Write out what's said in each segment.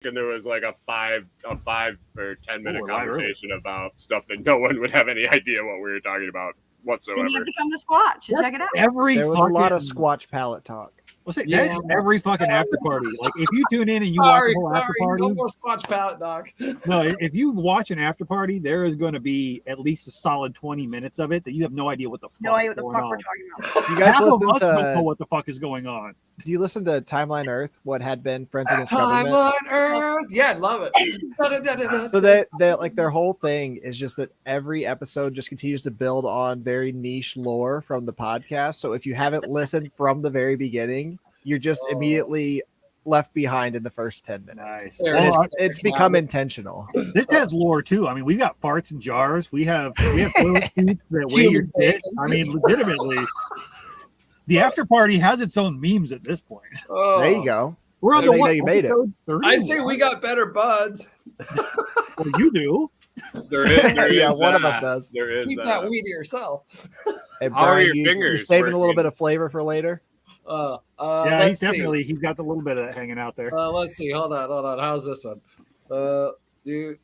and there was like a 5 or 10 minute conversation about stuff that no one would have any idea what we were talking about whatsoever. Then you have to come to Squatch and check it out. There was a lot of Squatch palette talk. That's every fucking after party. Like if you tune in and you watch the whole after party, no more Squatch palette, dog. No, if you watch an after party, there is going to be at least a solid 20 minutes of it that you have no idea what the fuck we're talking about. You guys listen don't to know what the fuck is going on. Do you listen to Timeline Earth? What had been Friends Against Government? Timeline Earth, yeah, love it. So they like their whole thing is just that every episode just continues to build on very niche lore from the podcast. So if you haven't listened from the very beginning, you're just immediately left behind in the first 10 minutes. Nice. Well, it's become intentional. This has lore too. I mean, we got farts in jars. We have toilet seats that weigh your dick. I mean, legitimately, the after party has its own memes at this point. There you go. We're on the one. You made it. I'd say we got better buds. Well, you do. There is yeah, one of us does. There is Keep that weed to yourself. Hey, How are Brian, your fingers you're saving a little working? bit of flavor for later. Yeah, he's got a little bit of that hanging out there. Let's see. Hold on. How's this one? You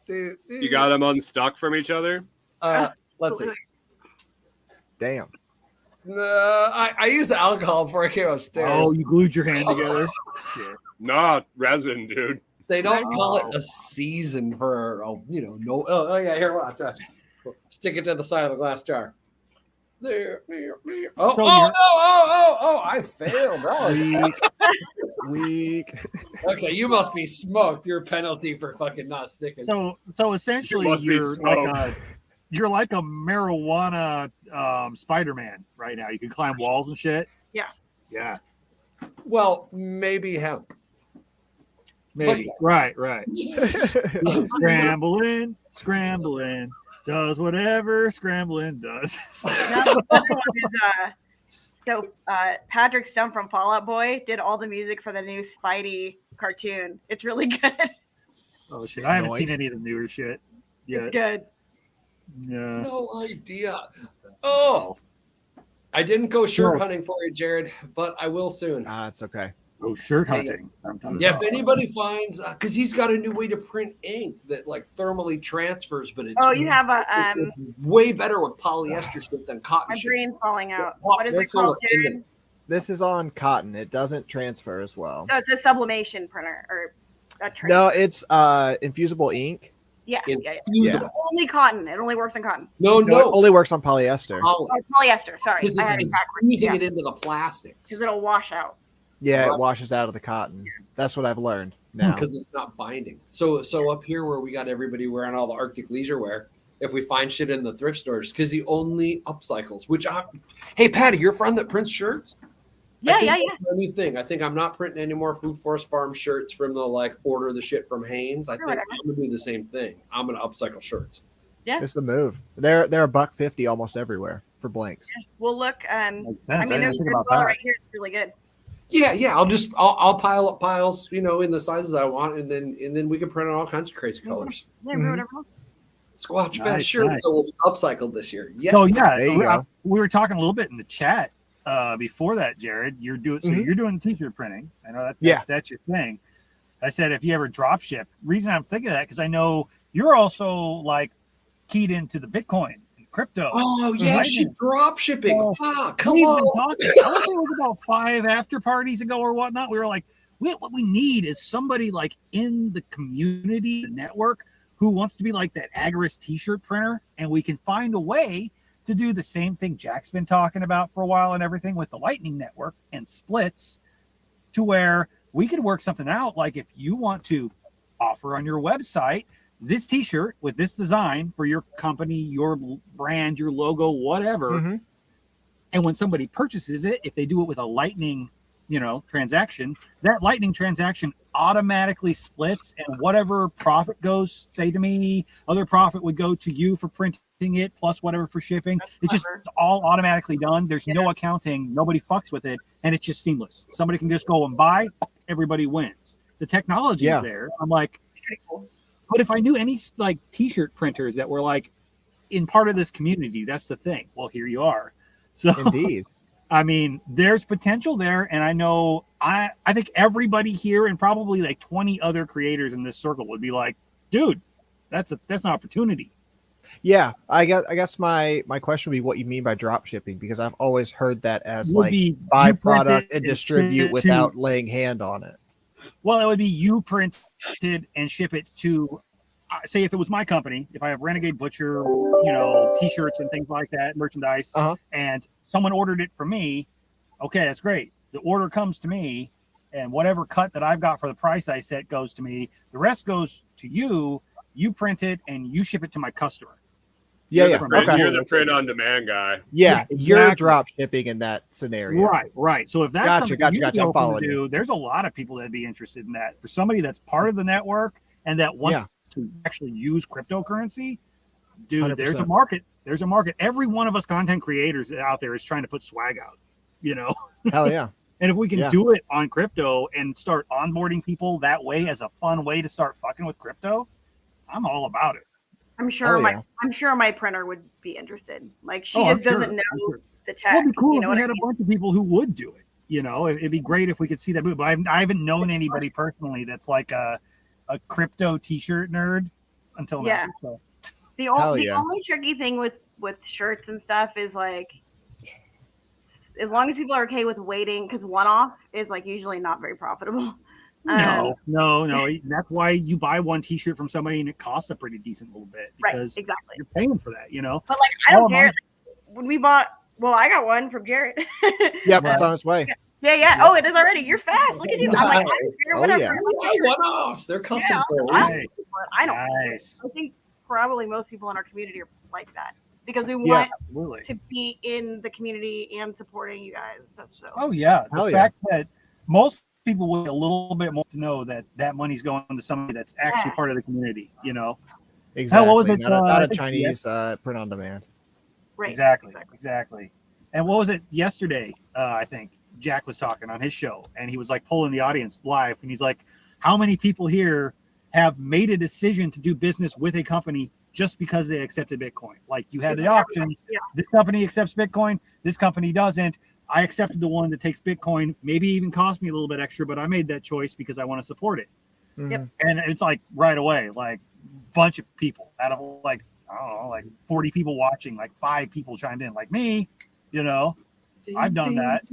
got them unstuck from each other? Let's see. Damn. I used the alcohol before I came upstairs. Oh, you glued your hand together? Shit. No, resin, dude. They don't call it a season for no. Oh yeah, here, watch. Stick it to the side of the glass jar. There. Oh! I failed. Weak. Okay, you must be smoked. Your penalty for fucking not sticking. So essentially, you're like a marijuana Spider-Man right now. You can climb walls and shit. Yeah. Well, maybe hemp. Maybe. Right. Scrambling. Does whatever scrambling does. So Patrick Stump from Fall Out Boy did all the music for the new Spidey cartoon. It's really good. Oh shit! I haven't seen any of the newer shit yet. It's good. Yeah. No idea. Oh, I didn't go shirt hunting for you, Jared, but I will soon. It's okay. Oh, shirt hunting. Yeah, if anybody finds, because he's got a new way to print ink that like thermally transfers, but it's you have a way better with polyester shit than cotton. My brain's falling out. What is it called, Jared? This is on cotton. It doesn't transfer as well. No, it's a sublimation printer or a tray. No, it's infusible ink. Yeah. Only cotton. It only works on cotton. No, it only works on polyester. Polyester. Sorry, I had it backwards. Using it into the plastics because it'll wash out. Yeah, it washes out of the cotton. That's what I've learned now. Because it's not binding. So up here where we got everybody wearing all the Arctic leisure wear, if we find shit in the thrift stores, because the only upcycles, hey Patty, your friend that prints shirts? Yeah. A new thing. I think I'm not printing any more Food Forest Farm shirts from the order the shit from Hanes. I think I'm gonna do the same thing. I'm gonna upcycle shirts. Yeah, it's the move. They're $1.50 almost everywhere for blanks. Yeah. Well, look, I mean, there's a about right here. It's really good. Yeah. I'll pile up piles, in the sizes I want, and then we can print on all kinds of crazy colors. Yeah, whatever. TheSquatchFEST shirts will be upcyced this year. Yes. Oh yeah, there you go. We were talking a little bit in the chat before that, Jared. You're doing you're doing t-shirt printing. I know that's your thing. I said if you ever drop ship. Reason I'm thinking of that because I know you're also keyed into the Bitcoin. Crypto. Oh yeah, she drop shipping. Come on. I think it was about 5 after parties ago or whatnot. We were like, what we need is somebody in the community, the network, who wants to be like that Agorist t-shirt printer, and we can find a way to do the same thing Jack's been talking about for a while and everything with the Lightning Network and splits, to where we could work something out. Like if you want to offer on your website this t-shirt with this design for your company, your brand, your logo, whatever. Mm-hmm. And when somebody purchases it, if they do it with a Lightning, transaction, that Lightning transaction automatically splits, and whatever profit goes, say to me, other profit would go to you for printing it, plus whatever for shipping. It's just all automatically done. There's no accounting. Nobody fucks with it. And it's just seamless. Somebody can just go and buy. Everybody wins. The technology is there. I'm like, but if I knew any t-shirt printers that were in part of this community, that's the thing. Well, here you are. So indeed. I mean, there's potential there, and I know I think everybody here and probably like 20 other creators in this circle would be like, dude, that's an opportunity. Yeah, I guess my question would be what you mean by drop shipping, because I've always heard that as Would like be buy you print product it and and distribute ship it without to- laying hand on it. Well, it would be you printed and ship it to, say, if it was my company, if I have Renegade Butcher, T-shirts and things like that, merchandise, and someone ordered it for me, okay, that's great. The order comes to me, and whatever cut that I've got for the price I set goes to me. The rest goes to you. You print it and you ship it to my customer. Yeah, You're the print on demand guy. Yeah, exactly. You're drop shipping in that scenario. Right. So if that's something gotcha. I'm following to do, there's a lot of people that'd be interested in that. For somebody that's part of the network and that wants to actually use cryptocurrency, dude, 100%. there's a market. There's a market. Every one of us content creators out there is trying to put swag out, Hell yeah. And if we can do it on crypto and start onboarding people that way as a fun way to start fucking with crypto, I'm all about it. I'm sure my printer would be interested. Like she just doesn't know the tech. Well, it'd be cool if we had a bunch of people who would do it. It'd be great if we could see that move. But I haven't known anybody personally that's like a crypto T-shirt nerd until now. So. The only tricky thing with shirts and stuff is like, as long as people are okay with waiting, because one-off is like usually not very profitable. No. That's why you buy one T-shirt from somebody and it costs a pretty decent little bit because exactly. You're paying for that, But like, I don't care. When we bought, I got one from Jarrett. Yep, it's on its way. Yeah. Oh, it is already. You're fast. Look at you. I'm like, I don't care. Whatever. Yeah. One-offs. They're custom. I don't. Nice. I think probably most people in our community are like that because we want absolutely to be in the community and supporting you guys. So. Oh yeah, the fact that most people would a little bit more to know that money's going to somebody that's actually part of the community. Exactly. Hell, what was it? Not a Chinese print on demand. Right. Exactly. And what was it yesterday? I think Jack was talking on his show, and he was like polling the audience live, and he's like, "How many people here have made a decision to do business with a company just because they accepted Bitcoin? Like you had the option. This company accepts Bitcoin. This company doesn't. I accepted the one that takes Bitcoin. Maybe even cost me a little bit extra, but I made that choice because I want to support it." Yep. And it's like right away, like bunch of people out of like, I don't know, like 40 people watching, like 5 people chimed in, like me, I've done that.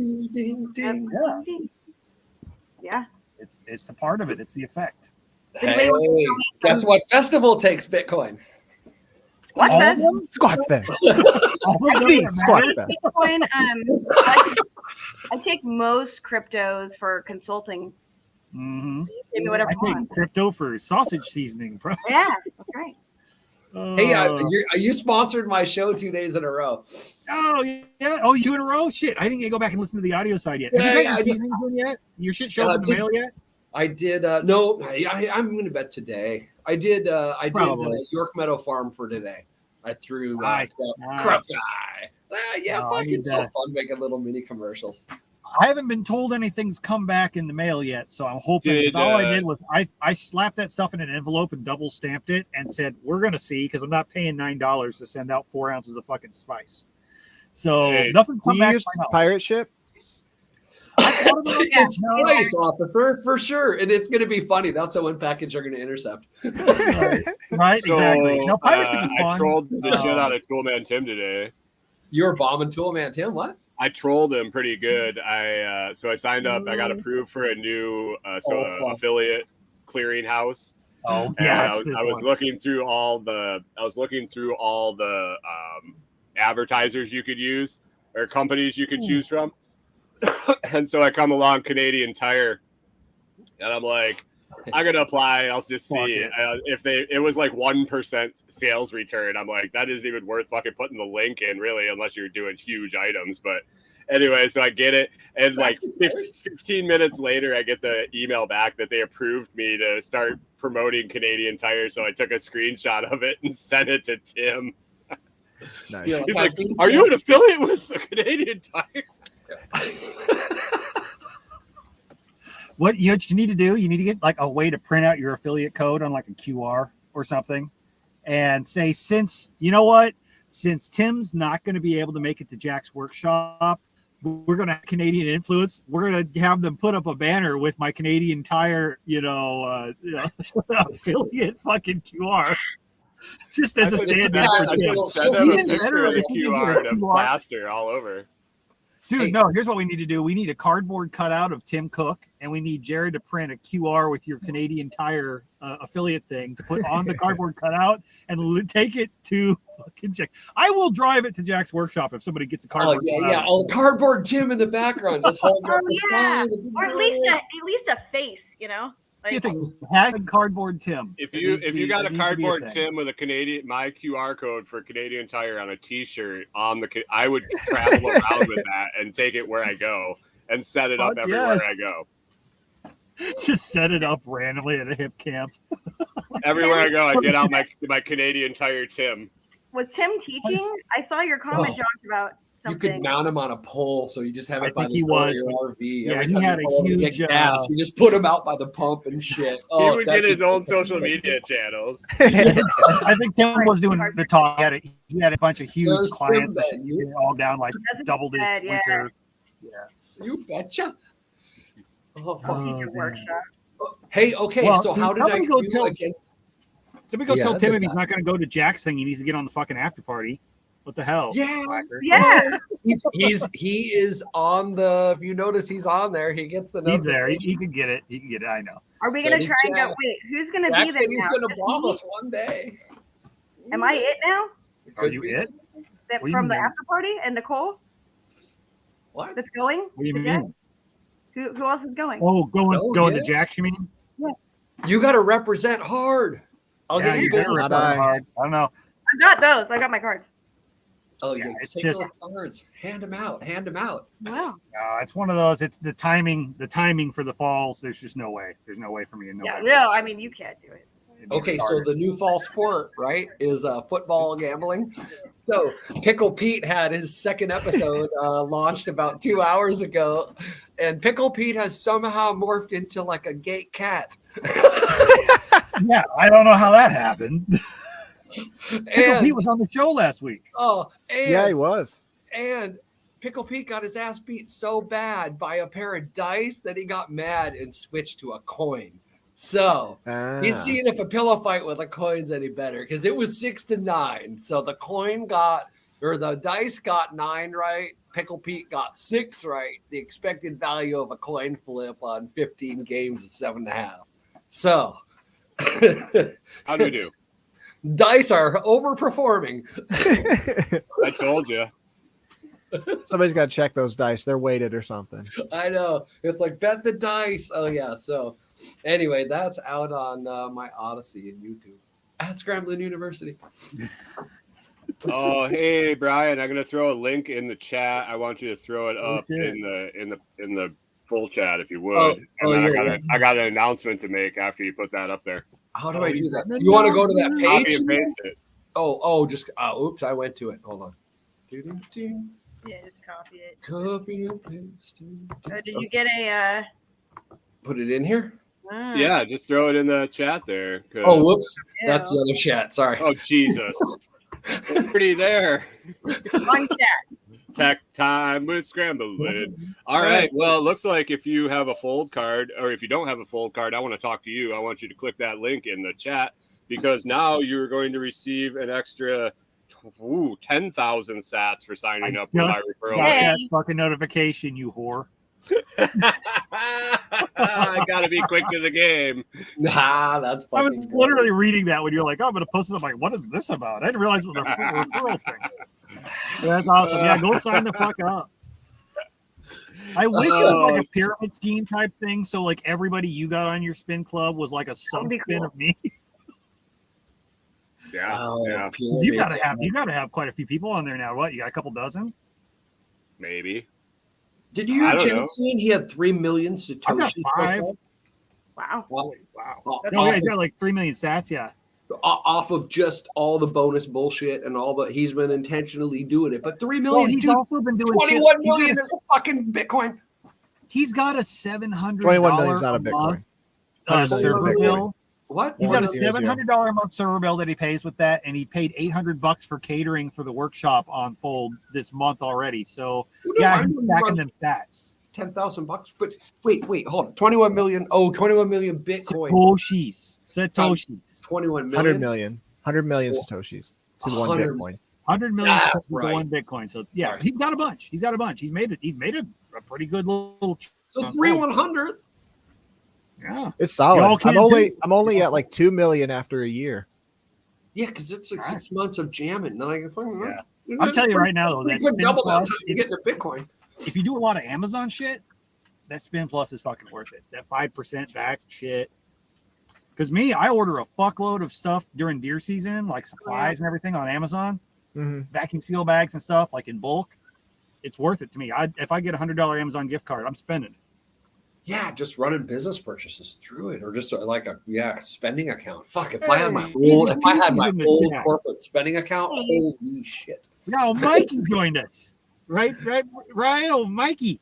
Yeah. It's a part of it. It's the effect. Hey, guess what festival takes Bitcoin? SquatchFEST. SquatchFEST. SquatchFEST. Bitcoin. I take most cryptos for consulting. Mm-hmm. Give me whatever I you take want. crypto for sausage seasoning, bro. Yeah, that's right. Hey, you sponsored my show 2 days in a row. Oh yeah! Oh, you in a row? Shit! I didn't get to go back and listen to the audio side yet. Have you got your seasoning done yet? Your shit showed in the mail yet? I did. No, I'm going to bet today. I did York Meadow Farm for today. I threw crap guy. It's so fun making little mini commercials. I haven't been told anything's come back in the mail yet, so I'm hoping. Because all I did was I slapped that stuff in an envelope and double stamped it and said, "We're gonna see," because I'm not paying $9 to send out 4 ounces of fucking spice. So nothing come back. Pirate ship. It's spice, officer, for sure, and it's going to be funny. That's how one package are going to intercept. Right, So, exactly. No, pirates can be fun. I trolled the shit out of Toolman Tim today. You're bombing Toolman Tim? What? I trolled him pretty good. I signed up. I got approved for a new affiliate clearinghouse. Oh, yes. I was looking through all the advertisers you could use or companies you could choose from. And so I come along Canadian Tire, and I'm like, I'm gonna apply. I'll just see if it was like 1% sales return. I'm like, that isn't even worth fucking putting the link in, really, unless you're doing huge items. But anyway, so I get it, and like 15 minutes later, I get the email back that they approved me to start promoting Canadian Tire. So I took a screenshot of it and sent it to Tim. Nice. He's like, "Are you an affiliate with the Canadian Tire?" What you need to do, you need to get like a way to print out your affiliate code on like a QR or something and say, since Tim's not going to be able to make it to Jack's workshop, we're going to have Canadian influence. We're going to have them put up a banner with my Canadian Tire, affiliate fucking QR. Just as a stand-in for Tim. Send them a picture of the QR to plaster all over. Dude, no, here's what we need to do. We need a cardboard cutout of Tim Cook, and we need Jared to print a QR with your Canadian Tire affiliate thing to put on the cardboard cutout and take it to fucking Jack. I will drive it to Jack's workshop if somebody gets a cardboard cutout. Yeah. Oh, cardboard Tim in the background. Just holding up the yeah. side. Or at least a face, Like, hashtag cardboard Tim. If you got a cardboard Tim with my QR code for Canadian Tire on a T-shirt I would travel around with that and take it where I go and set it up everywhere I go. Just set it up randomly at a hip camp. Everywhere I go, I get out my Canadian Tire Tim. Was Tim teaching? I saw your comment, Josh, about something. You could mount him on a pole, so you just have it by the RV. Yeah, he had a huge gas. You just put him out by the pump and shit. He would get his own social media channels. I think Tim was doing the talk. He had a bunch of huge clients all down like double this winter. Yeah, you betcha. Teacher workshop. Hey, okay. Well, so how did I go against? Somebody go tell Tim if he's not going to go to Jack's thing, he needs to get on the fucking after party. What the hell? Yeah. He is on the. If you notice, he's on there. He gets the. He's there. He can get it. He can get it. I know. Are we going to try and go? Wait, who's going to be there? He's going to bomb us one day. Am I it now? Are you it? From the after party and Nicole? What? That's going? What do you mean? Who else is going? Oh, going to Jack's, you mean? Yeah. You got to represent hard. I'll get you business cards. I don't know. I got those. I got my cards. Oh yeah, it's just those cards. Hand them out. Wow. No, it's one of those. It's the timing. The timing for the falls. There's just no way. There's no way for me to know. No. I mean, you can't do it. Okay, so the new fall sport, right, is football gambling. So Pickle Pete had his second episode launched about 2 hours ago, and Pickle Pete has somehow morphed into like a gate cat. Yeah, I don't know how that happened. And he was on the show last week. Yeah, he was. And Pickle Pete got his ass beat so bad by a pair of dice that he got mad and switched to a coin. So he's seeing if a pillow fight with a coin's any better, because it was 6-9. So the the dice got 9 right. Pickle Pete got 6 right. The expected value of a coin flip on 15 games is 7.5. So how do we do? Dice are overperforming. I told you. Somebody's got to check those dice. They're weighted or something. I know. It's like bet the dice. Oh yeah. So anyway, that's out on my Odyssey and YouTube at Scramblin' University. Oh, hey Brian, I'm gonna throw a link in the chat. I want you to throw it up in the full chat if you would. I got an announcement to make after you put that up there. How do I do that? You want to go to that page? Copy and paste it. Just oops, I went to it. Hold on. Yeah, just copy it. Copy and paste it. Did you get a put it in here? Yeah, just throw it in the chat there. Oh, whoops. That's the other chat. Sorry. Oh, Jesus. Pretty there. Wrong chat. Tech time with Scrambling. All right. Well, it looks like if you have a fold card, or if you don't have a fold card, I want to talk to you. I want you to click that link in the chat, because now you're going to receive an extra 10,000 sats for signing up with my referral. Got that fucking notification, you whore. I gotta be quick to the game. Nah, that's I was literally reading that when you're like, oh, I'm gonna post it. I'm like, what is this about? I didn't realize what the referral thing is. That's awesome. Yeah, go sign the fuck up. I wish it was like a pyramid scheme type thing, so like everybody you got on your spin club was like a sub spin of me. Yeah. You gotta have quite a few people on there now. What, you got a couple dozen? Maybe. Did you hear Jensen? He had 3 million satoshis. Wow. No, he's got like 3 million sats. Yeah. Off of just all the bonus bullshit and all the, he's been intentionally doing it. But 3 million. Well, he's also been doing 21 million is a fucking Bitcoin. He's got a $700 $21 million is not a Bitcoin. Server bill What? He's got a $700 a month server bill that he pays with that, and he paid $800 for catering for the workshop on Fold this month already. So he's stacking them stats. $10,000, but wait, hold on. 21 million. Oh, 21 million Bitcoin. Satoshis. 21 million. 100 million Satoshis to one Bitcoin. 100 million to one Bitcoin. So he's got a bunch. He's made a pretty good little. So 3/100th. Yeah, it's solid. I'm only at like 2 million after a year. Yeah, because it's like 6 months of jamming. I'm telling you right now, though, that's double that time you get the Bitcoin. If you do a lot of Amazon shit, that Spin Plus is fucking worth it. That 5% back shit. Because I order a fuckload of stuff during deer season, like supplies and everything on Amazon, vacuum seal bags and stuff, like in bulk. It's worth it to me. If I get $100 Amazon gift card, I'm spending it. Yeah, just running business purchases through it, or just like a spending account. Fuck, if I had my old corporate spending account, holy shit. No, Mikey joined us. Right. Oh, Mikey.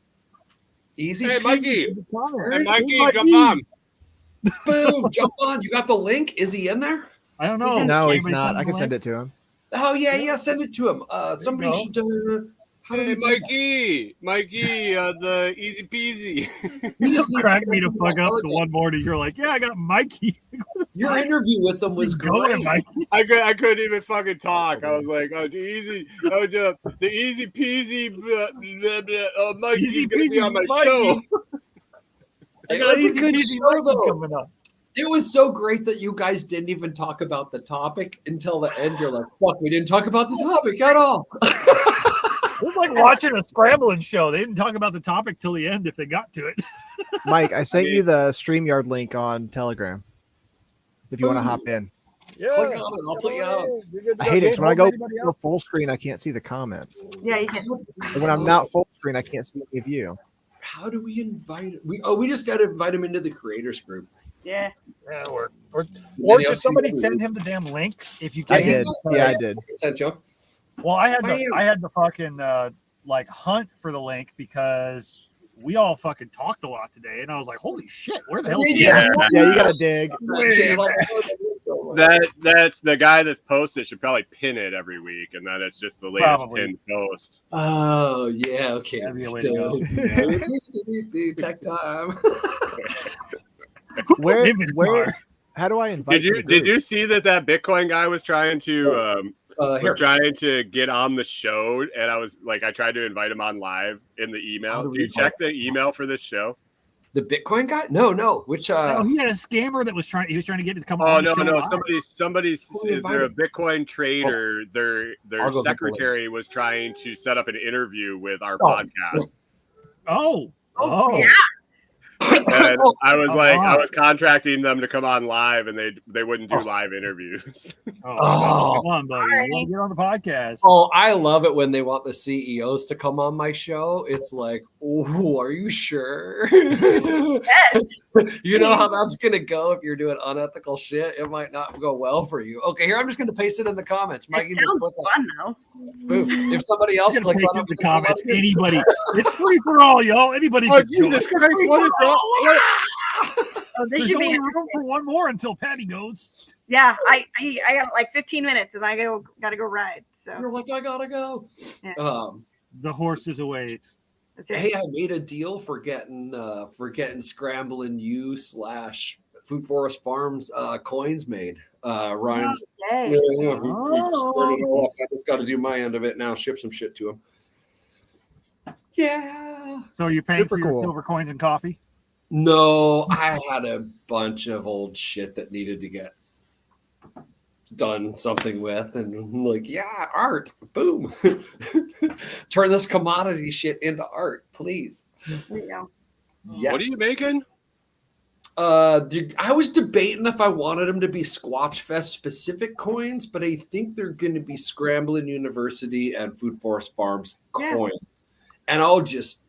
Easy. Hey, Mikey. Hey, Mikey, jump on. Boom, jump on. You got the link? Is he in there? I don't know. No, he's not. I can send it to him. Oh yeah, send it to him. Somebody should. Hey, Mikey, the easy peasy. You just cracked me to fuck up the one morning. You're like, yeah, I got Mikey. Your interview with them was great. I couldn't even fucking talk. I was like, the easy peasy. Mikey's gonna be on my show. It was a good show, though. It was so great that you guys didn't even talk about the topic until the end. You're like, fuck, we didn't talk about the topic at all. It was like watching a scrambling show. They didn't talk about the topic till the end if they got to it. Mike, I sent you the StreamYard link on Telegram if you want to hop in. Yeah, click on it. I'll put you out. I hate it. When I go full screen, I can't see the comments. Yeah, you can. And when I'm not full screen, I can't see any of you. How do we invite him? We just got to invite him into the creators group. Yeah. Or did somebody send him the damn link? If you can. I did. Yeah, I did. Sent you. Well, I had the fucking hunt for the link because we all fucking talked a lot today, and I was like, "Holy shit, where the hell?" Yeah, you gotta dig. That's the guy that's posted should probably pin it every week, and then it's just the latest pinned post. Oh yeah, okay. Tech time. Where? How do I invite? Did you see that Bitcoin guy was trying to get on the show, and I tried to invite him on live in the email. Do you check the email for this show? The Bitcoin guy? No. Which no, he had a scammer that was trying to get it to come on. Oh no. Somebody's they're a Bitcoin trader. Their secretary was trying to set up an interview with our podcast. Oh. Yeah. And I was contracting them to come on live, and they wouldn't do live interviews. Come on, buddy. You want to get on the podcast? Oh, I love it when they want the CEOs to come on my show. It's like, oh, are you sure? Yes. You know how that's going to go if you're doing unethical shit? It might not go well for you. Okay, here, I'm just going to paste it in the comments. It sounds fun, though. Boom. If somebody else clicks on it, the comments, anybody. It's free for all, y'all. Anybody can join. Jesus Christ, what is that? This should be room for one more until Patty goes. Yeah, I got like 15 minutes, and I gotta go ride. So you're like, I gotta go. Yeah. The horse is away. Hey, I made a deal for getting Scrambling U / Food Forest Farms coins made. Ryan's. I just got to do my end of it now. Ship some shit to him. Yeah. So you're paying for your silver coins and coffee? No, I had a bunch of old shit that needed to get done something with, and I'm like, yeah, art. Boom. Turn this commodity shit into art, please. There you go. Yes. What are you making? I was debating if I wanted them to be SquatchFEST specific coins, but I think they're going to be Scrambling University and Food Forest Farms coins. And I'll just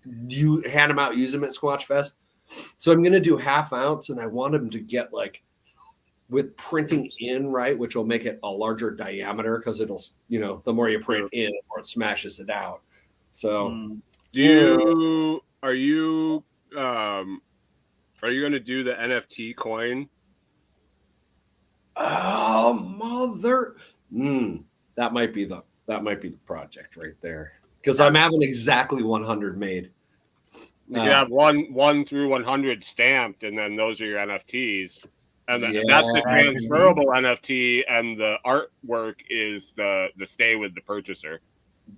hand them out, use them at SquatchFEST. So I'm going to do ½ ounce, and I want them to get with printing in, right, which will make it a larger diameter because it'll, the more you print in, the more it smashes it out. So are you going to do the NFT coin That might be the project right there. Because I'm having exactly 100 made. You have 1 through 100 stamped, and then those are your NFTs. And that's the transferable NFT, and the artwork is the stay with the purchaser.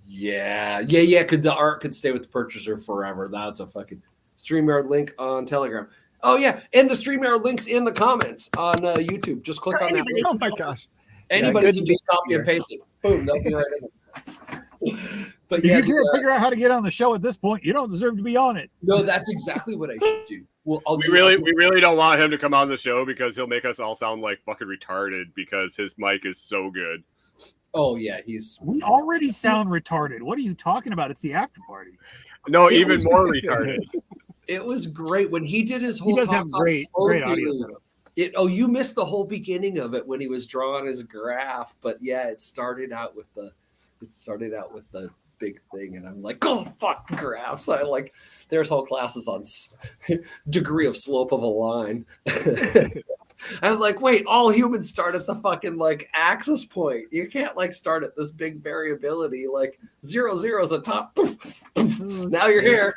Yeah. Because the art could stay with the purchaser forever. That's a fucking StreamYard link on Telegram. Oh yeah, and the StreamYard links in the comments on YouTube. Just click on that link. Oh my gosh! Anybody can just copy and paste it. Boom, they'll be right in there. But if you can't figure out how to get on the show at this point, you don't deserve to be on it. No, that's exactly what I should do. Well, we really don't want him to come on the show because he'll make us all sound like fucking retarded because his mic is so good. Oh yeah, we already sound retarded. What are you talking about? It's the after party. No, even more retarded. It was great when he did his whole. He does have great audio. You missed the whole beginning of it when he was drawing his graph, but yeah, it started out with the big thing, and I'm like, oh fuck, graphs. I like there's whole classes on degree of slope of a line. I'm like, wait, all humans start at the fucking like axis point. You can't like start at this big variability. Like 0, 0 is a top. Now you're here.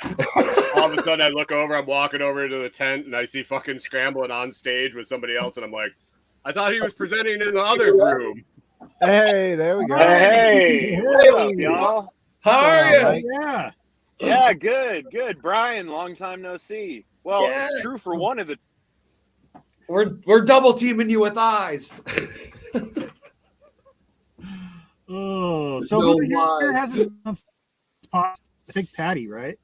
All of a sudden, I look over. I'm walking over to the tent, and I see fucking scrambling on stage with somebody else, and I'm like, I thought he was presenting in the other room. Hey, there we go. Hey, what's up, y'all? How are you? Yeah, good. Brian, long time no see. Well, it's true for one of the. We're double teaming you with eyes. Oh, so who here hasn't been on? I think Patty, right?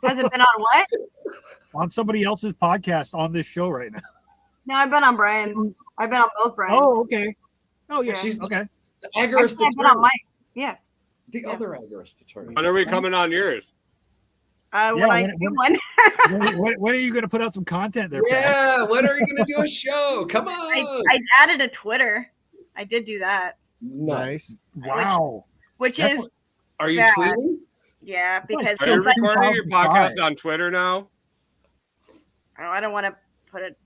Hasn't been on what? On somebody else's podcast on this show right now. No, I've been on Brian. I've been on both Brian. Oh, okay. Oh, yeah. She's okay. The agorist attorney. I've been on Mike. Yeah. The other agorist attorney. When are we coming on yours? When I do one. When are you going to put out some content there? Yeah, when are you going to do a show? Come on. I added a Twitter. I did do that. Nice. Wow. Which is. Are you tweeting? Yeah, because. Are you recording your podcast on Twitter now? I don't want to put it.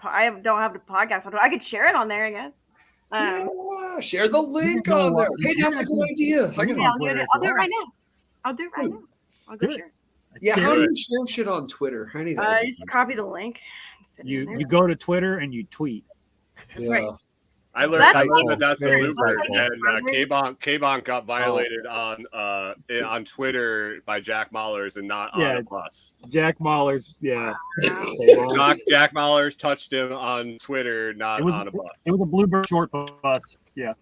I don't have the podcast on Twitter. I could share it on there, I guess. Yeah, share the link on there. Hey, that's a good idea. I'll do it right now. I'll go share it. Yeah, how do you share shit on Twitter? I need just copy the link. You go to Twitter and you tweet. That's right. I learned that that's the blueprint, and K-Bonk got violated on Twitter by Jack Mahlers and not on a bus. Jack Mahlers, Jack Mahlers touched him on Twitter, not on a bus. It was a Bluebird short bus. Yeah.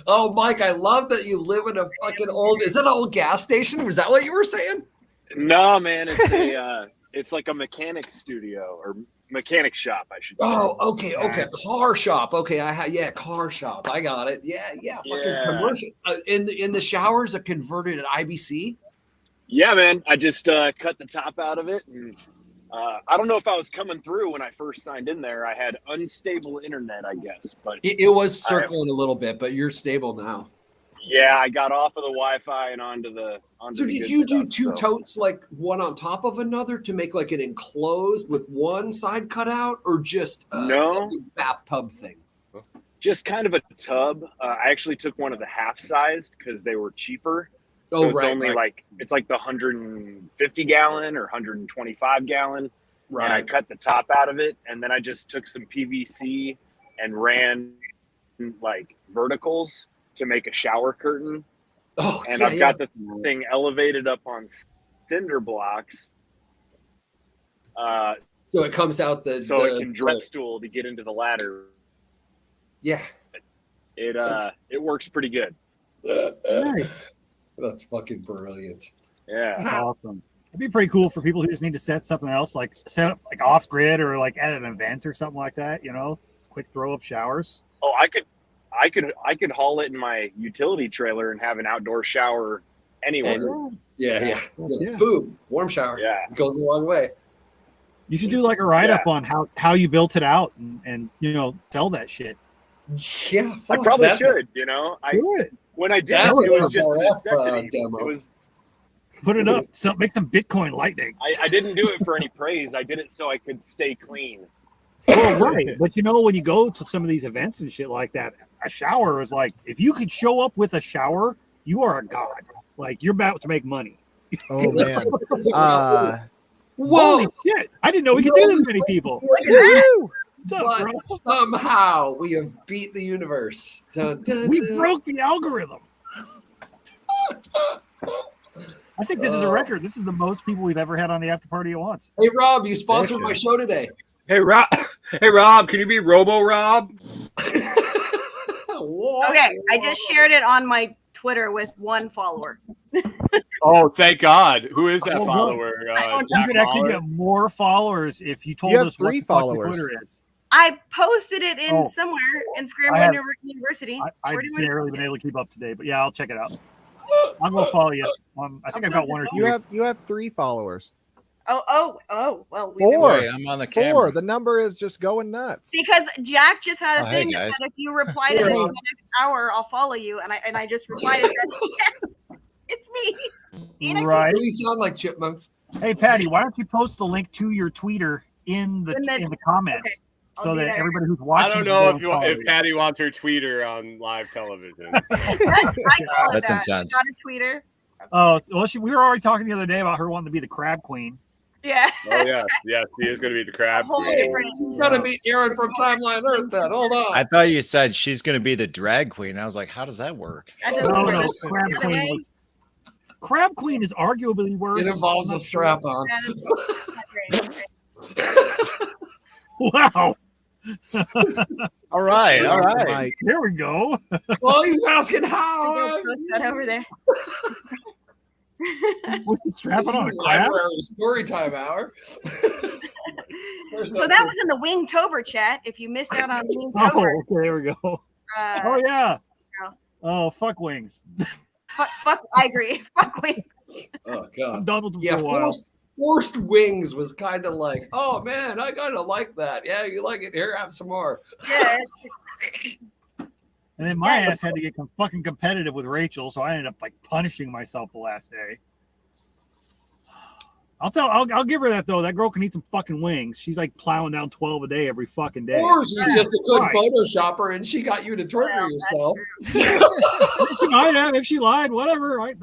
Oh, Mike, I love that you live in a fucking old. Is it an old gas station? Was that what you were saying? No, man, it's like a mechanic studio or mechanic shop, I should say. Oh, okay. Car shop. Okay, car shop. I got it. Yeah. Fucking commercial. In the showers, a converted IBC. Yeah, man. I just cut the top out of it, and I don't know if I was coming through when I first signed in there. I had unstable internet, I guess, but it was circling a little bit. But you're stable now. Yeah, I got off of the Wi-Fi and onto the. So did you do two totes, like one on top of another, to make like an enclosed with one side cut out, or just a bathtub thing? Just kind of a tub. I actually took one of the half sized because they were cheaper. So it's only like it's like the 150 gallon or 125 gallon. Right. And I cut the top out of it, and then I just took some PVC and ran like verticals to make a shower curtain. I've got the thing elevated up on cinder blocks. So it comes out it can drip stool to get into the ladder. Yeah. It works pretty good. Nice. That's fucking brilliant. Yeah. That's awesome. It'd be pretty cool for people who just need to set something else, like set up like off grid or like at an event or something like that, quick throw up showers. Oh, I could haul it in my utility trailer and have an outdoor shower anywhere. Yeah. Boom, warm shower. Yeah, it goes a long way. You should do like a write up on how you built it out and sell that shit. Yeah, I probably should. When I did it was just a necessity. It was put it up. Make some Bitcoin Lightning. I didn't do it for any praise. I did it so I could stay clean. Well, right. But when you go to some of these events and shit like that, a shower is like, if you could show up with a shower, you are a god. Like, you're about to make money. Oh, man. Whoa! Holy shit! I didn't know we could do this many people. What's up, But bro? somehow we have beat the universe. Dun, dun, We dun. broke the algorithm. I think this is a record. This is the most people we've ever had on the after party at once. Hey, Rob, you sponsored my show today. Hey, Rob. Hey, Rob. Can you be Robo Rob? Okay, I just shared it on my Twitter with 1 follower. Oh, thank God. Who is that Oh, follower? You could actually get more followers if you told You have us what 3 the fuck your followers. Twitter is. I posted it in Oh. somewhere in I Scramble have- University. I've Where do you want to barely post been it? able to keep up to date, but yeah, I'll check it out. I'm gonna follow you. I think I've got 1 or 2. You have 3 followers. Oh, well. 4. Wait, I'm on the camera. 4. The number is just going nuts. Because Jack just had a Oh, hey, thing that guys. said if you reply to this in the next hour, I'll follow you. And I just replied and said, it's me. Phoenix. Right. We sound like chipmunks. Hey, Patty, why don't you post the link to your tweeter in the comments I'll so do that that. everybody who's I watching? don't know can follow if you. Patty wants her tweeter on live television. I call it That's that. intense. Not a tweeter. Oh, well, we were already talking the other day about her wanting to be the crab queen. Yeah. Oh yeah, yeah, she is going to be the crab. Whole queen. different. You gotta meet Aaron from Timeline Earth then. Hold on. I thought you said she's going to be the drag queen. I was like, how does that work? That doesn't No, work. no, The crab other queen. way, Crab queen is arguably worse. It involves a strap on. that is not great. Wow. All right, all Lost the right. mic. There we go. Well, he was asking I how. go post that over there. What's the strap This is on a crab? library story time hour. There's no So that was in the Wingtober chat. If you missed out on Oh, Wingtober, okay, there we go. Oh yeah. yeah. Oh, fuck wings. fuck, I agree. Fuck Wings. Oh I'm god. done with them Yeah, for a while. forced wings was kind of like, oh man, I kind of like that. Yeah, you like it? Here, have some more. Yeah. And then my ass had to get fucking competitive with Rachel, so I ended up like punishing myself the last day. I'll give her that though. That girl can eat some fucking wings. She's like plowing down 12 a day every fucking day. Or she's just a good Right. Photoshopper and she got you to torture Well, yourself. She might have if she lied, whatever. Good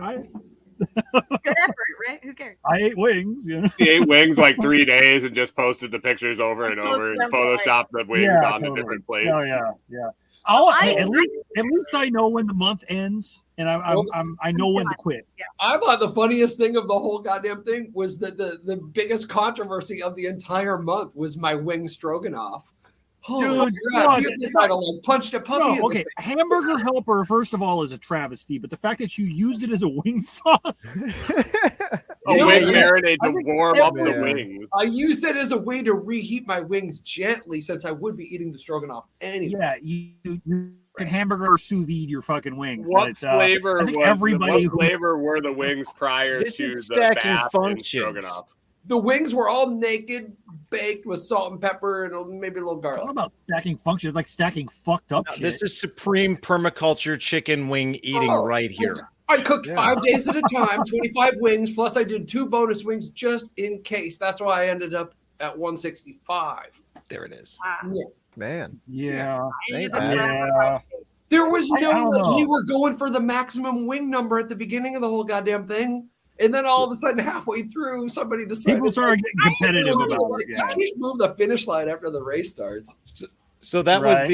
effort, right? Who cares? I ate wings, you know. He ate wings like 3 days and just posted the pictures over and over and simple, photoshopped the wings Yeah, on the totally. different plates. Oh yeah. I- At least I know when the month ends, and I know when to quit. I thought the funniest thing of the whole goddamn thing was that the biggest controversy of the entire month was my wing stroganoff. Oh, Dude, my God. what? You might have like punched a puppy. in No, the okay. face. Hamburger helper, first of all, is a travesty, but the fact that you used it as a wing sauce. A No, wing yeah. marinade I to think- warm up the Yeah. wings. I used it as a way to reheat my wings gently since I would be eating the stroganoff anyway. Yeah, you can hamburger or sous vide your fucking wings. What but, flavor I think was everybody what who- flavor were the wings prior This to is the stacking bath in functions. stroganoff? The wings were all naked, baked with salt and pepper and maybe a little What garlic. about stacking functions? Like stacking fucked up shit. This is supreme permaculture chicken wing eating Oh. right here. I cooked Yeah. 5 days at a time, 25 wings, plus I did 2 bonus wings just in case. That's why I ended up at 165. There it is. Wow. Man, yeah. ain't Yeah. bad. Yeah. There was I don't no, know. we were going for the maximum wing number at the beginning of the whole goddamn thing. And then all of a sudden, halfway through, somebody decided People started getting competitive about it. you Yeah. can't move the finish line after the race starts. So that Right.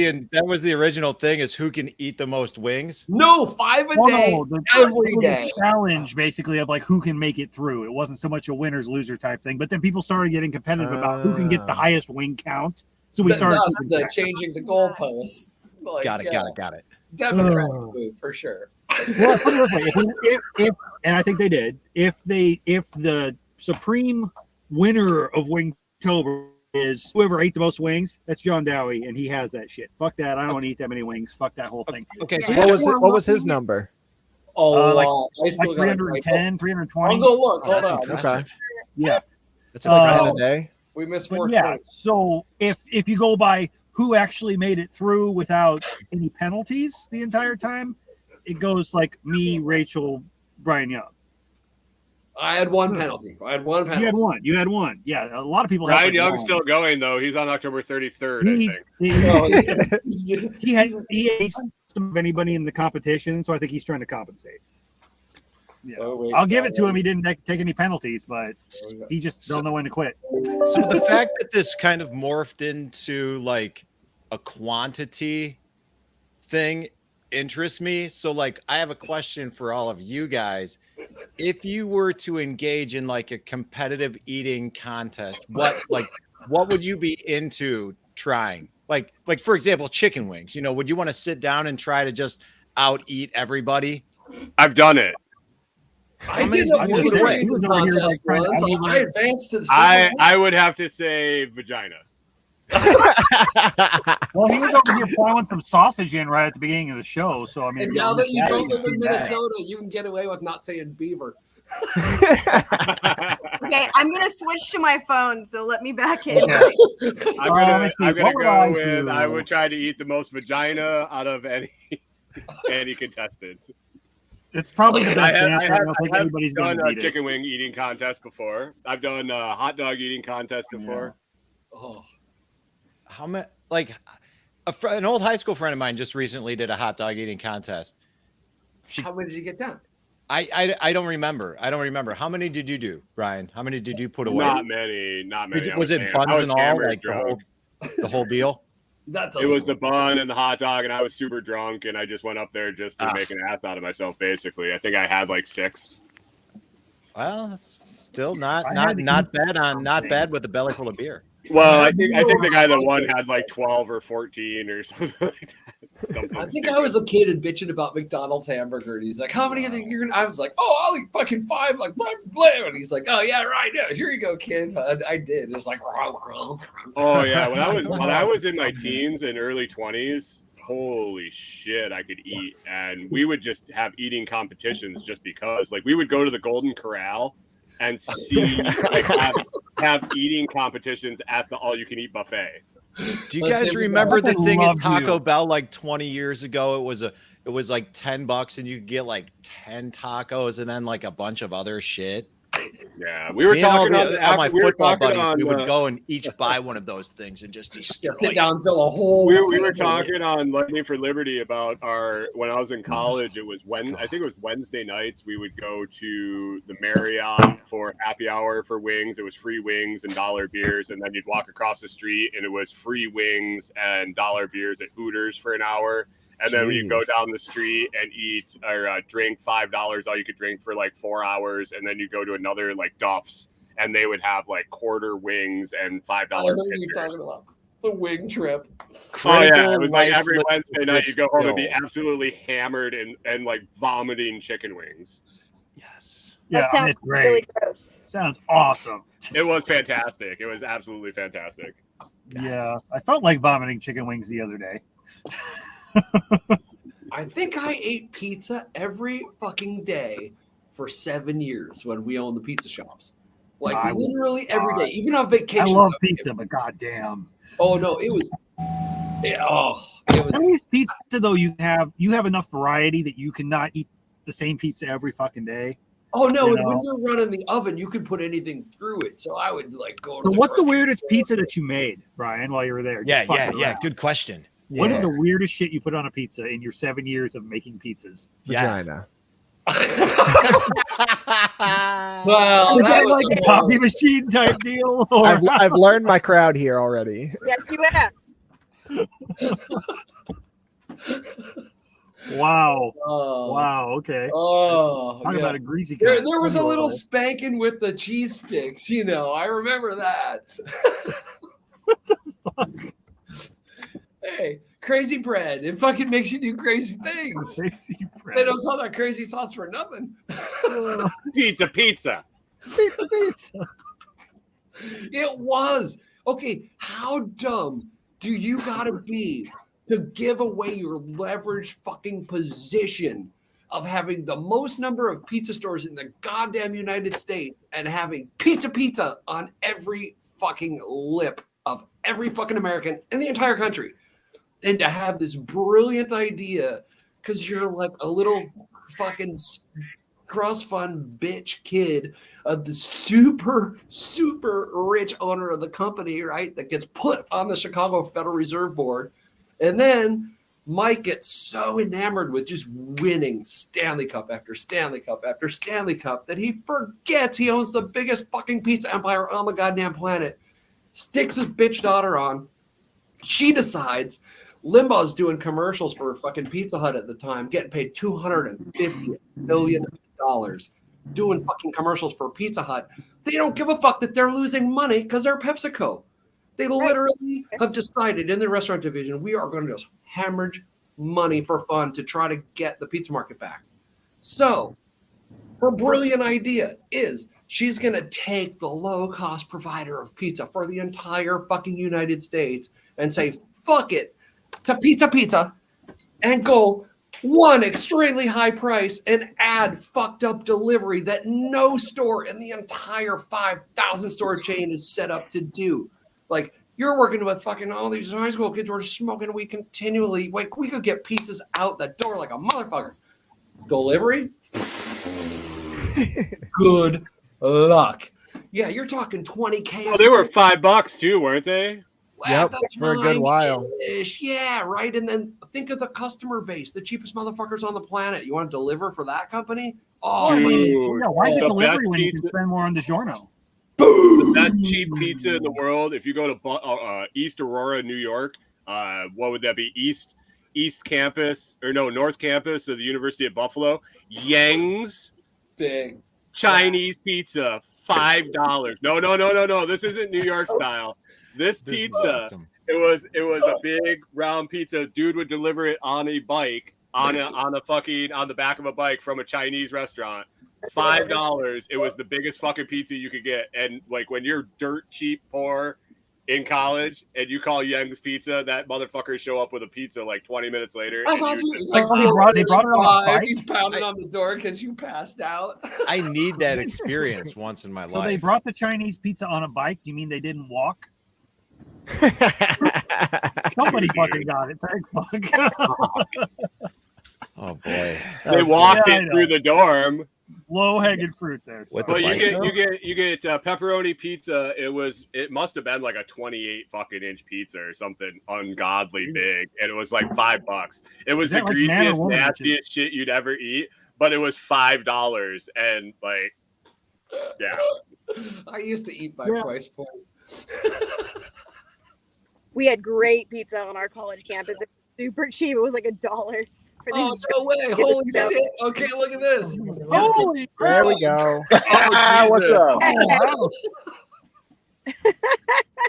was the original thing is who can eat the most wings. No, 5 a Oh, day, no, every it was day. a challenge basically of like who can make it through. It wasn't so much a winners loser type thing, but then people started getting competitive about who can get the highest wing count. So we started That's keeping the track. changing the goalposts. Like, Got it. Democratic Oh. move for sure. Well, put it this way, if and I think they did. If the supreme winner of Wingtober is whoever ate the most wings, that's John Dowie, and he has that shit. Fuck that. I don't want to eat that many wings. Fuck that whole thing. Okay, Yeah. so What was his number? Oh, like- I still Like got 310, I'll 320. go look. Oh, Hold that's on. impressive. Yeah. That's Uh, impressive. Round a day? We missed But 420. yeah, so if you go by who actually made it through without any penalties the entire time, it goes like me, Rachel, Brian Young. I had one penalty. You had one. Yeah, a lot of people. Ryan Young's still going though. He's on October 33rd, I think. He's anybody in the competition, so I think he's trying to compensate. Yeah, I'll give it to him. He didn't take any penalties, but he just don't know when to quit. So the fact that this kind of morphed into like a quantity thing interests me. So like I have a question for all of you guys. If you were to engage in like a competitive eating contest, what would you be into trying? Like for example, chicken wings. You know, would you want to sit down and try to just out eat everybody? I've done it. I advanced to the I would have to say vagina. Well, he was over here plowing some sausage in right at the beginning of the show. So I mean, and now that you don't live in Minnesota, you can get away with not saying beaver. Okay, I'm gonna switch to my phone, so let me back in. I'm gonna go with I would try to eat the most vagina out of any contestant. It's probably the best answer. I don't think anybody's done a chicken wing eating contest before. I've done a hot dog eating contest before. Oh, how many? Like an old high school friend of mine just recently did a hot dog eating contest. How many did you get done? I don't remember. How many did you do, Brian? How many did you put away? Not many. Was it buns and all, like the whole deal? It was the bun and the hot dog, and I was super drunk, and I just went up there just to make an ass out of myself. Basically, I think I had like 6. Well, that's still not bad with a belly full of beer. Well, I think the guy that won had like 12 or 14 or something like that. I think I was a kid and bitching about McDonald's hamburger, and he's like, "How many of think you're gonna?" I was like, "Oh, I'll eat fucking 5." Like, and he's like, "Oh yeah, right. Yeah, here you go, kid." I did. It was like, oh yeah. When I was in my teens and early 20s, holy shit, I could eat, and we would just have eating competitions just because. Like, we would go to the Golden Corral and see like have eating competitions at the all-you-can-eat buffet. Do you guys remember the thing at Taco Bell like 20 years ago? It was like $10 and you could get like 10 tacos and then like a bunch of other shit. Yeah, we were talking all my football buddies. We would go and each buy one of those things and just destroy it down, fill a hole. We were talking on Lightning for Liberty about when I was in college. It was I think it was Wednesday nights. We would go to the Marriott for happy hour for wings. It was free wings and dollar beers, and then you'd walk across the street and it was free wings and dollar beers at Hooters for an hour. And then you go down the street and eat or drink $5 all you could drink for like 4 hours, and then you go to another like Duff's and they would have like quarter wings and $5 you're talking about the wing trip. Oh yeah, it was like every Wednesday night you go home and be absolutely hammered and like vomiting chicken wings. Yes. Yeah, that sounds great. Really gross. Sounds awesome. It was fantastic. It was absolutely fantastic. Yeah, I felt like vomiting chicken wings the other day. I think I ate pizza every fucking day for 7 years when we owned the pizza shops. Like literally every day, even on vacation. I love pizza, but goddamn. Oh no, it was. At least pizza though, you have enough variety that you cannot eat the same pizza every fucking day. Oh no, when you're running the oven, you could put anything through it. So I would like go. So what's the weirdest pizza that you made, Brian, while you were there? Yeah. Good question. What is the weirdest shit you put on a pizza in your 7 years of making pizzas? Vagina. Well, is that like a coffee machine type deal? Or? I've learned my crowd here already. Yes, you have. Wow. Oh. Wow. Okay. Oh, talk about a greasy. There was a little spanking with the cheese sticks. I remember that. What the fuck? Hey, crazy bread. It fucking makes you do crazy things. Crazy bread. They don't call that crazy sauce for nothing. Pizza. It was. Okay, how dumb do you gotta be to give away your leveraged fucking position of having the most number of pizza stores in the goddamn United States and having pizza on every fucking lip of every fucking American in the entire country? And to have this brilliant idea because you're like a little fucking trust fund bitch kid of the super, super rich owner of the company, right? That gets put on the Chicago Federal Reserve Board. And then Mike gets so enamored with just winning Stanley Cup after Stanley Cup after Stanley Cup that he forgets he owns the biggest fucking pizza empire on the goddamn planet. Sticks his bitch daughter on. She decides Limbaugh's doing commercials for fucking Pizza Hut at the time, getting paid $250 million doing fucking commercials for Pizza Hut. They don't give a fuck that they're losing money because they're PepsiCo. They literally have decided in the restaurant division, we are going to just hemorrhage money for fun to try to get the pizza market back. So her brilliant idea is she's going to take the low-cost provider of pizza for the entire fucking United States and say, fuck it, to Pizza, and go one extremely high price and add fucked up delivery that no store in the entire 5,000 store chain is set up to do. Like, you're working with fucking all these high school kids who are smoking weed continually. Like, we could get pizzas out the door like a motherfucker. Delivery? Good luck. Yeah, you're talking 20K. Oh, they were $5 too, weren't they? Yep, for a good while. Yeah, right. And then think of the customer base, the cheapest motherfuckers on the planet. You want to deliver for that company? Oh, yeah, why get delivery when you can spend more on DiGiorno? The best cheap pizza in the world. If you go to East Aurora, New York, what would that be? East Campus, or no, North Campus of the University of Buffalo. Yang's big Chinese pizza, $5. No. This isn't New York style. This pizza, it was a big round pizza. Dude would deliver it on a bike, on the back of a bike from a Chinese restaurant. $5. It was the biggest fucking pizza you could get. And like when you're dirt cheap poor in college and you call Young's Pizza, that motherfucker show up with a pizza like 20 minutes later. I thought it was like they brought it on a bike. He's pounding on the door because you passed out. I need that experience once in my life. So they brought the Chinese pizza on a bike. You mean they didn't walk? Somebody fucking got it. Thank fuck. Oh boy. They walked it through the dorm. Low hanging fruit there. So. But you get pepperoni pizza. It must have been like a 28 fucking inch pizza or something ungodly big, and it was like $5. It was the greasiest, nastiest shit you'd ever eat, but it was $5, and like, yeah. I used to eat by price point. We had great pizza on our college campus. It was super cheap. It was like $1. Oh, no way. Holy shit. Okay, look at this. Holy there we go. What's up?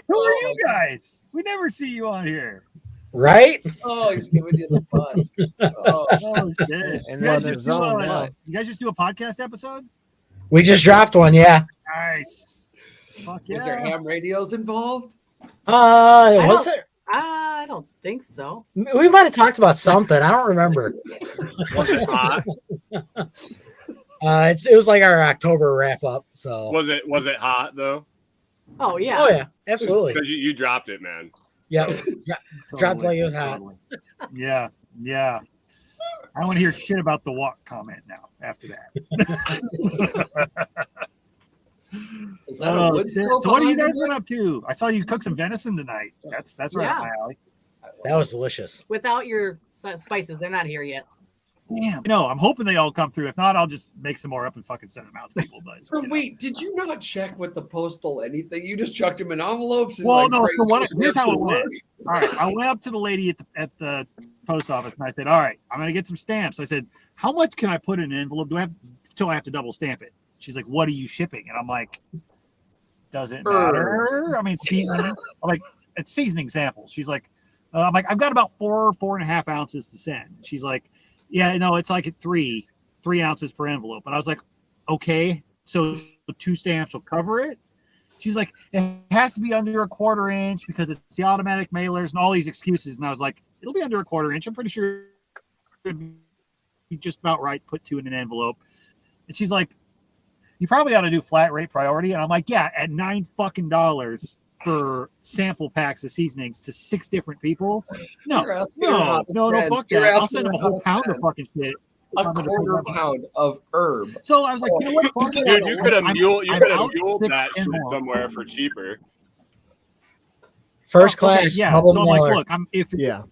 Who are you guys? We never see you on here. Right? Oh, he's giving you the butt. Oh, shit. And You guys just do a podcast episode? We just dropped one, yeah. Nice. Fuck yeah. Was there ham radios involved? Was there? I don't think so. We might have talked about something. I don't remember. Was it hot? It was like our October wrap up. So Was it hot though? Oh yeah. Oh yeah, absolutely. Because you dropped it, man. Yeah, dropped like it was hot. Yeah. I want to hear shit about the walk comment now. After that. Is that a wood stove? So what have you guys been up to? I saw you cook some venison tonight. That's right up my alley. That was delicious. Without your spices, they're not here yet. Damn. No, I'm hoping they all come through. If not, I'll just make some more up and fucking send them out to people. But so wait, did you not check with the postal anything? You just chucked them in envelopes. And well, no. So here's how it went. All right, I went up to the lady at the post office and I said, "All right, I'm gonna get some stamps." I said, "How much can I put in an envelope? Do I have to double stamp it?" She's like, "What are you shipping?" And I'm like, "Doesn't matter. I mean, seasoning." I'm like, "It's seasoning samples." She's like, "I'm like, I've got about 4.5 ounces to send." She's like, "Yeah, no, it's like at 3 ounces per envelope." And I was like, "Okay, so 2 stamps will cover it." She's like, "It has to be under a 1/4 inch because it's the automatic mailers and all these excuses." And I was like, "It'll be under a 1/4 inch. I'm pretty sure it'd be just about right to put 2 in an envelope." And she's like, "You probably ought to do flat rate priority." And I'm like, "Yeah, at $9 fucking for sample packs of seasonings to 6 different people. No, fuck that. I'll send them a whole pound of fucking shit. a quarter pound of herb. So I was like, you know what? Dude, you could have muled out that shit more. somewhere for cheaper. First Okay, class. yeah. bubble So I'm like, mailer. look,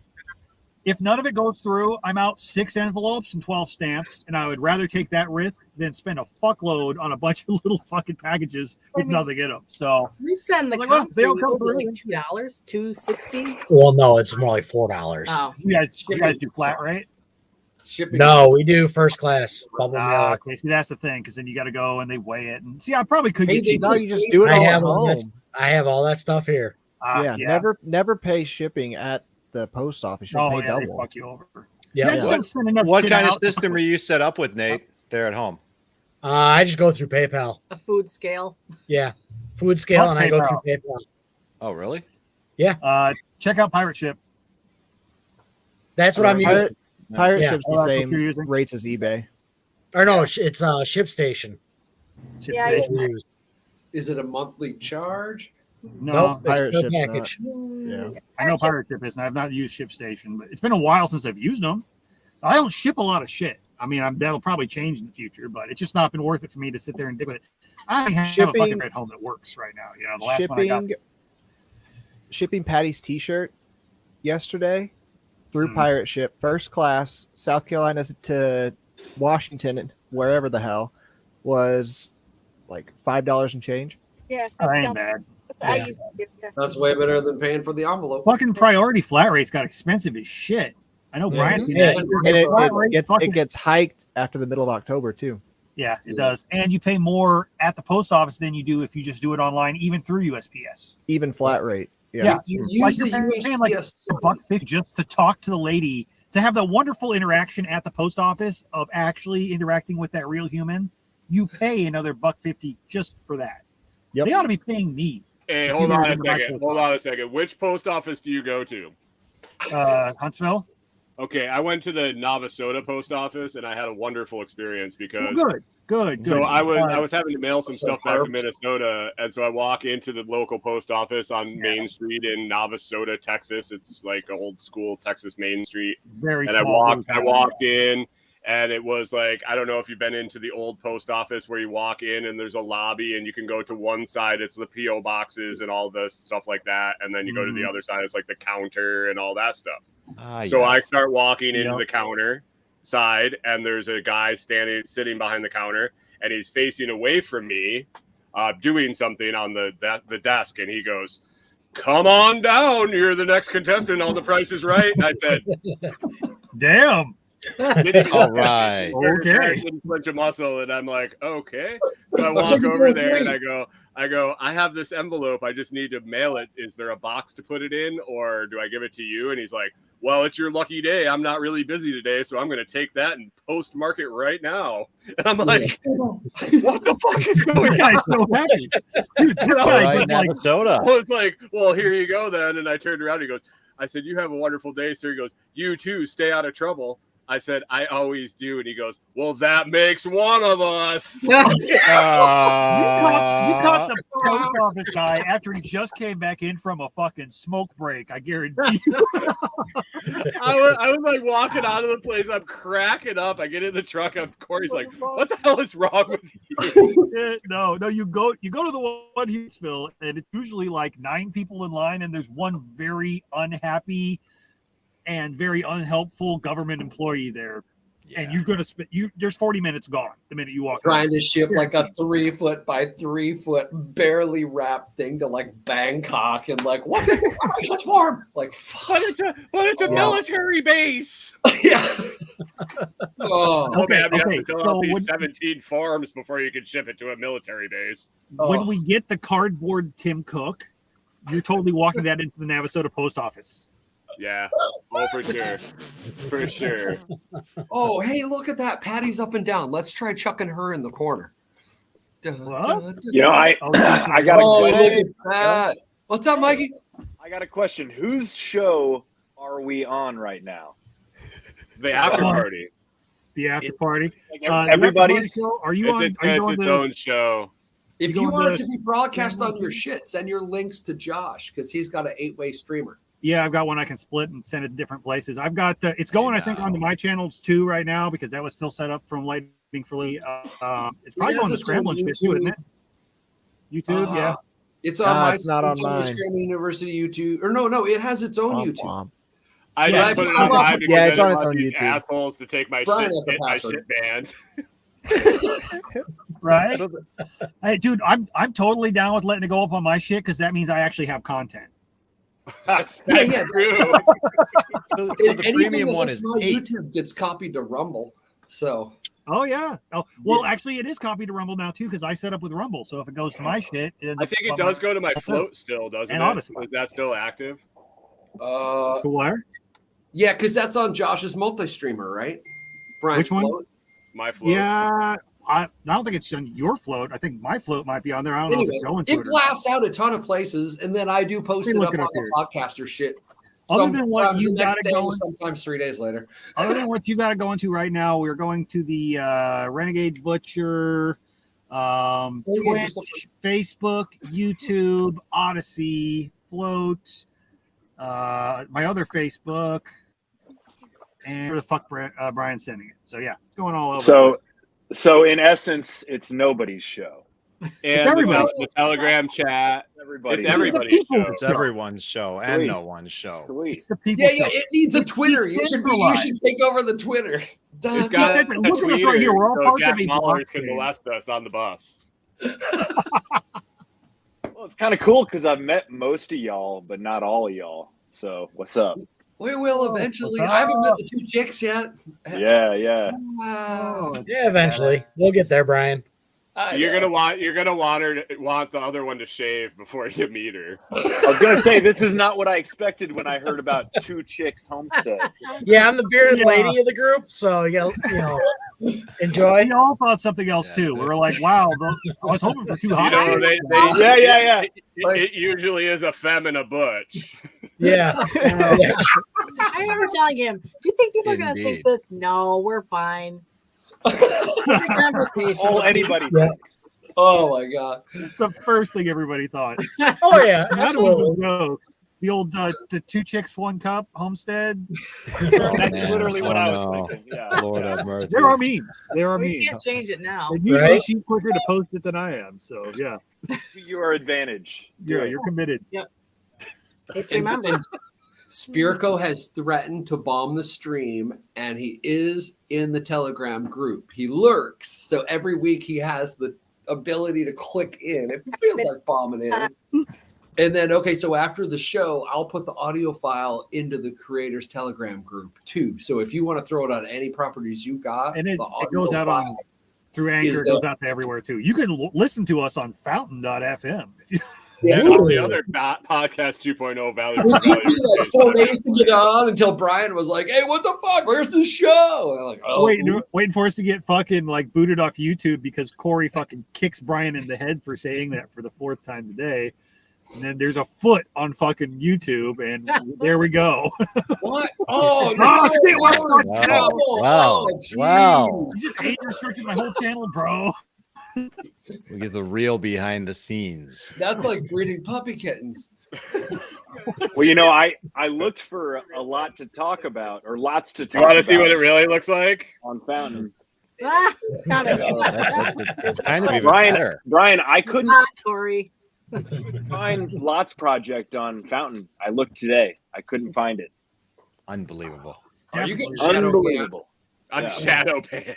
if none of it goes through, I'm out 6 envelopes and 12 stamps, and I would rather take that risk than spend a fuckload on a bunch of little fucking packages with nothing in them. So we send the like, well, they all come through through. like $2, $2.60. Well, no, it's more like $4. Oh, You guys do flat rate? Shipping. No, we do first class bubble mailer. Okay, see that's the thing, because then you got to go and they weigh it, and see, I probably could Hey, get they you. No, you just do it I all at have home. I have all that stuff here. Never pay shipping at the post office. You'll pay They double. fuck you over. Yeah. What kind of system are you set up with, Nate? There at home. I just go through PayPal. a food scale. Yeah, food scale, What and I go PayPal? through PayPal. Oh, really? Check out Pirate Ship. That's what I'm using. Pirate Yeah. Ship's Oh, the that's what same you're using? rates as eBay. Or no, it's ShipStation. Yeah, That's what we use. Is it a monthly charge? No, Nope, it's Pirate per Ship's package. Yeah. I know Pirate Ship is, and I've not used ShipStation, but it's been a while since I've used them. I don't ship a lot of shit. I mean, that'll probably change in the future, but it's just not been worth it for me to sit there and dig with it. I have a fucking Shipping- at home that works right now. You know, the last one I got. Shipping Patty's T-shirt yesterday through Pirate Ship, first class, South Carolina to Washington, and wherever the hell, was like $5 and change. Yeah, That ain't bad. I used to do, yeah. That's way better than paying for the envelope. Fucking priority flat rates got expensive as shit. I know Brian. Yeah. And it gets hiked after the middle of October too. Yeah, it does. And you pay more at the post office than you do if you just do it online, even through USPS. Even flat rate. Yeah. You Like use the you're paying like USPS. $1.50 just to talk to the lady, to have that wonderful interaction at the post office of actually interacting with that real human. You pay another $1.50 just for that. Yep. They ought to be paying me. Hey, If hold you on were a in the right second. post Hold on a second. Which post office do you go to? Huntsville. Okay, I went to the Navasota post office and I had a wonderful experience because Good. So I was having to mail some stuff back to Minnesota, and so I walk into the local post office on Main Street in Navasota, Texas. It's like old school Texas Main Street. Very and small. I walked in, and it was like, I don't know if you've been into the old post office where you walk in and there's a lobby and you can go to one side, it's the PO boxes and all the stuff like that, and then you go to the other side, it's like the counter and all that stuff. So I start walking into the counter side, and there's a guy sitting behind the counter, and he's facing away from me, doing something on the desk, and he goes, "Come on down, you're the next contestant on The Price is Right." And I said, "Damn." All right. Okay. Didn't flinch a muscle, and I'm like, okay. So I walk over there and I go, I have this envelope. I just need to mail it. Is there a box to put it in, or do I give it to you? And he's like, well, it's your lucky day. I'm not really busy today, so I'm going to take that and postmark it right now. And I'm like, what the fuck is going on? This guy's so happy. Dude, this guy in Minnesota. I was like, well, here you go then. And I turned around and he goes, I said, you have a wonderful day, sir. He goes, you too, stay out of trouble. I said, I always do. And he goes, well, that makes one of us. You caught the post office guy after he just came back in from a fucking smoke break. I guarantee you. I was like walking out of the place. I'm cracking up. I get in the truck. Corey's like, what the hell is wrong with you? No, you go to the one in Huntsville, and it's usually like 9 people in line, and there's one very unhappy and very unhelpful government employee there. And you're gonna there's 40 minutes gone the minute you walk trying to ship like a 3 foot by 3 foot barely wrapped thing to like Bangkok, and like, what's it form? Like, but it's a military base. Yeah. Man, you have to fill out these 17 forms before you can ship it to a military base. When we get the cardboard Tim Cook, you're totally walking that into the Navasota post office. Yeah. Oh, for sure. For sure. Oh, hey, look at that. Patty's up and down. Let's try chucking her in the corner. You know, I got a look question. at that. What's up, Mikey? I got a question. Whose show are we on right now? The after party. The after party. Everybody's. Are you on? It's on its own show. If you want it to be broadcast on your shit, send your links to Josh because he's got an 8-way streamer. Yeah, I've got one I can split and send it to different places. I've got it's going, I think, onto my channels too right now because that was still set up from Lightning for Lee. It's probably going to Scramble shit too, isn't it? YouTube, yeah. It's on my. It's not on mine. Scramble University YouTube, or no, it has its own YouTube. I didn't put it on mine because yeah, it's I on didn't its want own these YouTube. assholes to take my Brian shit, has a get my shit banned. Right? Hey, dude, I'm totally down with letting it go up on my shit because that means I actually have content. That's Yeah. true. So the premium one is my 8. YouTube gets copied to Rumble. So. Oh yeah. Oh well, actually, it is copied to Rumble now too because I set up with Rumble. So if it goes to my shit, it ends I up think it on does my- go to my float still, doesn't And it? Odyssey. Is that still active? To where? Yeah, because that's on Josh's multi-streamer, right? Brian Which one? Float. My float. Yeah, I don't think it's on your float. I think my float might be on there. I don't know if Anyway, it's going to it it or not. blasts out a ton of places, and then I do post Let me it look up it on up the here. podcaster shit. Other than what Sometimes you the got next it day, going, sometimes 3 days later. other than what you got to go into right now, we're going to the Renegade Butcher, Twitch, Facebook, YouTube, Odyssey, Float, my other Facebook, and where the fuck Brian's sending it. So yeah, it's going all over. So in essence, it's nobody's show. And everybody's the Telegram chat. Everybody's It's everybody's show. It's everyone's show and Sweet. no one's show. Sweet. It's the people. Yeah, it needs a Twitter. You should take over the Twitter. It's got a Look at us right here. We're all so part Jack of a Mullers can blockchain. molest us on the bus. Well, it's kind of cool because I've met most of y'all, but not all of y'all. So what's up? We will eventually. I haven't met the 2 chicks yet. Yeah. Yeah, eventually we'll get there, Brian. You're gonna want the other one to shave before you meet her. I was gonna say this is not what I expected when I heard about 2 chicks homestead. Yeah, I'm the bearded lady of the group, so enjoy. We all thought something else too. We were like, "Wow, I was hoping for 2 hot." Yeah. It usually is a femme and a butch. Yeah. I remember telling him, "Do you think people are going to think this?" No, we're fine. Conversation. All anybody thinks. Oh my god, it's the first thing everybody thought. Oh yeah, absolutely. The old the 2 chicks 1 cup homestead. That's literally what I was thinking. Yeah. Lord have mercy. There are memes. We can't change it now. Usually she's quicker to post it than I am. So yeah, your advantage. Yeah, you're committed. Yep. Remember. Spirko has threatened to bomb the stream, and he is in the Telegram group. He lurks, so every week he has the ability to click in. It feels like bombing in. And then, so after the show, I'll put the audio file into the creators Telegram group too. So if you want to throw it on any properties you got, and it goes out on through Anchor, it goes out to everywhere too. You can listen to us on Fountain.fm. And all the other podcast 2.0 value. It took me like 4 days to get on until Brian was like, "Hey, what the fuck? Where's the show?" And I'm like, "Oh, waiting for us to get fucking like booted off YouTube because Corey fucking kicks Brian in the head for saying that for the 4th time today." And then there's a foot on fucking YouTube, and there we go. What? Oh, no. Wow. You just age restricted my whole channel, bro. We get the real behind the scenes. That's like breeding puppy kittens. Well, I looked for a lot to talk about, or lots to talk about. You want to see what it really looks like? On Fountain. It's kind of even better. Brian, I couldn't Corey. find Lot's project on Fountain. I looked today. I couldn't find it. Unbelievable. Are you getting unbelievable? I'm shadow banned.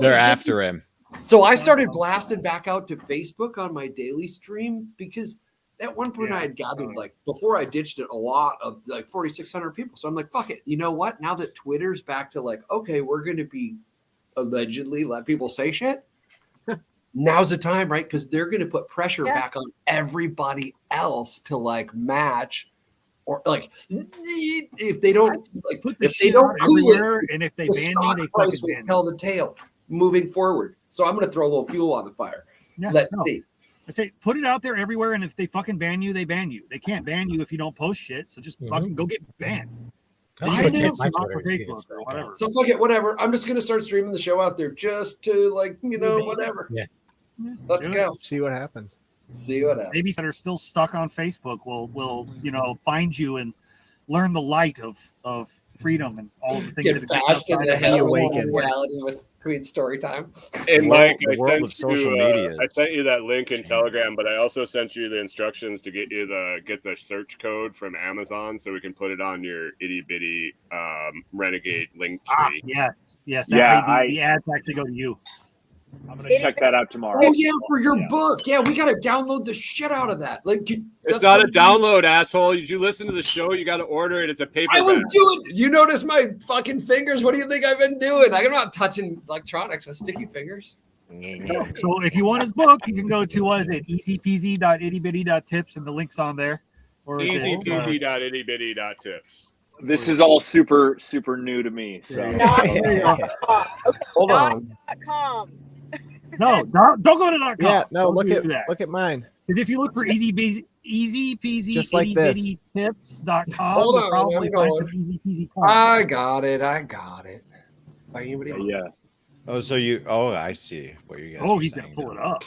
They're after him. So I started blasting back out to Facebook on my daily stream because at one point I had gathered, like, before I ditched it, a lot of like 4,600 people. So I'm like, fuck it. You know what? Now that Twitter's back to like, okay, we're going to be allegedly let people say shit. Now's the time, right? Because they're going to put pressure back on everybody else to like match, or like if they don't like if they don't cool it, and if they the ban you, they price fucking will ban tell the tale moving forward. So I'm going to throw a little fuel on the fire. Yeah, Let's see. I say put it out there everywhere, and if they fucking ban you, they ban you. They can't ban you if you don't post shit. So just fucking go get banned. I know. Whatever. So fuck it, whatever. I'm just gonna start streaming the show out there just to like, whatever. Yeah. Let's go. See what happens. See what happens. Babies that are still stuck on Facebook will find you and learn the light of freedom and all the things Get that exist bashed in outside the of head the of awakened. reality with Queen story time. Hey, Mike, I world sent of social you, media. I sent you that link in Telegram, but I also sent you the instructions to get the search code from Amazon so we can put it on your itty bitty renegade link tree. Yes. Yeah, The ads actually go to you. I'm gonna check that out tomorrow. Oh yeah, for your book. Yeah, we gotta download the shit out of that. Like, It's not a download, asshole. You listen to the show, you got to order it. It's a paperback. I was doing. You notice my fucking fingers? What do you think I've been doing? I'm not touching electronics with sticky fingers. So if you want his book, you can go to easypeasy.ittybitty.tips and the link's on there. Or easypeasy.ittybitty.tips. This is all super new to me. So hold on. No, don't go to .com. Yeah, no, Don't look at mine. Because if you look for easy peasy Just like this. tips.com, Hold you'll on, probably I'm find going. some easy peasy porn. I got it. Anybody? yeah. Oh, I see what you guys. Oh, are he's gonna saying pull now. it up.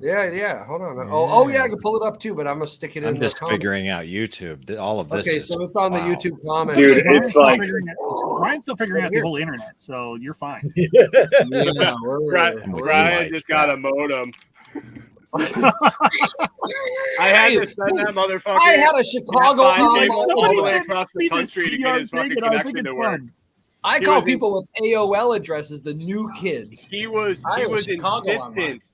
Yeah. Hold on. Oh, yeah, I can pull it up too, but I'm gonna stick it in. I'm just the comments. figuring out YouTube. All of this. Okay, is, so it's on the wow. YouTube comments. Dude, Ryan's it's still like Ryan's still figuring out the whole internet, so you're fine. Yeah, Ryan just got a modem. I had to send that motherfucker. I had a Chicago all Somebody the way sent across the me this country to get his thing, fucking and I think connection it's to work. fun. I He call was people with AOL addresses the new kids. He was I was Chicago insistent.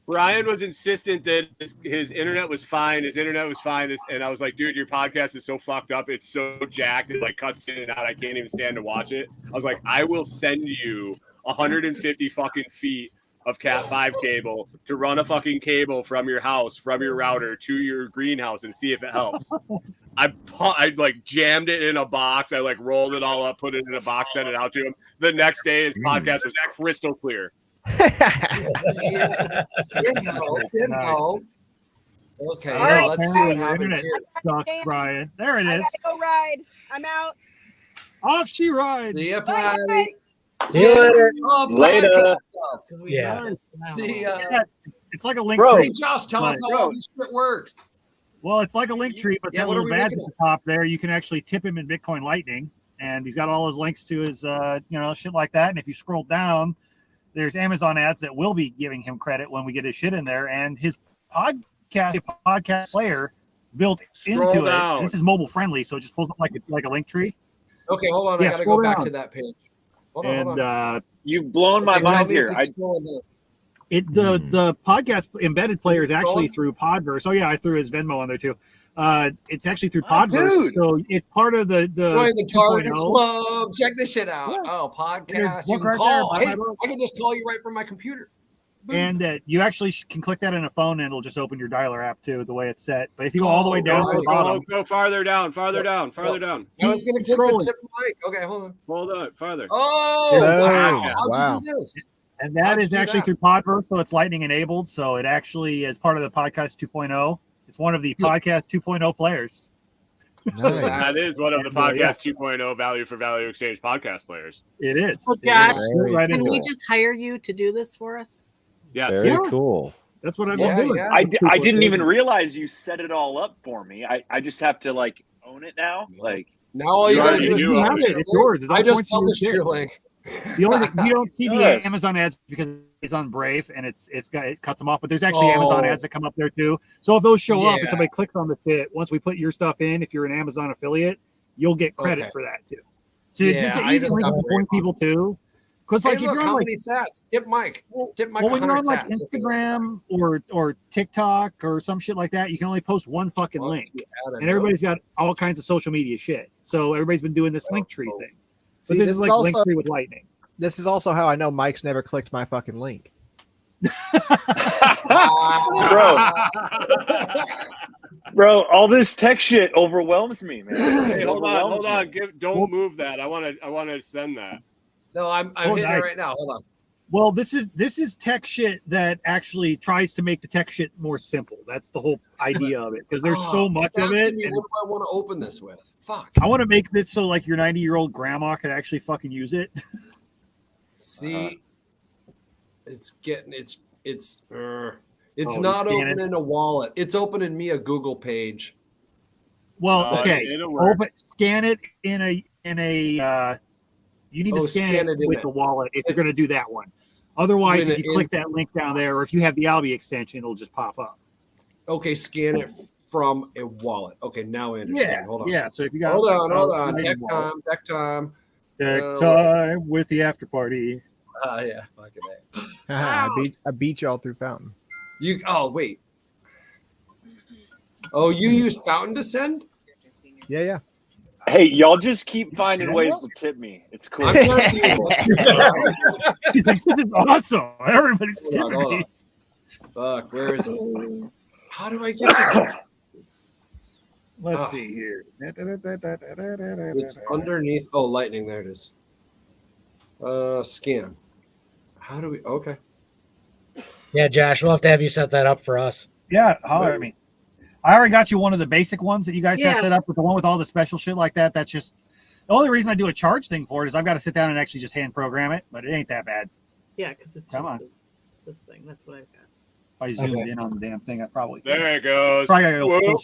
Brian was insistent that his internet was fine. His internet was fine, and I was like, "Dude, your podcast is so fucked up. It's so jacked. It like cuts in and out. I can't even stand to watch it." I was like, "I will send you 150 fucking feet of Cat 5 cable to run a fucking cable from your house, from your router to your greenhouse, and see if it helps." I like jammed it in a box. I like rolled it all up, put it in a box, sent it out to him. The next day, his podcast was crystal clear. Okay, All let's see what Your happens internet here. sucks, Brian. There it I is. gotta go ride. I'm out. Off she rides. See ya, Bye, Patty. See you later. Oh, Later. podcast stuff. Yeah. See ya. Yeah, it's like a link Bro. tree. Hey, Josh, tell us how all this shit works. Well, it's like a link tree, but Yeah, that what are little we badge at looking the top there, you can actually tip him in Bitcoin Lightning, and he's got all his links to his, shit like that. And if you scroll down, there's Amazon ads that will be giving him credit when we get his shit in there, and his podcast player built into down. it. This is mobile friendly, so it just pulls up like a link tree. Okay, hold on. Yeah, I gotta scroll go back down. to that page. Hold And on. You've blown my Okay, tell mind me if here. it's still in there. The podcast embedded player is actually Scrolling? through Podverse. Oh yeah, I threw his Venmo on there too. It's actually through Oh, Podverse, dude. so it's part of the Join the Target 2.0. Club. Check this shit out. Yeah. Oh, There's podcast. a You book can right call. there. Buy Hey, my book. I can just call you right from my computer. Boom. And you actually can click that in a phone, and it'll just open your dialer app too, the way it's set. But if you go all the way down to the bottom, Go farther down, farther down. I was gonna click scrolling. the tip mic. Okay, hold on. Hold on, farther. Oh, Hello. wow. How'd Wow. you do this? and that How'd you is do actually that? through Podverse, so it's Lightning enabled. So it actually is part of the Podcast 2.0. It's one of the Podcast 2.0 players. That is one of the And, podcast 2.0 value for value exchange podcast players. It is. Well, It Josh, is. Right can into we it. just hire you to do this for us? Yes. Very Yeah. cool. That's what I've Yeah, been doing. yeah. I didn't even realize you set it all up for me. I just have to like own it now. Like Now all You you gotta already do is knew publish it. your It's yours. link. It's all I just points to your published shit. your link. The only thing, you don't see the Yes. Amazon ads because it's on Brave and it cuts them off, but there's actually Amazon ads that come up there too. So if those show up and Yeah. somebody clicks on the fit, once we put your stuff in, if you're an Amazon affiliate, you'll get credit Okay. for that too. So it's Yeah, just an I easy just link got to point Brave people to. Because Hey, like if look, you're how on like many sats? Tip Mike. Tip Mike. when you're 100 on like sats. Instagram or TikTok or some shit like that, you can only post one fucking Well, link. you add a And everybody's got all kinds of social media shit. So everybody's been doing this link tree thing. But See, this this is is like also- link tree with lightning. This is also how I know Mike's never clicked my fucking link. bro, all this tech shit overwhelms me, man. Hey, It hold on. overwhelms me. Don't move that. I want to send that. No, I'm Oh, hitting nice. it right now. Hold on. Well, this is tech shit that actually tries to make the tech shit more simple. That's the whole idea of it because there's so much of it. Me, And what do I want to open this with? Fuck. I want to make this so like your 90-year-old grandma could actually fucking use it. See, it's getting It's not opening a wallet. It's opening me a Google page. Well, okay. Scan it in a. You need to scan it with the wallet if you're going to do that one. Otherwise, if you click that link down there, or if you have the Albi extension, it'll just pop up. Okay, scan it from a wallet. Okay, now I understand. Yeah, hold on. Yeah, so if you got hold on. Tech time. Tech time with the after party. Yeah, fucking A. I beat y'all through Fountain. Wait. Oh, you use Fountain to send? Yeah. Hey, y'all just keep finding ways to tip me. It's cool. He's like, this is awesome. Everybody's tipping me. Fuck, where is it? How do I get it? Let's see here. It's underneath. Oh, lightning. There it is. Scan. How do we? Okay. Yeah, Josh, we'll have to have you set that up for us. Yeah, holler at me. I already got you one of the basic ones that you guys have set up, but the one with all the special shit like that, that's just the only reason I do a charge thing for it is I've got to sit down and actually just hand program it, but it ain't that bad. Yeah, because it's just this thing. That's what I've got. If I zoomed in on the damn thing, I probably could. There it goes.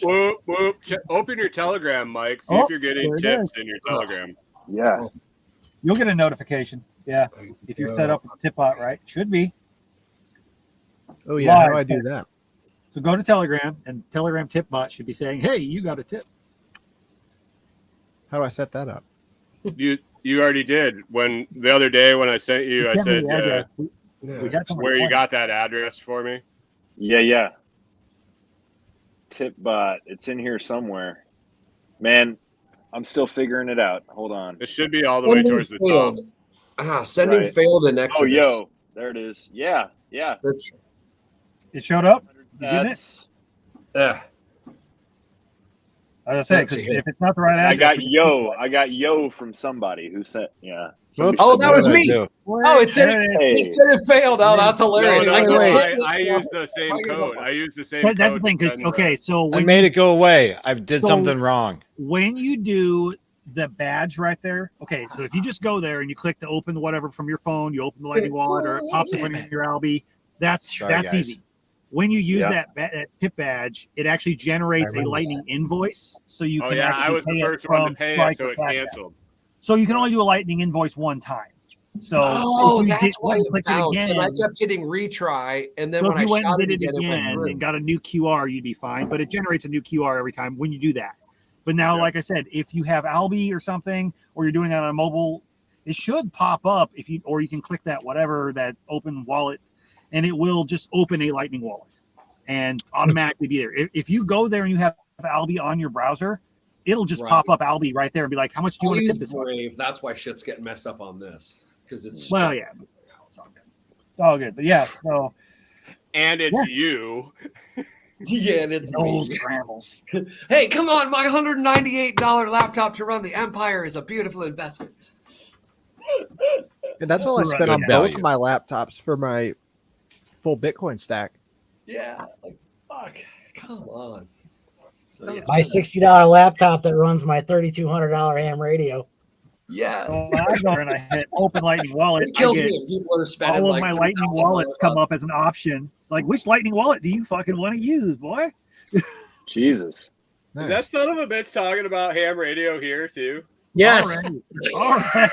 Whoop. Open your Telegram, Mike. See if you're getting tips in your Telegram. Yeah. You'll get a notification. Yeah. If you're set up with tip bot, right? Should be. Oh, yeah. How do I do that? So go to Telegram, and Telegram tip bot should be saying, "Hey, you got a tip." How do I set that up? You already did. When the other day when I sent you, I said where you got that address for me. Yeah. Tip bot. It's in here somewhere. Man, I'm still figuring it out. Hold on. It should be all the way towards the top. Sending failed in Exodus. Oh, yo. There it is. Yeah. It showed up? You getting it? Yeah. As I said, because if it's not the right address, I got yo from somebody who said, yeah. Oh, that was me. Oh, it said it failed. Oh, that's hilarious. I used the same code. That's the thing. Okay, so I made it go away. I did something wrong. When you do the badge right there, okay, so if you just go there and you click to open whatever from your phone, you open the Lightning Wallet or it pops up in your Albi, that's easy. When you use that tip badge, it actually generates a Lightning invoice, so you can actually I was the first one to pay it, so it canceled. So you can only do a Lightning invoice one time. So that's why it bounced. And I kept hitting retry, and then when I shot it again and got a new QR, you'd be fine. But it generates a new QR every time when you do that. But now, like I said, if you have Albi or something, or you're doing it on a mobile, it should pop up you can click that open wallet. And it will just open a Lightning wallet and automatically be there. If you go there and you have Albi on your browser, it'll just pop up Albi right there and be like, how much do you want to tip this Brave. That's why shit's getting messed up on this. Because it's it's all good. It's all good. But yeah, so and it's you. Yeah, and it's those travels. Hey, come on, my $198 laptop to run the Empire is a beautiful investment. And that's all I spent on both of my laptops for my full Bitcoin stack. Yeah, like fuck. Come on. So, my $60 laptop that runs my $3,200 ham radio. Yes. So I go and I hit open Lightning Wallet. It kills me if people are spending all of my Lightning wallets come up as an option. Like, which Lightning wallet do you fucking want to use, boy? Jesus. Nice. Is that son of a bitch talking about ham radio here too? Yes. All right.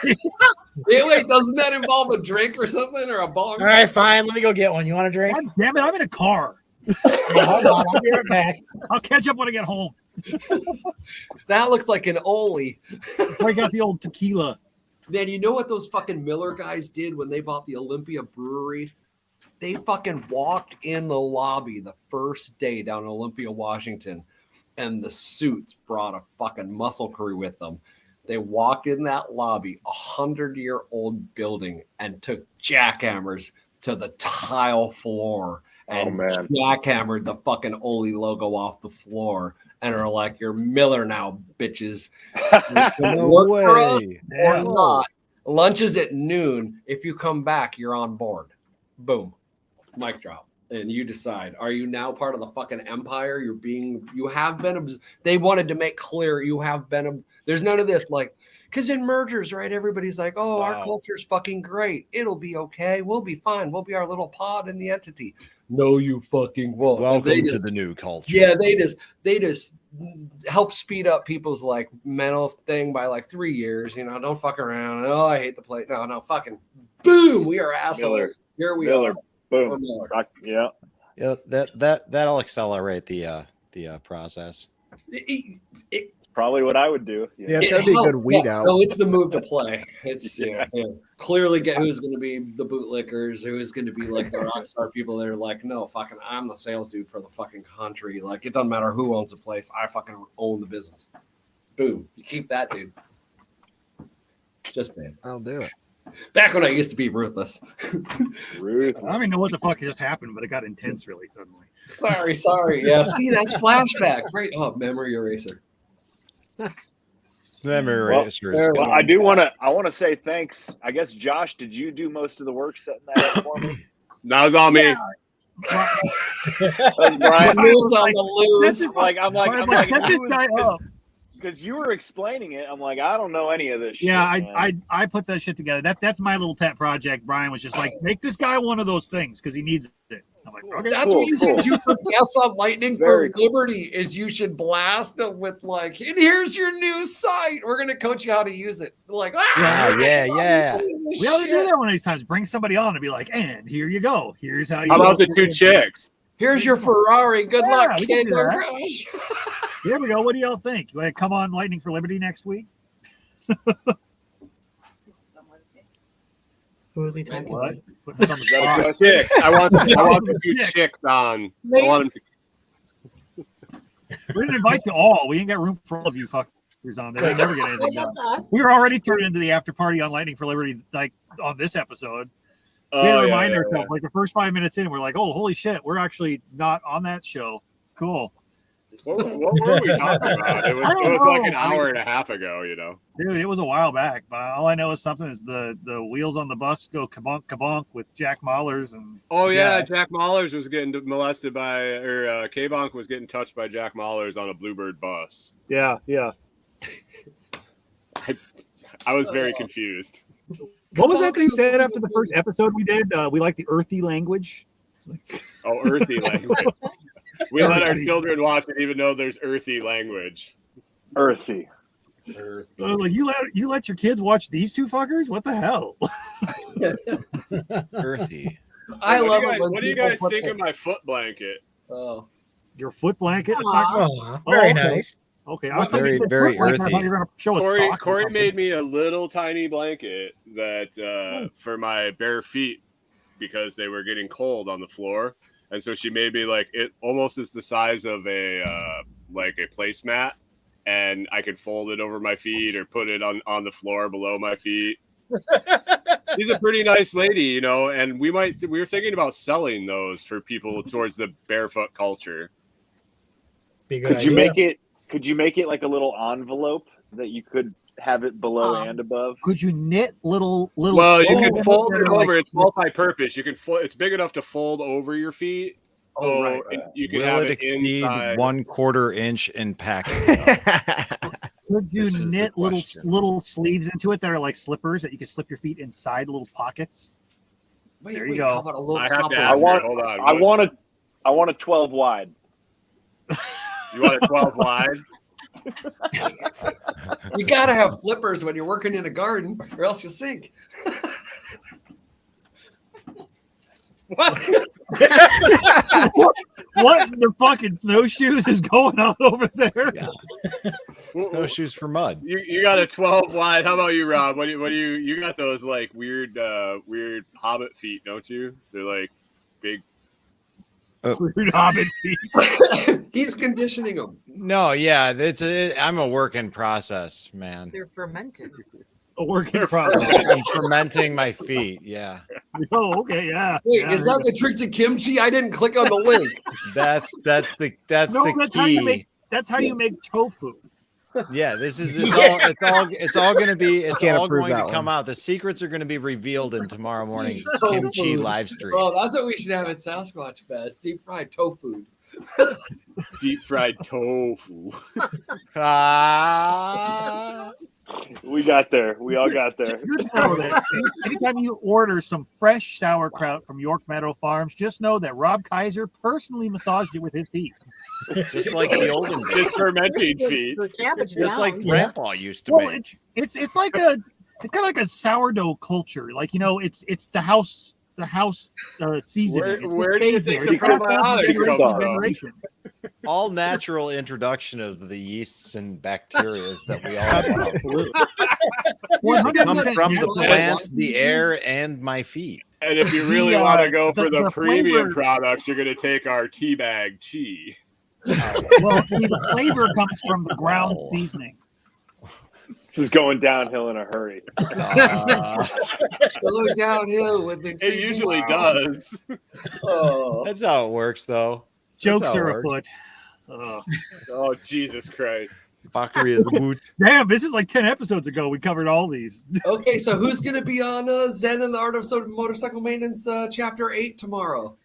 Wait, doesn't that involve a drink or something or a bong? All right, fine. Let me go get one. You want a drink? God damn it, I'm in a car. Hold on, I'll be right back. I'll catch up when I get home. That looks like an Oli. Break out the old tequila. Man, you know what those fucking Miller guys did when they bought the Olympia Brewery? They fucking walked in the lobby the first day down in Olympia, Washington, and the suits brought a fucking muscle crew with them. They walked in that lobby, 100-year-old building, and took jackhammers to the tile floor and jackhammered the fucking Oli logo off the floor and are like, "You're Miller now, bitches." Work for us or not. Lunch is at noon. If you come back, you're on board. Boom. Mic drop. And you decide, are you now part of the fucking empire? You have been, they wanted to make clear you have been, there's none of this like, because in mergers, right, everybody's like, oh, our culture's fucking great. It'll be okay. We'll be fine. We'll be our little pod in the entity. No, you fucking won't. Welcome to the new culture. Yeah, they just help speed up people's like mental thing by like 3 years. You know, don't fuck around. Oh, I hate the play. No, fucking boom. We are assholes. Here we are. Boom. Yeah. Yeah, that'll accelerate the process. It's probably what I would do. Yeah, it's gonna be a good weed out. No, it's the move to play. It's clearly get who's going to be the bootlickers, who's going to be like the rock star people that are like, no, fucking, I'm the sales dude for the fucking country. Like, it doesn't matter who owns the place. I fucking own the business. Boom. You keep that, dude. Just saying. I'll do it. Back when I used to be ruthless. I don't even know what the fuck just happened, but it got intense really suddenly. Sorry. Yeah, see, that's flashbacks. Right? Oh, memory eraser. Memory eraser. Well, I want to say thanks. I guess Josh, did you do most of the work setting that up for me? That was all me. Brian. Moves on the loose. I'm like, set this guy up. Because you were explaining it, I'm like, I don't know any of this shit. Yeah, man. I put that shit together. That's my little pet project. Brian was just like, make this guy one of those things because he needs it. I'm like, okay, that's what you should do for Yes on Lightning for Liberty is you should blast them with like, and here's your new site. We're gonna coach you how to use it. Like, yeah. We ought to do that one of these times. Bring somebody on and be like, and here you go. Here's how you. How about the two chicks? Here's your Ferrari. Good luck, kid. Don't crash. There we go. What do y'all think? You want to come on Lightning for Liberty next week? Who was he talking about? Chicks. I want the two chicks on. I want them to... We're gonna invite you all. We ain't got room for all of you fuckers on there. We never get anything done. We were already turned into the after party on Lightning for Liberty, like on this episode. We had to remind ourselves, like the first 5 minutes in, we're like, oh, holy shit, we're actually not on that show. Cool. What were we talking about? It was like an hour and a half ago, you know. Dude, it was a while back, but all I know is something is the wheels on the bus go kabonk kabonk with Jack Mahlers and Jack Mahlers was getting molested by, or K-Bonk was getting touched by Jack Mahlers on a Bluebird bus. Yeah. I was very confused. What was that they said after the first episode we did? We like the earthy language. Oh, earthy language. We let our children watch it, even though there's earthy language. Earthy. Like you let your kids watch these two fuckers? What the hell? Earthy. I love it. What do you guys think of my foot blanket? Oh, your foot blanket? Very nice. Okay, very earthy. Corey made me a little tiny blanket that for my bare feet because they were getting cold on the floor. And so she made me like it almost is the size of a placemat, and I could fold it over my feet or put it on the floor below my feet. She's a pretty nice lady, you know, and we were thinking about selling those for people towards the barefoot culture. Could you make it like a little envelope that you could have it below and above? Could you knit little? Well, you can fold it over. Like, it's multi-purpose. You can it's big enough to fold over your feet. Oh, right. You can Will have it exceed inside. 1/4 inch in packing? Could you knit little sleeves into it that are like slippers that you can slip your feet inside little pockets? There you go. I want a 12 wide. You want a 12 wide? You gotta have flippers when you're working in a garden, or else you'll sink. What? What in the fucking snowshoes is going on over there? Yeah. Snowshoes for mud. You got a 12 wide. How about you, Rob? What do you got those like weird hobbit feet, don't you? They're like big. Weird hobbit feet. He's conditioning them. No, yeah, I'm a work in process, man. They're fermented. A work in process. I'm fermenting my feet. Yeah. Oh, okay, yeah. Wait, is that the trick to kimchi? I didn't click on the link. That's the key. That's how you make tofu. Yeah, it's all going to come out. The secrets are going to be revealed in tomorrow morning's kimchi live stream. Oh, that's what we should have at TheSquatchFEST. Deep fried tofu. Deep fried tofu. We got there. We all got there. Just know that anytime you order some fresh sauerkraut from York Meadow Farms, just know that Rob Kaiser personally massaged it with his feet. Just like the olden days. Just fermenting feet. Just like Grandpa used to make. It's like a it's kind of like a sourdough culture. Like, you know, it's the house seasoning. Where do you think the probiotics come from? All natural introduction of the yeasts and bacteria that we all absolutely comes from the plants, the air, and my feet. And if you really want to go for the premium products, you're going to take our teabag chi. Well, the flavor comes from the ground seasoning. This is going downhill in a hurry. Going downhill with the. It usually does. Oh, that's how it works, though. Jokes are afoot. Oh, Jesus Christ. Fuckery is the boot. Damn, this is like 10 episodes ago. We covered all these. Okay, so who's going to be on Zen and the Art of Motorcycle Maintenance Chapter 8 tomorrow?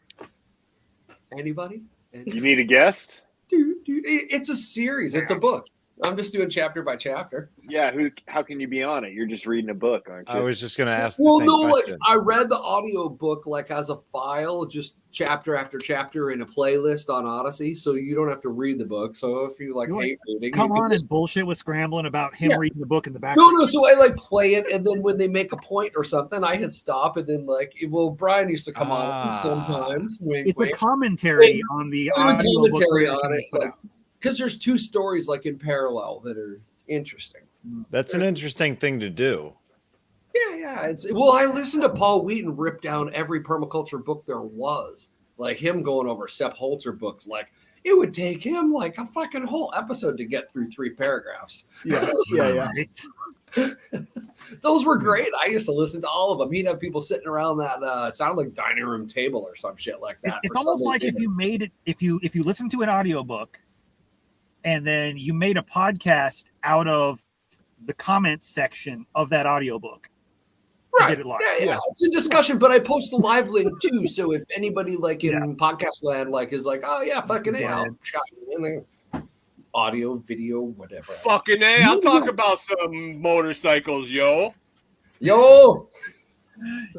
Anybody? You need a guest? Dude, it's a series. It's a book. I'm just doing chapter by chapter. Yeah, how can you be on it? You're just reading a book, aren't you? I was just going to ask well, the same no, question. like I read the audio book like as a file, just chapter after chapter in a playlist on Odyssey, so you don't have to read the book. So if you hate reading, come on and bullshit with Scrambling about him reading the book in the background. No, so I like play it, and then when they make a point or something, I hit stop, and then Brian used to come on sometimes. It's a commentary on the audio commentary on it, because there's two stories like in parallel that are interesting. That's an interesting thing to do. Yeah. I listened to Paul Wheaton rip down every permaculture book there was. Like him going over Sepp Holzer books. Like it would take him like a fucking whole episode to get through 3 paragraphs. Yeah. Those were great. I used to listen to all of them. He'd have people sitting around that sounded like dining room table or some shit like that. It's almost like if you made it, if you listen to an audiobook and then you made a podcast out of the comments section of that audiobook. Right. Yeah. It's a discussion, but I post a live link too. So if anybody like in podcast land is like, oh yeah, fucking A, I'll shot you in there. Audio, video, whatever. Fucking A, I'll talk about some motorcycles, yo. You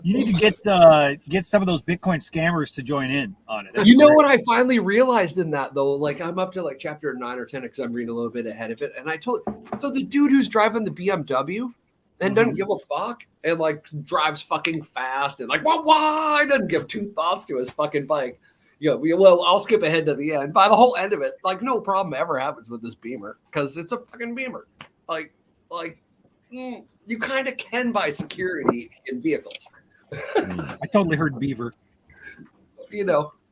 need to get some of those Bitcoin scammers to join in on it. You know what I finally realized in that though? Like I'm up to like chapter 9 or 10 because I'm reading a little bit ahead of it. And I told so the dude who's driving the BMW and doesn't give a fuck and like drives fucking fast and like why doesn't give 2 thoughts to his fucking bike. Well, I'll skip ahead to the end. By the whole end of it, like no problem ever happens with this Beamer because it's a fucking Beamer. You kind of can buy security in vehicles. I totally heard Beaver.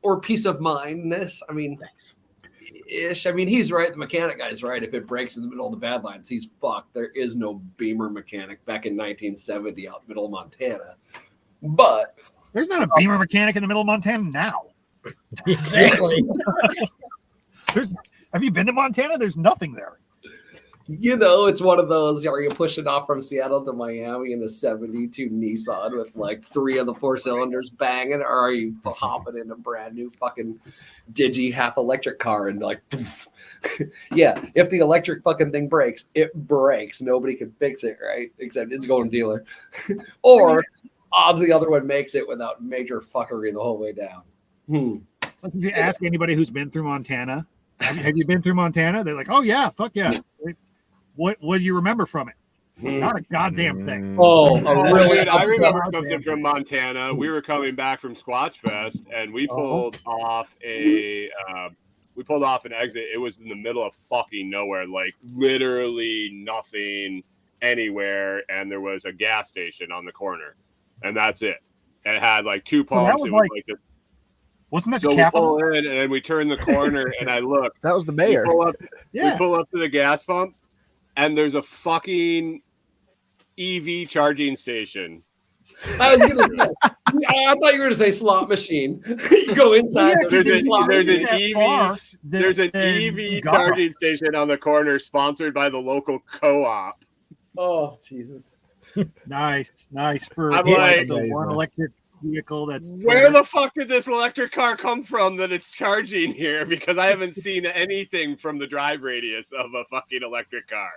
Or peace of mindness. I mean, ish. I mean, he's right. The mechanic guy's right. If it breaks in the middle of the bad lines, he's fucked. There is no Beamer mechanic back in 1970 out in the middle of Montana. But there's not a Beamer mechanic in the middle of Montana now. Exactly. Have you been to Montana? There's nothing there. It's one of those, are you pushing off from Seattle to Miami in a 72 Nissan with like 3 of the 4 cylinders banging, or are you hopping in a brand new fucking Digi half electric car and like, yeah, if the electric fucking thing breaks, it breaks. Nobody can fix it, right? Except it's going to dealer. Or odds the other one makes it without major fuckery the whole way down. It's like if you ask anybody who's been through Montana, have you been through Montana? They're like, oh yeah, fuck yeah. What do you remember from it? Not a goddamn thing. I remember something from Montana. We were coming back from SquatchFEST and we pulled off an exit. It was in the middle of fucking nowhere, like literally nothing anywhere, and there was a gas station on the corner, and that's it. And it had like 2 pumps. It was like this. Wasn't that so the capital? We pull in and we turn the corner and I look. That was the mayor. We pull up to the gas pump and there's a fucking EV charging station. I was gonna say, I thought you were gonna say slot machine. You go inside. There's an EV charging station on the corner, sponsored by the local co-op. Oh Jesus! Nice for I'm like the one electric vehicle. That's where the fuck did this electric car come from that it's charging here? Because I haven't seen anything from the drive radius of a fucking electric car.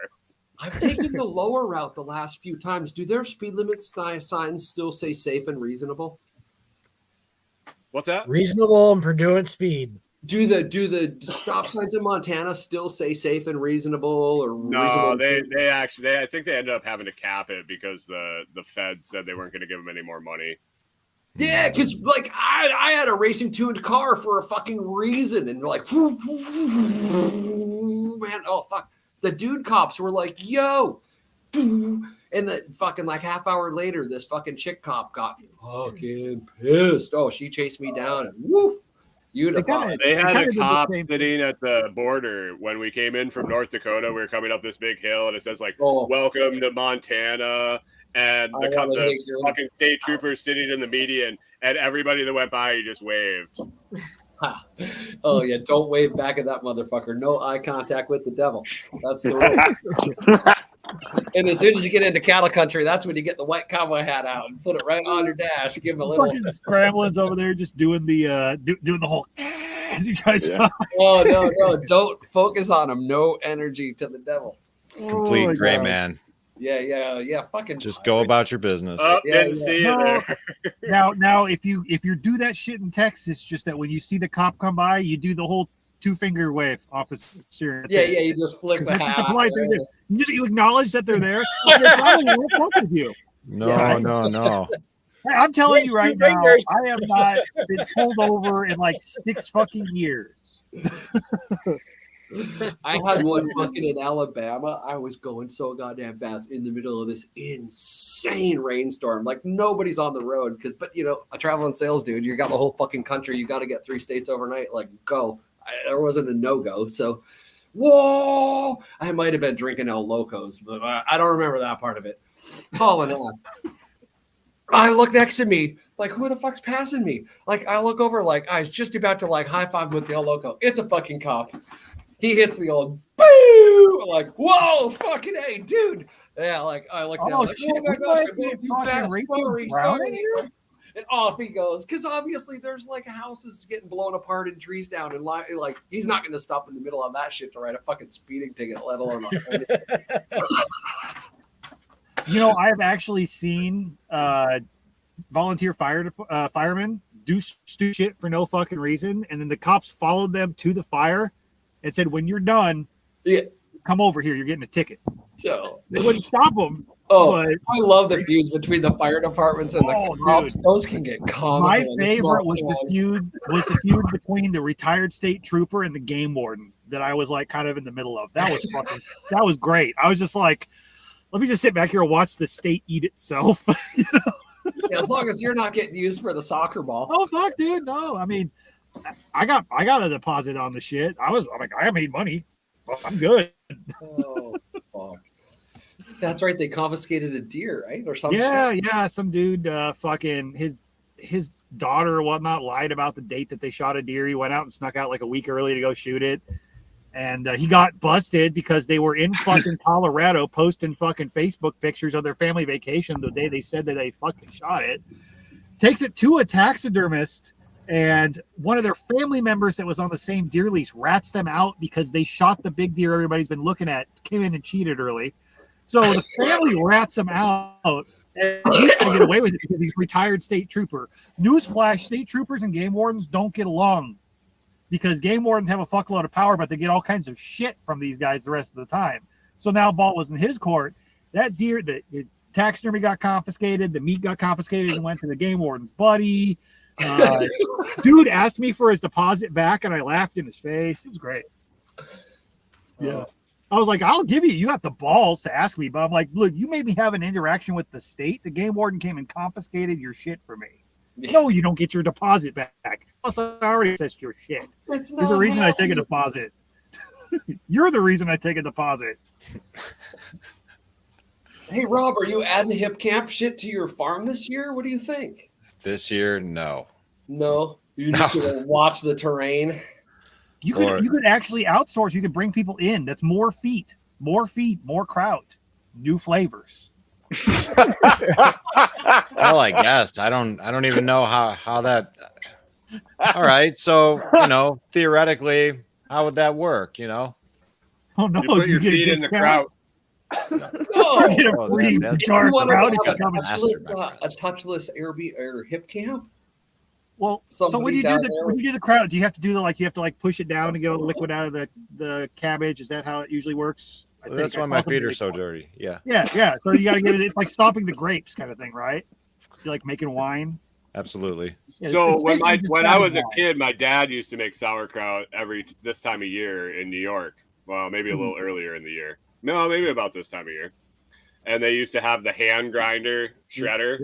I've taken the lower route the last few times. Do their speed limit signs still say safe and reasonable? What's that? Reasonable and prudent speed. Do the stop signs in Montana still say safe and reasonable or No, reasonable? they actually I think they ended up having to cap it because the feds said they weren't going to give them any more money. Yeah, because like I had a racing tuned car for a fucking reason, and like, man, oh fuck, the dude cops were like, yo, and the fucking like half hour later, this fucking chick cop got fucking pissed. Oh, she chased me down and woof. They had a cop sitting at the border when we came in from North Dakota. We were coming up this big hill, and it says like "Welcome to Montana," and the fucking state troopers sitting in the median, and everybody that went by, he just waved. Oh yeah, don't wave back at that motherfucker. No eye contact with the devil. That's the rule. And as soon as you get into cattle country, that's when you get the white cowboy hat out and put it right on your dash. Give him a little scrambling's over there, just doing the doing the whole as he tries. Yeah. Oh no! Don't focus on him. No energy to the devil. Complete gray man. Yeah. Fucking just go about your business. Oh, didn't see it there. Now, if you do that shit in Texas, just that when you see the cop come by, you do the whole 2-finger wave off the steering. Yeah, you just flick the hat. You acknowledge that they're there. With you. No. I'm telling you right now, I have not been pulled over in like 6 fucking years. I had one fucking in Alabama. I was going so goddamn fast in the middle of this insane rainstorm. Like nobody's on the road but you know, a traveling sales dude, you got the whole fucking country. You got to get 3 states overnight. Like go. There wasn't a no-go. So, whoa, I might have been drinking El Locos, but I don't remember that part of it. Hauling off. I look next to me, like, who the fuck's passing me? Like, I look over, like, I was just about to, like, high five with the El Loco. It's a fucking cop. He hits the old boo! Like, whoa, fucking hey, dude. Yeah, like, I look down, like, oh my gosh, I'm going too fast. Sorry. And off he goes, because obviously there's like houses getting blown apart and trees down, and like he's not going to stop in the middle of that shit to write a fucking speeding ticket, let alone. You know, I've actually seen volunteer firemen do stupid shit for no fucking reason, and then the cops followed them to the fire and said, "When you're done, come over here. You're getting a ticket." So they wouldn't stop them. But I love the feuds between the fire departments and the cops. Dude. Those can get comical. My favorite was the feud between the retired state trooper and the game warden that I was like kind of in the middle of. That was great. I was just like, let me just sit back here and watch the state eat itself. You know? Yeah, as long as you're not getting used for the soccer ball. Oh fuck, dude, no. I mean, I got a deposit on the shit. I'm like, I made money. I'm good. Oh fuck. That's right. They confiscated a deer, right, or something. Yeah. Some dude, fucking his daughter or whatnot lied about the date that they shot a deer. He went out and snuck out like a week early to go shoot it, and he got busted because they were in fucking Colorado posting fucking Facebook pictures of their family vacation the day they said that they fucking shot it. Takes it to a taxidermist, and one of their family members that was on the same deer lease rats them out because they shot the big deer everybody's been looking at, came in and cheated early. So the family rats him out, and he's going to get away with it because he's retired state trooper. Newsflash, state troopers and game wardens don't get along because game wardens have a fuckload of power, but they get all kinds of shit from these guys the rest of the time. So now ball was in his court. That deer, the taxidermy got confiscated, the meat got confiscated and went to the game warden's buddy. Dude asked me for his deposit back, and I laughed in his face. It was great. Yeah. I was like, I'll give you. You got the balls to ask me, but I'm like, look, you made me have an interaction with the state. The game warden came and confiscated your shit for me. No, you don't get your deposit back. Plus, I already assessed your shit. There's a reason I take a deposit. You're the reason I take a deposit. Hey, Rob, are you adding hip camp shit to your farm this year? What do you think? This year, no. No? You're just going to watch the terrain? You could actually outsource. You could bring people in. That's more feet, more kraut, new flavors. Well, I guess I don't even know how that. All right, so theoretically, how would that work? Oh no, you put your feet in the kraut. Oh, Get a free jar you want crowd to if you come and a touchless or hip camp? Well, so when you do the crowd, do you have to do you have to push it down to get all the liquid out of the cabbage? Is that how it usually works? Well, that's why my feet are so dirty. Yeah. Yeah. So you got to get it. It's like stomping the grapes kind of thing, right? You're like making wine. Absolutely. Yeah, so when I was a kid, my dad used to make sauerkraut this time of year in New York. Well, maybe a little earlier in the year. No, maybe about this time of year. And they used to have the hand grinder shredder.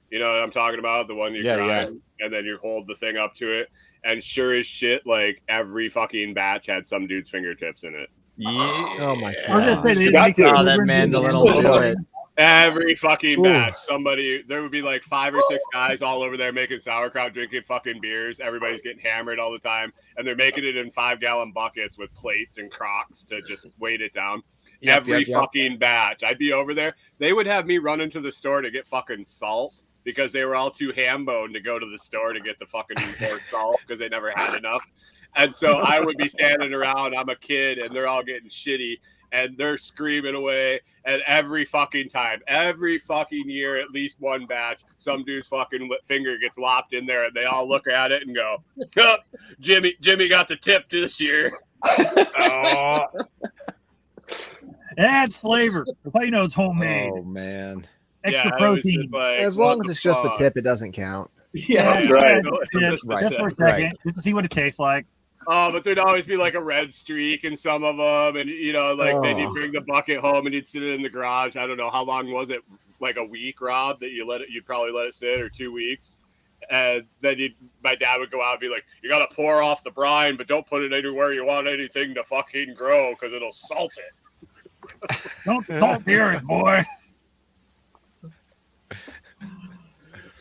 You know what I'm talking about? The one you grind, and then you hold the thing up to it. And sure as shit, like every fucking batch had some dude's fingertips in it. Yeah. Oh my God. that mandolin will do it. Every fucking batch, there would be like 5 or 6 guys all over there making sauerkraut, drinking fucking beers. Everybody's getting hammered all the time, and they're making it in 5-gallon buckets with plates and crocks to just weight it down. Every fucking batch. I'd be over there. They would have me run into the store to get fucking salt because they were all too ham-boned to go to the store to get the fucking more salt because they never had enough. And so I would be standing around. I'm a kid, and they're all getting shitty, and they're screaming away. And every fucking time, every fucking year, at least one batch, some dude's fucking finger gets lopped in there, and they all look at it and go, oh, Jimmy got the tip this year. Oh. Adds flavor. That's how you know it's homemade. Oh, man. Extra protein. As long as it's just the tip, it doesn't count. Yeah, that's right. Just for a second, just to see what it tastes like. Oh, but there'd always be like a red streak in some of them, and then you'd bring the bucket home and you'd sit it in the garage. I don't know how long was it, like a week, Rob, that you'd probably let it sit, or 2 weeks, and then my dad would go out and be like, "You got to pour off the brine, but don't put it anywhere you want anything to fucking grow because it'll salt it." Don't salt the earth, boy.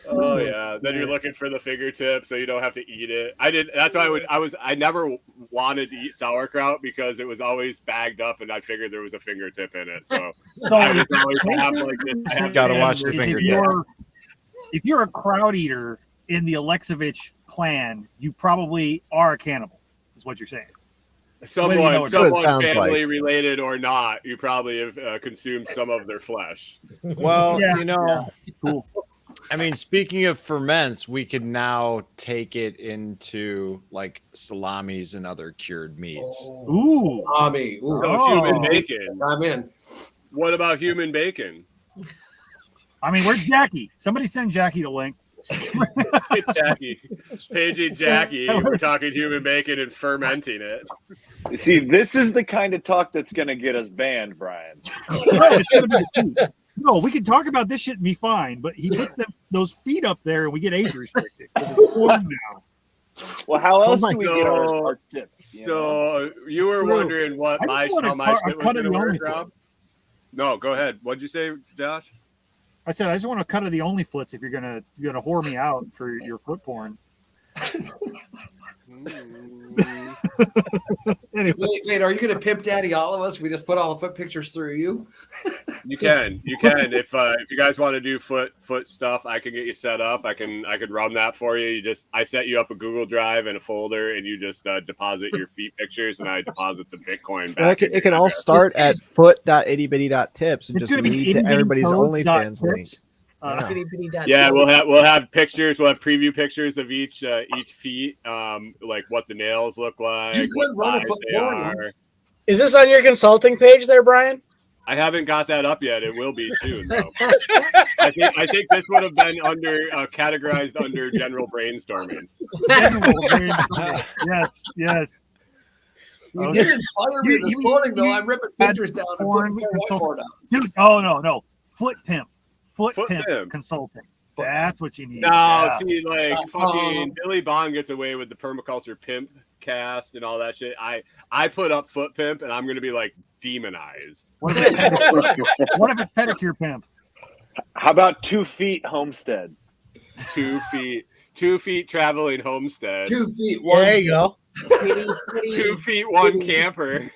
Oh yeah. Then you're looking for the fingertip so you don't have to eat it. I never wanted to eat sauerkraut because it was always bagged up and I figured there was a fingertip in it. So I was always gotta watch the fingertips. If you're a crowd eater in the Alexovich clan, you probably are a cannibal, is what you're saying. Someone family related or not, you probably have consumed some of their flesh. Well, cool. I mean, speaking of ferments, we can now take it into like salamis and other cured meats. Ooh, salami. Human bacon. I'm in. What about human bacon? I mean, where's Jackie? Somebody send Jackie the link. Jackie, paging Jackie. We're talking human bacon and fermenting it. See, this is the kind of talk that's going to get us banned, Brian. No, we can talk about this shit and be fine, but he puts those feet up there and we get age restricted. Well, how else do we get our tips? You were wondering how my shit was going to work, Rob? No, go ahead. What'd you say, Josh? I said I just want to cut of the OnlyFoots if you're gonna whore me out for your foot porn. Anyway. Wait, are you gonna pimp daddy all of us? We just put all the foot pictures through you. You can. If you guys want to do foot stuff, I can get you set up. I could run that for you. I set you up a Google Drive and a folder, and you just deposit your feet pictures, and I deposit the Bitcoin back. It can all start at foot.ittybitty.tips and just lead to everybody's OnlyFans link. Yeah, we'll have pictures. We'll have preview pictures of each feet, like what the nails look like. You could run a foot. Is this on your consulting page there, Brian? I haven't got that up yet. It will be soon, though. I think this would have been categorized under general brainstorming. Yes. You did inspire me this morning, though. I'm ripping pictures down and putting more whiteboard out. Dude, no. Foot pimp consulting. That's what you need. No, see, fucking Billy Bond gets away with the permaculture pimp cast and all that shit. I put up foot pimp, and I'm going to be like demonized. What if it's pedicure pimp? How about 2 feet homestead? 2 feet traveling homestead. 2 feet. There you go. 2 feet, one camper.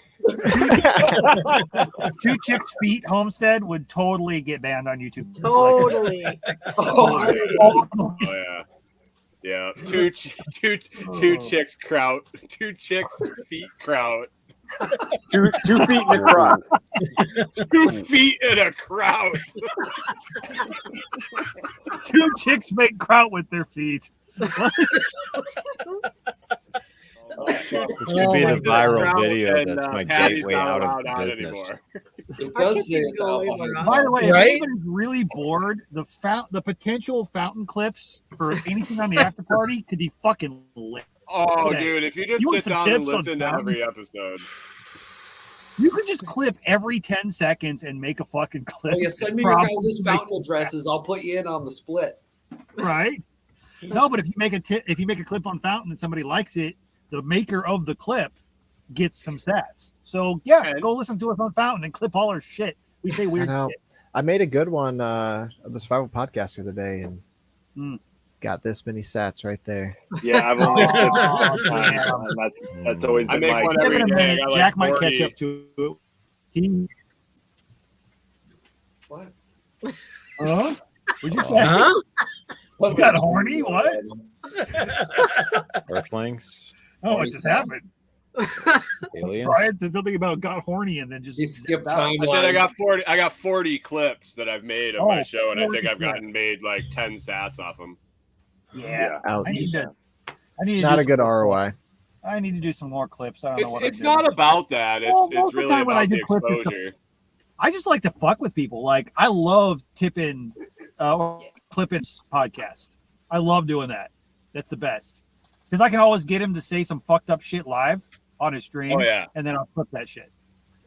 2 chicks feet homestead would totally get banned on YouTube. Totally. Oh yeah. 2 chicks kraut. 2 chicks feet kraut. 2 feet in a crowd. 2 feet in a crowd. 2 chicks make kraut with their feet. This could be the viral video that's my gateway out of the business. It does say it's out behind. By the way, if Right? anybody's really bored, the potential fountain clips for anything on the after party could be fucking lit. Oh, today. dude, if you You want just sit some down and tips on listen to fountain? every episode. You could just clip every 10 seconds and make a fucking clip. Oh, yeah, send me your Probably guys' makes fountain addresses. I'll put you in on the split. right? No, but if you make a clip on fountain and somebody likes it, the maker of the clip gets some stats. So yeah, go listen to us on fountain and clip all our shit. We say weird shit. I made a good one of the Survival Podcast the other day and got this many stats right there. Yeah, I've only that's always been my Give it a minute. I got Jack like might 40. catch up to it. He What? Huh? What'd you say? Huh? You got horny? What? Earthlings, Oh, it just happened. aliens. Brian said something about got horny and then just You skipped I timelines. said I got 40 clips that I've made of my show, and I 40 think I've clips. gotten made like 10 sats off them. Yeah. Ouch. I need to Not do a good some- ROI. I need to do some more clips. I don't know what It's I not about that. Well, most It's of the really time when I about do the clip is exposure. I just like to fuck with people. Like I love tipping Clippin's podcast. I love doing that. That's the best. Because I can always get him to say some fucked up shit live on his stream. Oh, yeah. And then I'll clip that shit.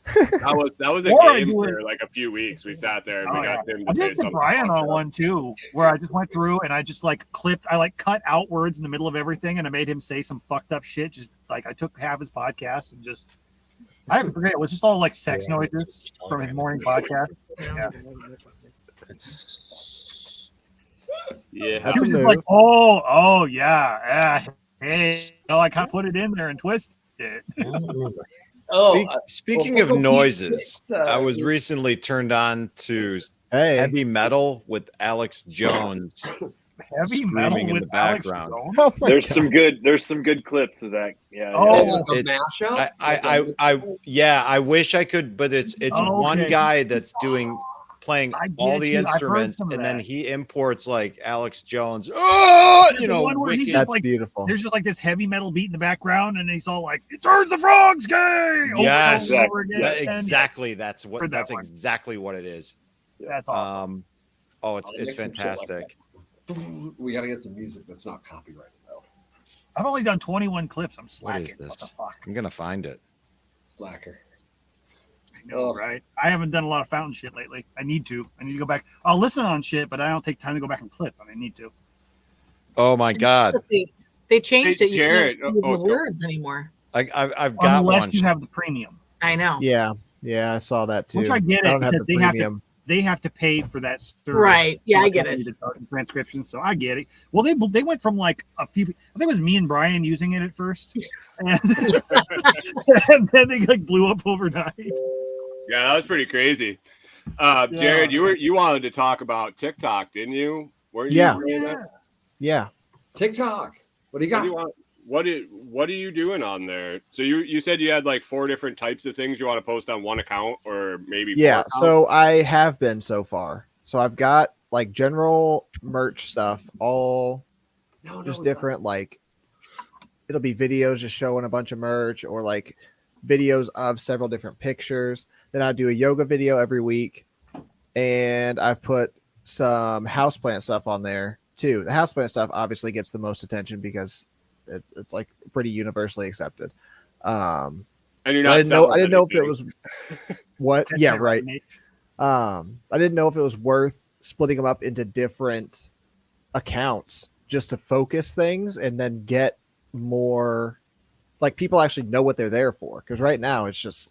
That was a Or I game do it- for like a few weeks. We sat there and Oh, we got yeah. him I to say did the something. Brian fucked on up. one too, where I just went through and I just like clipped, I like cut out words in the middle of everything and I made him say some fucked up shit. Just like I took half his podcast and just, I forget, it was just all like sex noises from his morning podcast. Yeah. Yeah. That's He a was just move. like, oh yeah, hey, I kind of put it in there and twisted it. Speaking of noises, I was recently turned on to heavy metal with Alex Jones Heavy metal screaming in with the background. Oh my There's God. some good clips of that. Yeah. I wish I could, but it's one guy that's playing all the instruments, and then he imports like Alex Jones. The one where he's just That's like, beautiful. there's just like this heavy metal beat in the background, and he's all like, "It turns the frogs gay." Yes, over and over again. yeah, And exactly. yes, That's what. heard that That's one. exactly what it is. That's awesome. It's Make some shit like fantastic. that. We got to get some music that's not copyrighted though. I've only done 21 clips. I'm What slacking. is this? What the fuck? I'm gonna find it. Slacker. I know, right? I haven't done a lot of fountain shit lately. I need to go back. I'll listen on shit, but I don't take time to go back and clip. I need to. Oh my god! They changed Hey, it. You Jared, can't see the go. words anymore. I've got Unless one. you have the premium. I know. Yeah, I saw that too. Which I get it don't have because the premium. they have to pay for that service. Right. Yeah, I get For it. the transcription, so I get it. Well, they went from like a few. I think it was me and Brian using it at first, and, and then they like blew up overnight. Yeah, that was pretty crazy. Jared, you wanted to talk about TikTok, didn't you? Weren't you Yeah. doing that? Yeah. TikTok. What do you got? What are you doing on there? So you said you had like 4 different types of things you want to post on one account, or maybe 4 Yeah, accounts? so I have been so far. So I've got like general merch stuff, all just different. Like it'll be videos just showing a bunch of merch, or like videos of several different pictures. Then I do a yoga video every week, and I've put some houseplant stuff on there too. The houseplant stuff obviously gets the most attention because it's like pretty universally accepted. And you're not. I didn't know if it was what. Catch Yeah, that right. Mitch. I didn't know if it was worth splitting them up into different accounts just to focus things and then get more, like, people actually know what they're there for. Because right now it's just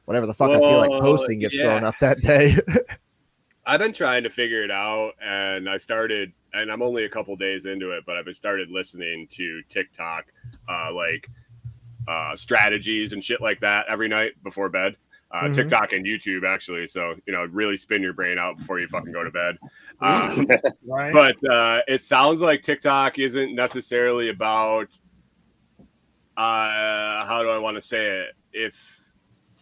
whatever the fuck I feel like posting gets thrown up that day. I've been trying to figure it out, and I started, and I'm only a couple days into it, but I've started listening to TikTok, strategies and shit like that every night before bed. TikTok and YouTube, actually. So, really spin your brain out before you fucking go to bed. Right. But it sounds like TikTok isn't necessarily about how do I want to say it? If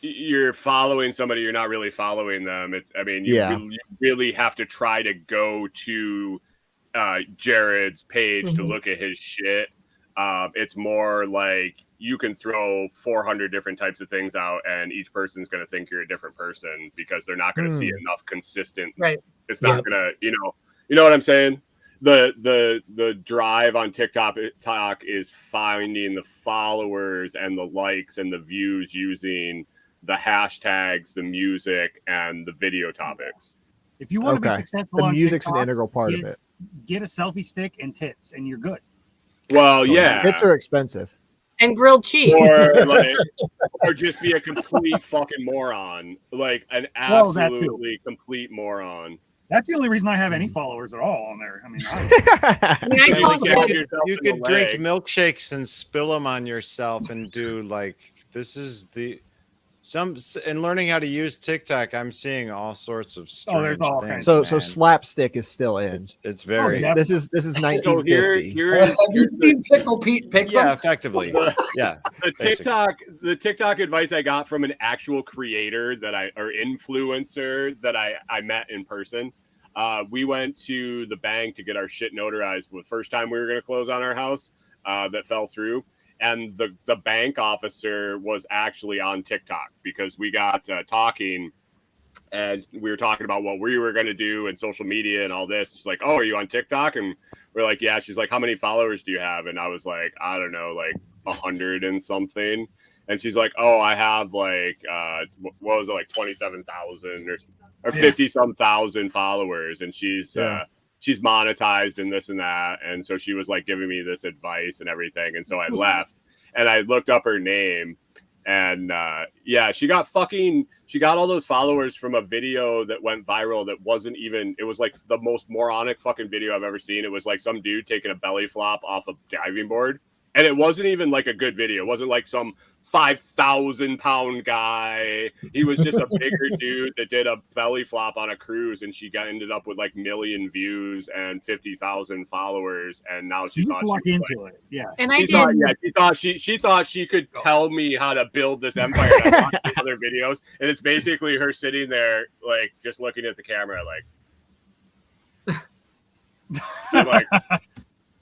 you're following somebody, you're not really following them. You really have to try to go to Jared's page to look at his shit. It's more like you can throw 400 different types of things out, and each person's going to think you're a different person because they're not going to see enough consistent. Right. It's not going to, you know what I'm saying? The drive on TikTok is finding the followers and the likes and the views using the hashtags, the music, and the video topics. If you want to be successful, the music's TikTok, an integral part of it. Get a selfie stick and tits, and you're good. Well, yeah, tits are expensive, and grilled cheese, or just be a complete fucking moron, like an absolutely complete moron. That's the only reason I have any followers at all on there. I mean, you could drink milkshakes and spill them on yourself and do like this is the. And learning how to use TikTok, I'm seeing all sorts of strange things. So slapstick is still in. It's very. This is 1950. Have you seen Pickle Pete Pixel? Yeah, effectively. The TikTok advice I got from an actual creator or influencer that I met in person. We went to the bank to get our shit notarized the first time we were going to close on our house that fell through. And the bank officer was actually on TikTok because we got talking, and we were talking about what we were going to do and social media and all this. She's like, "Oh, are you on TikTok?" And we're like, "Yeah." She's like, "How many followers do you have?" And I was like, "I don't know, like 100 and something." And she's like, "Oh, I have like what was it, like 27,000 or 50 some thousand followers." And she's monetized and this and that. And so she was like giving me this advice and everything. And so I left and I looked up her name, and she got all those followers from a video that went viral. That wasn't even, it was like the most moronic fucking video I've ever seen. It was like some dude taking a belly flop off a diving board. And it wasn't even like a good video. It wasn't like some 5,000-pound guy. He was just a bigger dude that did a belly flop on a cruise, and she ended up with like 1 million views and 50,000 followers. And now she thought she was into it. Yeah, and she thought she could tell me how to build this empire. And I watched other videos, and it's basically her sitting there like just looking at the camera, like.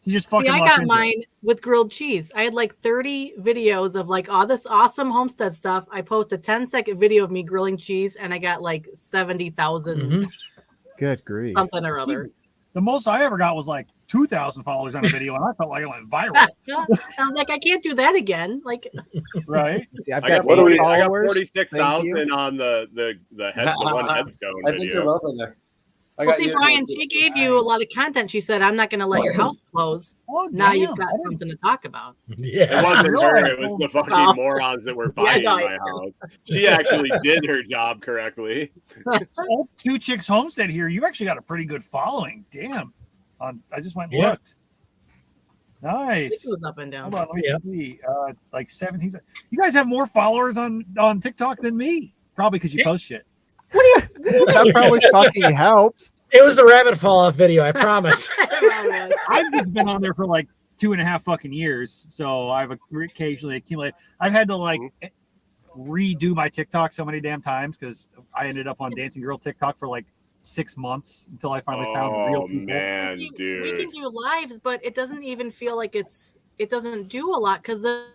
Just fucking I got mine with grilled cheese. I had like 30 videos of like all this awesome homestead stuff. I post a 10-second video of me grilling cheese, and I got like 70,000. Good grief. Something or other. The most I ever got was like 2,000 followers on a video, and I felt like it went viral. I was like, I can't do that again. Like, right? See, I got 46,000 on the one headstone I think you're up in there. Well, see, Brian, she gave you a lot of content. She said, "I'm not going to let your house close." Now you've got something to talk about. Yeah, it wasn't her. It was the fucking morons that were buying my house. She actually did her job correctly. Old Two Chicks Homestead here. You actually got a pretty good following. Damn. I just went and looked. Nice. It was up and down. Hold on, let me see. Like 17. You guys have more followers on TikTok than me. Probably because you post shit. That probably fucking helps. It was the rabbit fall off video, I promise. I've just been on there for like 2.5 fucking years, so I've occasionally accumulated. I've had to like redo my TikTok so many damn times because I ended up on Dancing Girl TikTok for like 6 months until I finally found real people. Man, see, dude. We can do lives, but it doesn't even feel like it doesn't do a lot because I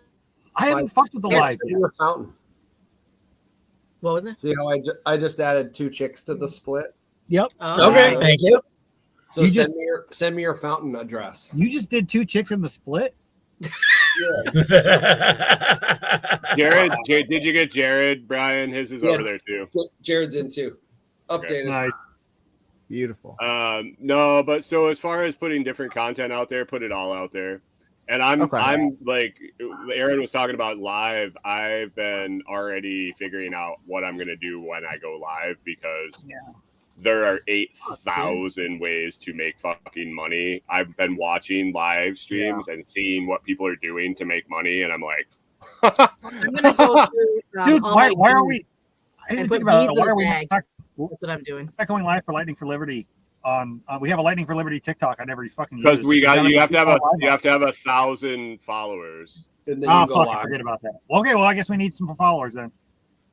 haven't fucked with the live yet. Fountain. What was it? See how I just added 2 chicks to the split? Yep. Okay, thank you. So send me your fountain address. You just did 2 chicks in the split? Jared, did you get Jared, Brian? His is over there too. Jared's in too. Updated. Nice. Beautiful. No, but so as far as putting different content out there, put it all out there. And I'm like Aaron was talking about live. I've been already figuring out what I'm gonna do when I go live because there are 8,000 ways to make fucking money. I've been watching live streams and seeing what people are doing to make money, and I'm like, I'm gonna go through, dude, why are we? I didn't think about it. Why are we? That's what I'm doing. Not going live for Lightning for Liberty. We have a Lightning for Liberty TikTok. I never fucking because you have to have 1,000 followers. And then Oh, you go fuck, live. forget about that. Okay, well, I guess we need some followers then.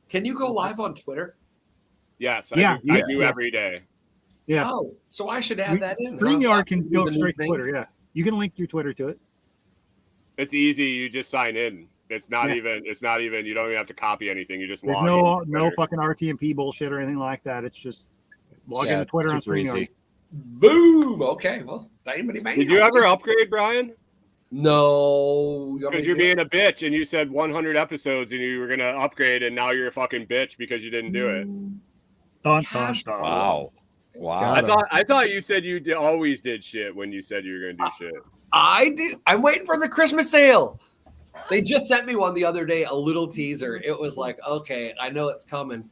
Can you go live on Twitter? Yes, Yeah, I do every day. Yeah. Oh, so I should add that in. StreamYard can go the new straight to thing. Twitter. Yeah, you can link your Twitter to it. It's easy. You just sign in. It's not even. You don't even have to copy anything. You just There's log in. no fucking RTMP bullshit or anything like that. It's just log into Twitter and StreamYard. Boom. Okay. Well, anybody may Did you ever upgrade, Brian? No. Because you're being a bitch, and you said 100 episodes, and you were gonna upgrade, and now you're a fucking bitch because you didn't do it. Dun, dun, dun. Wow. I thought you said you always did shit when you said you were gonna do shit. I did. I'm waiting for the Christmas sale. They just sent me one the other day, a little teaser. It was like, okay, I know it's coming.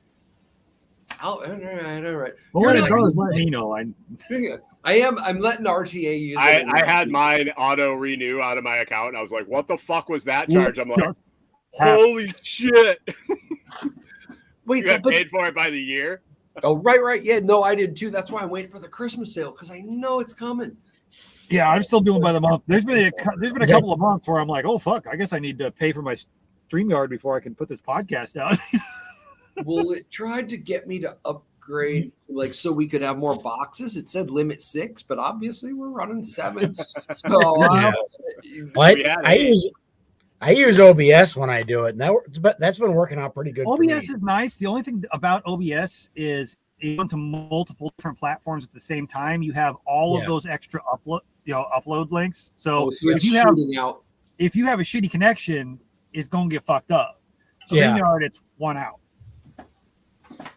All right. Well, when it does, let me know. I'm letting RTA use it. I had mine auto renew out of my account, and I was like, "What the fuck was that charge?" I'm like, "Holy shit!" Wait, you got paid for it by the year? Oh, right. Yeah, no, I did too. That's why I'm waiting for the Christmas sale because I know it's coming. Yeah, I'm still doing by the month. There's been a couple of months where I'm like, oh fuck, I guess I need to pay for my StreamYard before I can put this podcast out. Well, it tried to get me to upgrade, like so we could have more boxes. It said limit 6, but obviously we're running 7. So I use OBS when I do it, and that's been working out pretty good. OBS is nice. The only thing about OBS is you go into multiple different platforms at the same time. You have all of those extra upload links. So if you have a shitty connection, it's gonna get fucked up. StreamYard, it's one out.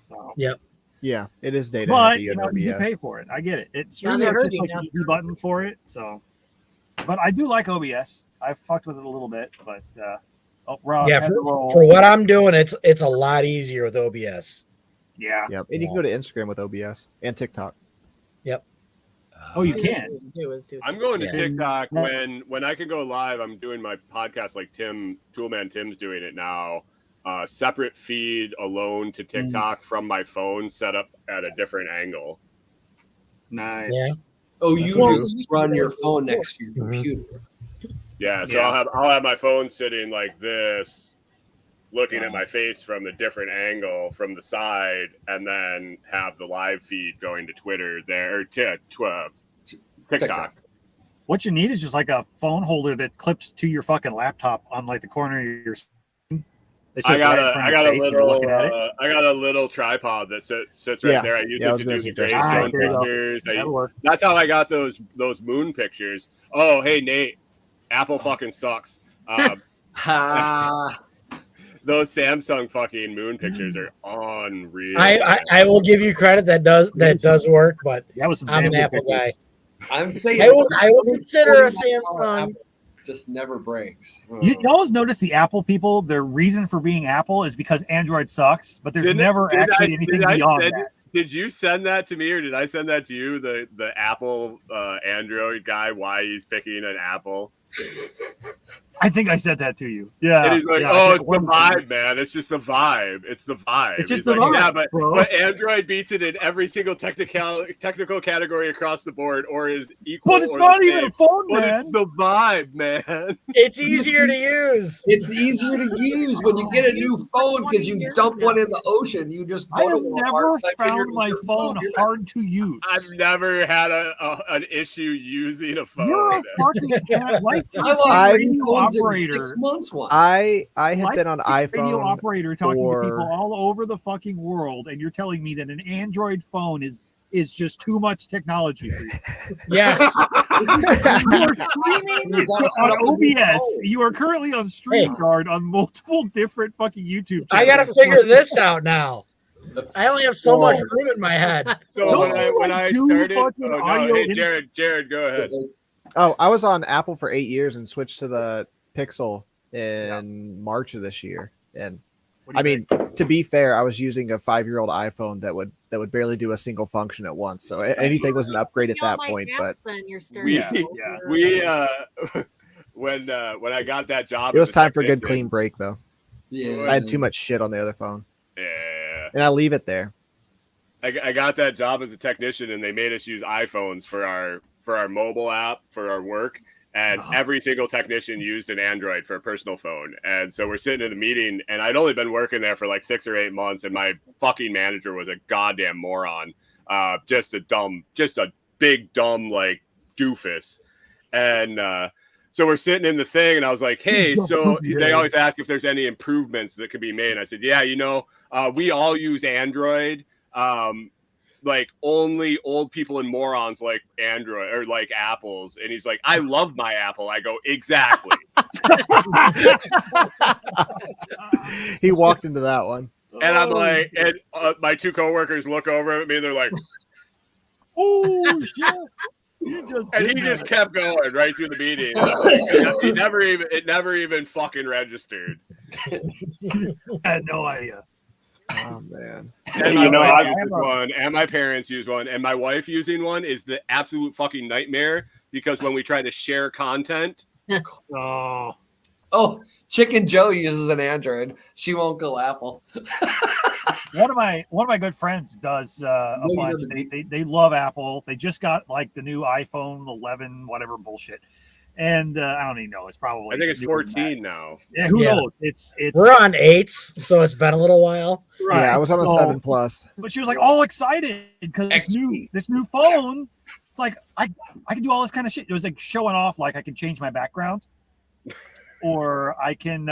So. Yep. Yeah, it is data. But you pay for it. I get it. It's StreamYard just like an easy button for it. So, but I do like OBS. I've fucked with it a little bit, but Rob, for what I'm doing, it's a lot easier with OBS. Yeah. Yep. And you can go to Instagram with OBS and TikTok. Yep. Oh, you can. I'm going to TikTok when I can go live. I'm doing my podcast like Toolman Tim's doing it now. Separate feed alone to TikTok from my phone, set up at a different angle. Nice. Yeah. Oh, you just run your phone next to your computer. Yeah, so I'll have my phone sitting like this, looking at my face from a different angle from the side, and then have the live feed going to Twitter there or TikTok. What you need is just like a phone holder that clips to your fucking laptop on like the corner of your screen. I got a little tripod that sits right there. I use it to do the gravestone pictures. That's how I got those moon pictures. Oh, hey Nate, Apple fucking sucks. Those Samsung fucking moon pictures are unreal. I will give you credit that does work, but I'm an Apple guy. I'm saying I will consider a Samsung. Just never breaks. You always notice the Apple people, their reason for being Apple is because Android sucks, but there's never actually anything beyond that. Did you send that to me or did I send that to you? The Apple Android guy, why he's picking an Apple? I think I said that to you. Yeah. And he's like, it's the vibe, man. It's just the vibe. It's the vibe. It's just the vibe. Yeah, but Android beats it in every single technical category across the board, or is equal. But it's not even a phone, man. But it's the vibe, man. It's easier to use. It's easier to use when you get a new phone because you dump one in the ocean. You just I have never found my phone hard to use. I've never had an issue using a phone. You're a fucking radio operator. 6 months once. I have been on iPhone. Radio operator talking to people all over the fucking world, and you're telling me that an Android phone is just too much technology for you. Yes. You are streaming on OBS. You are currently on StreamYard on multiple different fucking YouTube channels. I gotta figure this out now. I only have so much room in my head. So when I started, hey, Jared, go ahead. Oh, I was on Apple for 8 years and switched to the Pixel in March of this year. And I mean, to be fair, I was using a 5-year-old iPhone that would barely do a single function at once. So anything was an upgrade at that point. But when I got that job, it was time for a good clean break, though. Yeah, I had too much shit on the other phone. Yeah, and I leave it there. I got that job as a technician, and they made us use iPhones for our mobile app for our work. and every single technician used an Android for a personal phone. And so we're sitting in a meeting, and I'd only been working there for like 6 or 8 months, and my fucking manager was a goddamn moron. Just a big dumb like doofus. And so we're sitting in the thing, and I was like, hey, so they always ask if there's any improvements that could be made. And I said, yeah, we all use Android. Like only old people and morons like Android or like Apples. And he's like, I love my Apple. I go, exactly. He walked into that one. And I'm like, and my 2 coworkers look over at me, and they're like, oh shit. And he just kept going right through the meeting. It never even fucking registered. I had no idea. Oh man! And my wife uses one, and my parents use one, and my wife using one is the absolute fucking nightmare because when we try to share content, Chicken Joe uses an Android. She won't go Apple. One of my good friends does a bunch. They love Apple. They just got like the new iPhone 11, whatever bullshit. And I don't even know. It's probably I think it's 14 now. Yeah, who knows? It's we're on 8s, so it's been a little while. Right. Yeah, I was on a 7 Plus. But she was like all excited because this new phone. It's like I can do all this kind of shit. It was like showing off, like I can change my background, or I can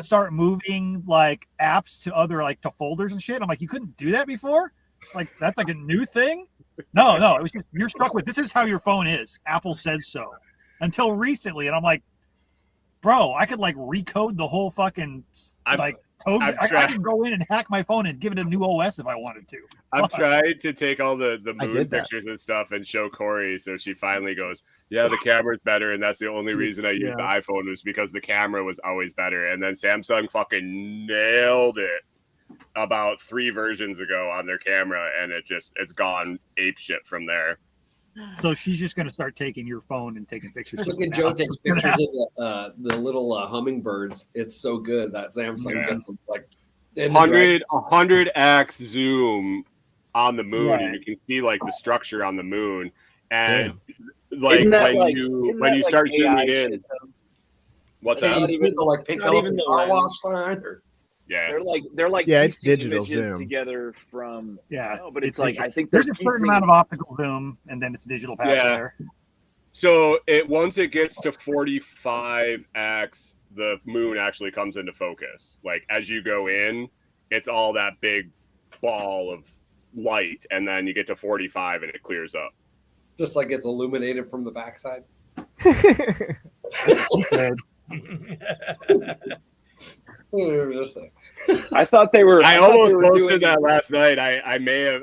start moving like apps to other like to folders and shit. I'm like, you couldn't do that before. Like that's like a new thing. No, it was just, you're stuck with this is how your phone is. Apple says so. Until recently, and I'm like, bro, I could like recode the whole fucking like code. I can go in and hack my phone and give it a new OS if I wanted to. I've tried to take all the moon pictures and stuff and show Corey, so she finally goes, yeah, the camera's better, and that's the only reason I used the iPhone was because the camera was always better. And then Samsung fucking nailed it about 3 versions ago on their camera, and it's gone apeshit from there. So she's just going to start taking your phone and taking pictures. Look at Joe takes pictures of the little hummingbirds. It's so good that Samsung gets them like 100x zoom on the moon, and you can see like the structure on the moon. And like when you start zooming in, what's that? Like pick up the car wash sign. Yeah, they're like it's digital images zoom together from but it's like I think there's a certain amount of optical zoom and then it's digital past there. So once it gets to 45x, the moon actually comes into focus. Like as you go in, it's all that big ball of light, and then you get to 45 and it clears up. Just like it's illuminated from the backside. I thought they were. I almost posted that last night. I may have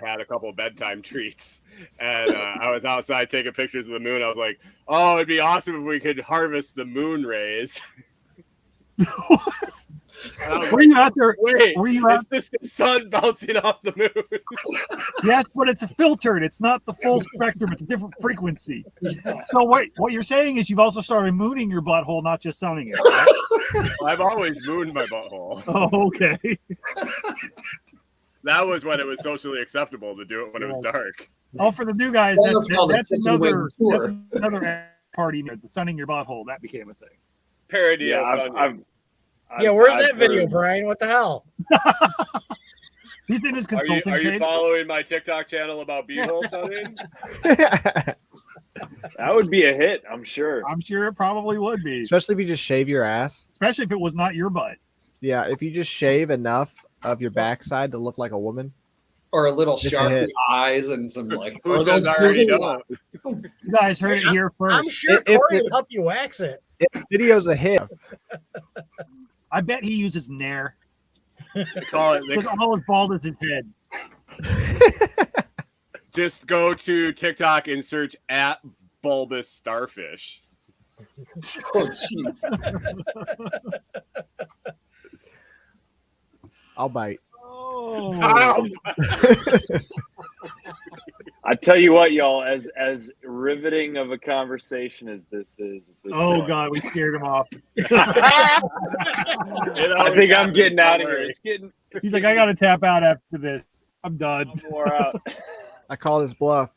had a couple of bedtime treats, and I was outside taking pictures of the moon. I was like, "Oh, it'd be awesome if we could harvest the moon rays." Were you out there? Wait, were you it's just the sun bouncing off the moon. Yes, but it's filtered. It's not the full spectrum. It's a different frequency. Yeah. So what you're saying is you've also started mooning your butthole, not just sunning it. Right? I've always mooned my butthole. Oh, okay. That was when it was socially acceptable to do it when it was dark. Oh, for the new guys, that's another party. The sunning your butthole, that became a thing. Parody. Where's that video, Brian? What the hell? He's in his consulting Are you following my TikTok channel about beehole sunning? That would be a hit, I'm sure. I'm sure it probably would be. Especially if you just shave your ass. Especially if it was not your butt. Yeah, if you just shave enough of your backside to look like a woman. Or a little sharp eyes and some like. Who says I already know? You guys heard it here first. I'm sure Corey will help you wax it. If the video's a hit. I bet he uses Nair. They call it. All as bald as his head. Just go to TikTok and search @bulbous starfish. Oh, Jesus. I'll bite. Oh. I tell you what, y'all, as riveting of a conversation as this is. God, we scared him off. I think I'm getting out of here. He's like, I got to tap out after this. I'm done. I'm wore out. I call this bluff.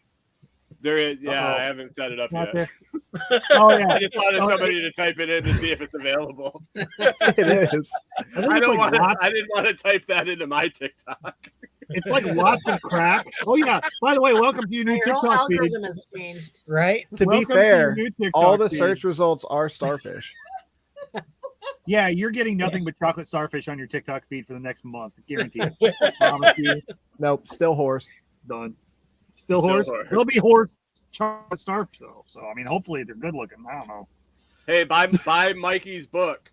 There is, yeah. Uh-oh. I haven't set it up Not yet. there. Oh yeah. I just wanted somebody to type it in to see if it's available. It is. I didn't want to type that into my TikTok. It's like lots of crack. Oh yeah. By the way, welcome to your new Your whole TikTok feed. algorithm has changed. Right? To Welcome be to fair, your new TikTok all the feed. search results are starfish. Yeah, you're getting nothing but chocolate starfish on your TikTok feed for the next month. Guaranteed. Promise you. Nope, still horse. Done. Still horse. horse. It'll be horse chocolate starfish though. So I mean, hopefully they're good looking. I don't know. Hey, buy Mikey's book.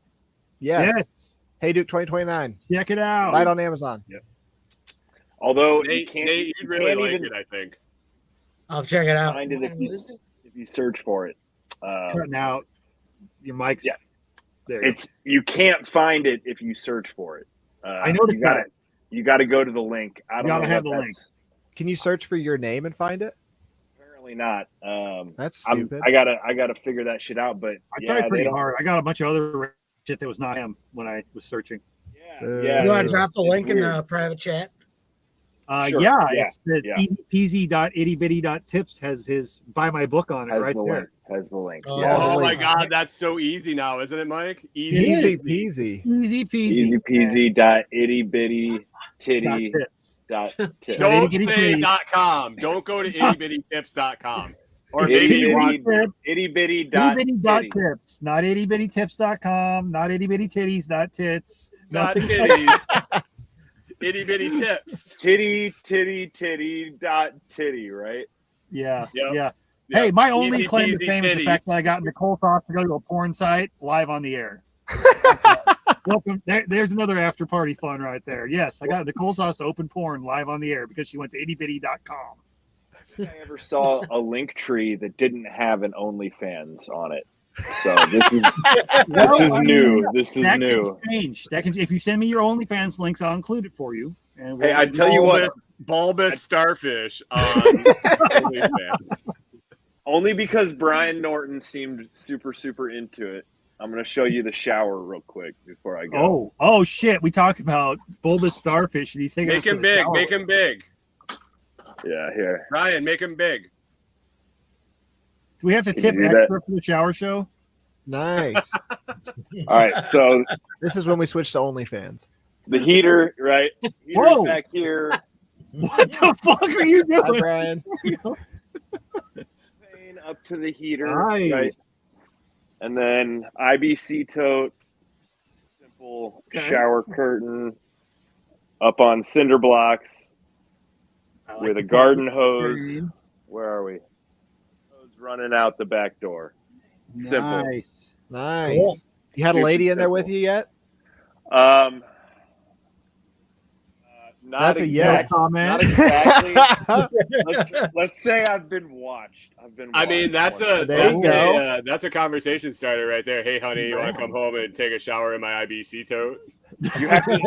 Yes. Hey Duke 2029. Check it out. Buy it on Amazon. Although Nate, you you'd really can't like even it, I think. I'll check it out. find it if you search for it. Cutting out your mics. Yeah. There you You can't find it if you search for it. I noticed that. You got to go to the link. I don't gotta know have what the that's- Can you search for your name and find it? Apparently not. That's stupid. I gotta figure that shit out. But I yeah, tried they pretty don't- hard. I got a bunch of other shit that was not him when I was searching. Yeah, You want to drop the it's link in weird. the private chat? Sure. Yeah, Yeah. it's easypeasy.ittybitty.tips has his buy my book on it Has right the there. link. Has the link. Oh, Yeah. Oh my link. God, that's so easy now, isn't it, Mike? Easy peasy. Easy peasy. Easy peasy. Dot itty bitty titty. Tips. Dot tip. Don't- Don't Itty say bitty. .com. Don't go to ittybittytips.com. Or It's maybe itty you want bitty Itty bitty dot Itty dot titty. tips, not ittybittytips.com, not ittybittytitties.tits. not Nothing. titties. Itty bitty tips. Titty dot titty. Right. Yeah, Yep. yeah. Yep. Hey, my only Easy claim to peasy fame is the fact titties. that I got Nicole Sauce to go to a porn site live on the air. Welcome. There's another after party fun right there. Yes, I got Nicole Sauce to open porn live on the air because she went to ittybitty.com. I ever saw a link tree that didn't have an OnlyFans on it. So this is new. This is That new. can change. That can. If you send me your OnlyFans links, I'll include it for you. And Hey, I tell you what. Bulbous starfish on OnlyFans. Only because Brian Norton seemed super into it. I'm gonna show you the shower real quick before I go. Oh shit! We talked about bulbous starfish, and he's taking Make us to him the big. shower. Make him big. Yeah, here. Ryan, make him big. Do we have to Can tip you do that? extra for the shower show? Nice. All right, so This is when we switch to OnlyFans. the heater, right? Heater's Whoa. back here. What the fuck are you Hi, doing? Brian. Pane up to the heater, Nice. right? And then IBC tote, simple Okay. shower curtain, up on cinder blocks I like with a the garden color hose. green. Where are we? Hose running out the back door. Simple. Nice. Nice. Cool. You had a Super lady in there simple. with you yet? Not That's a exact- yes. Comment. Not exactly. let's say I've been watched. I mean, that's a There you go. that's a conversation starter right there. Hey, honey, you want to come home and take a shower in my IBC tote? You have to